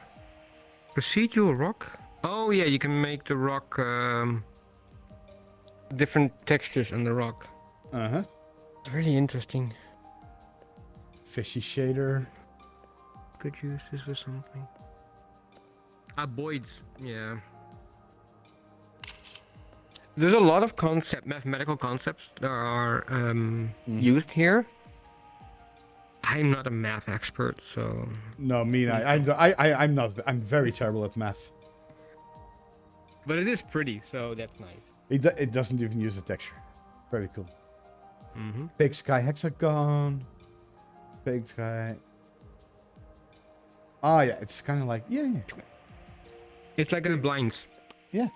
Procedural rock? Oh yeah, you can make the rock different textures on the rock. Uh-huh. Really interesting. Fishy shader. Could use this for something. Boids, yeah. There's a lot of mathematical concepts that are used here. I'm not a math expert, so No, me neither. I'm not. I'm very terrible at math. but it is pretty, so that's nice. It doesn't even use a texture. Very cool. Mm-hmm. Big sky hexagon. Big sky. Ah, yeah. It's kind of like yeah. It's like in the blinds. Yeah.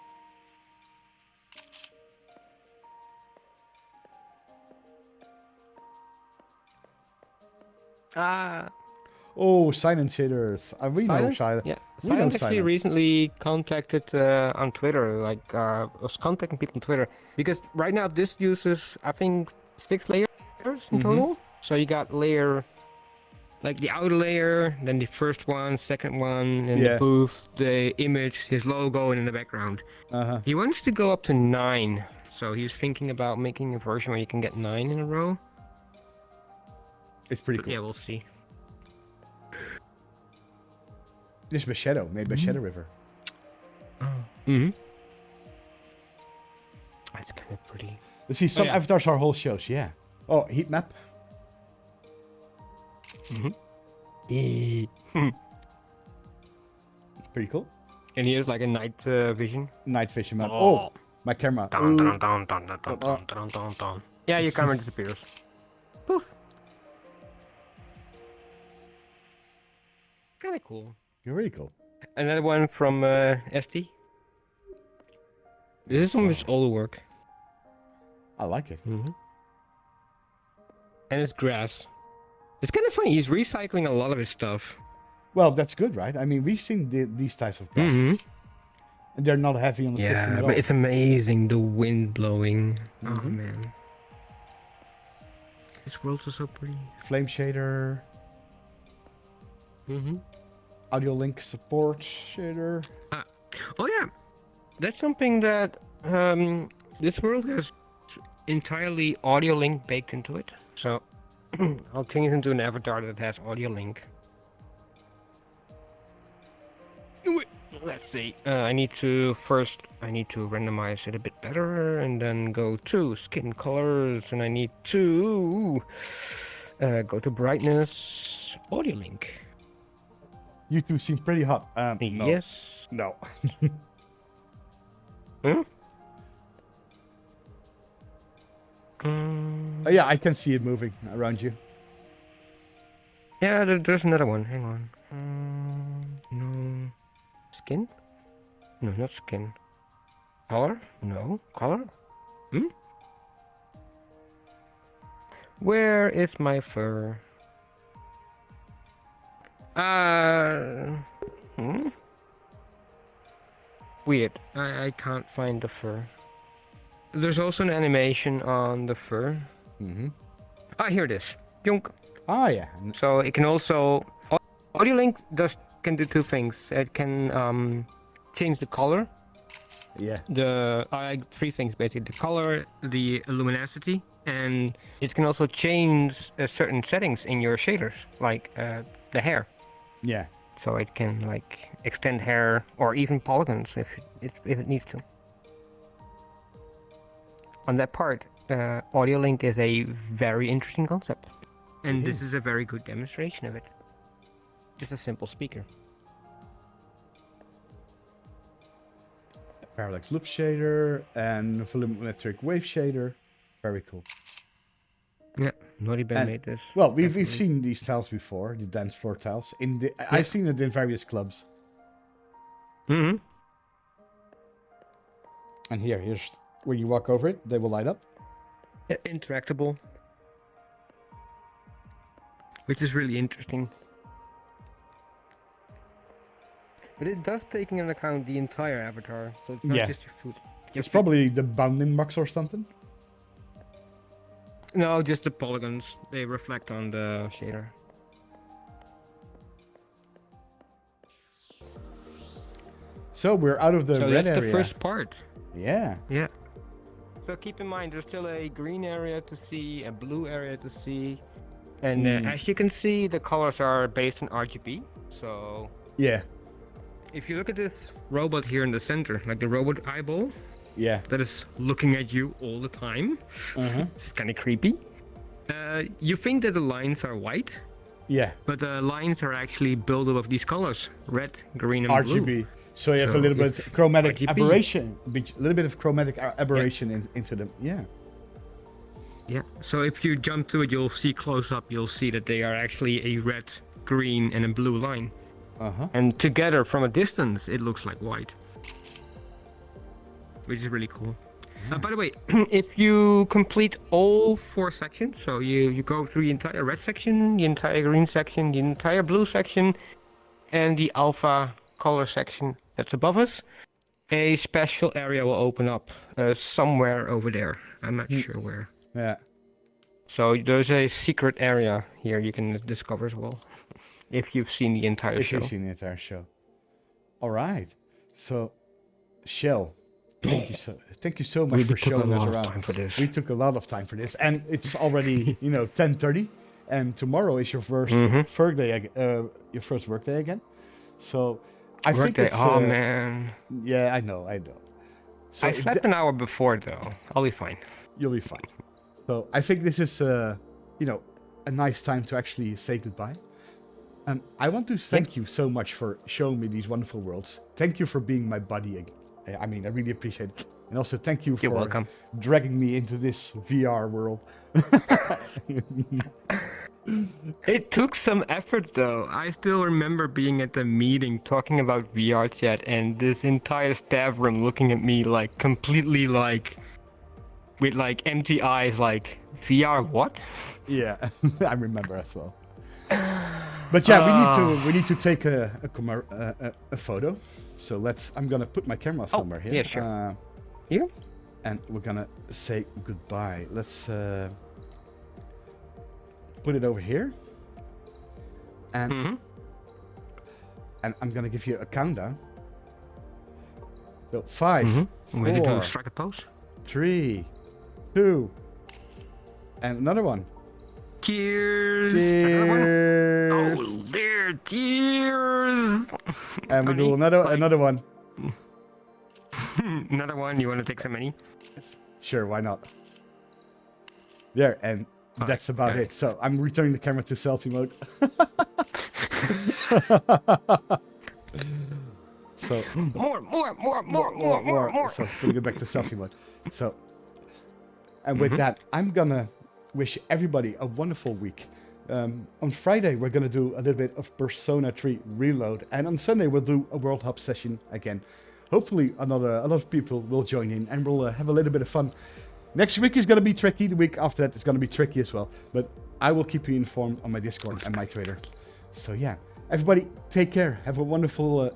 Oh, silent shaders. We know silent. Yeah, We know Silent actually silent. recently contacted on Twitter, was contacting people on Twitter because right now this uses I think 6 layers in total. So you got layer, like the outer layer, then the first one, second one, and Yeah. the booth, the image, his logo, and in the background. Uh-huh. He wants to go up to 9, so he's thinking about making a version where you can get 9 in a row. It's pretty But cool. yeah, we'll see. This is by Shadow, made by Shadow River. Mm-hmm. That's kind of pretty. You see, some yeah. avatars are whole shows, yeah. Oh, heat map. Pretty cool. And here's like a night vision. Night vision map. Oh. Oh, my camera. Dun, Ooh. dun, dun, dun, dun, dun, dun, dun, dun, dun. Yeah, your camera disappears. Poof. Kind of cool. You're really cool. Another one from ST. This is some of his older work. I like it. And it's grass. It's kind of funny. He's recycling a lot of his stuff. Well, that's good, right? I mean, we've seen these types of grass. And they're not heavy on the system Yeah, at but all. it's amazing. The wind blowing. Oh man. This world's so pretty. Flame shader. Audio link support shader. Oh yeah, that's something that this world has entirely audio link baked into it. So I'll change it into an avatar that has audio link. Let's see. I need to randomize it a bit better, and then go to skin colors, and I need to go to brightness, audio link. You two seem pretty hot. No. Yes. No. Hmm? Oh, yeah, I can see it moving around you. Yeah, there's another one. Hang on. No. Skin? No, not skin. Color? No. Color? Hmm? Where is my fur? Hmm? Weird. I can't find the fur. There's also an animation on the fur. Mm-hmm. Ah, here it is. Yonk. Ah, yeah. So it can also audio link can do two things. It can change the color. Yeah. Three things basically: the color, the luminosity, and it can also change certain settings in your shaders, like the hair. Yeah. So it can like extend hair or even polygons if it needs to. On that part, audio link is a very interesting concept, and this is a very good demonstration of it. Just a simple speaker. Parallax loop shader and volumetric wave shader. Very cool. Yeah, Naughty Ben And- made this. Well, we've definitely. seen these tiles before, the dance floor tiles. I've seen it in various clubs. Mm-hmm. And here's when you walk over it, they will light up. Interactable, which is really interesting. But it does take into account the entire avatar, so it's not Yeah. just your foot. It's probably the bounding box or something. No, just the polygons. They reflect on the shader. So we're out of the So red that's area. the first part. Yeah. Yeah. So keep in mind, there's still a green area to see, a blue area to see, and as you can see, the colors are based on RGB. So Yeah. if you look at this robot here in the center, like the robot eyeball Yeah. that is looking at you all the time, Uh-huh. it's kind of creepy. You think that the lines are white, Yeah. but the lines are actually built up of these colors: red, green, and blue. RGB. So you have So a little bit if chromatic RGB aberration, a little bit of chromatic aberration into them. Yeah. Yeah. So if you jump to it, you'll see close up. You'll see that they are actually a red, green, and a blue line. Uh-huh. And together, from a distance, it looks like white, which is really cool. By the way, if you complete all 4 sections, so you go through the entire red section, the entire green section, the entire blue section, and the alpha color section that's above us, a special area will open up somewhere over there. I'm not sure where. Yeah. So there's a secret area here you can discover as well, if you've seen the entire If show. you've seen the entire show. All right. So, Shell, thank you so much We for took a showing us lot of around. time for this. We took a lot of time for this, and it's already 10:30, and tomorrow is your first work day. Your first work day again. So, I think Workday. it's. Oh man, Yeah, I know. So I slept an hour before though. I'll be fine. you'll be fine. So I think this is a nice time to actually say goodbye. I want to thank you so much for showing me these wonderful worlds. Thank you for being my buddy. I mean, I really appreciate it. And also thank you for You're welcome. dragging me into this VR world. It took some effort though. I still remember being at the meeting talking about VRChat and this entire staff room looking at me like completely like with like empty eyes like VR what? Yeah, I remember as well. But yeah, we need to take a photo. So I'm gonna put my camera somewhere here. yeah, sure. Here? And we're gonna say goodbye. Let's put it over here. And and I'm gonna give you a countdown. So 5, Ready to 4, strike a pose? 3, 2, and another one. Cheers. Another one? Cheers. Oh, there. Cheers. And we do Honey, another one. Another one. You want to take some money? Sure, why not? There, and that's about okay. it. So I'm returning the camera to selfie mode. So More. So putting it back to selfie mode. So, and with that, I'm gonna wish everybody a wonderful week. On Friday, we're gonna do a little bit of Persona 3 Reload, and on Sunday we'll do a World Hop session again. Hopefully, a lot of people will join in, and we'll have a little bit of fun. Next week is gonna be tricky. The week after that is gonna be tricky as well. But I will keep you informed on my Discord and my Twitter. So yeah, everybody, take care. Have a wonderful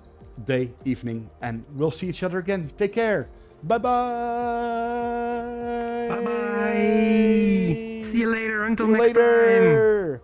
day, evening, and we'll see each other again. Take care. Bye bye. Bye bye. See you later. Until next time. Later.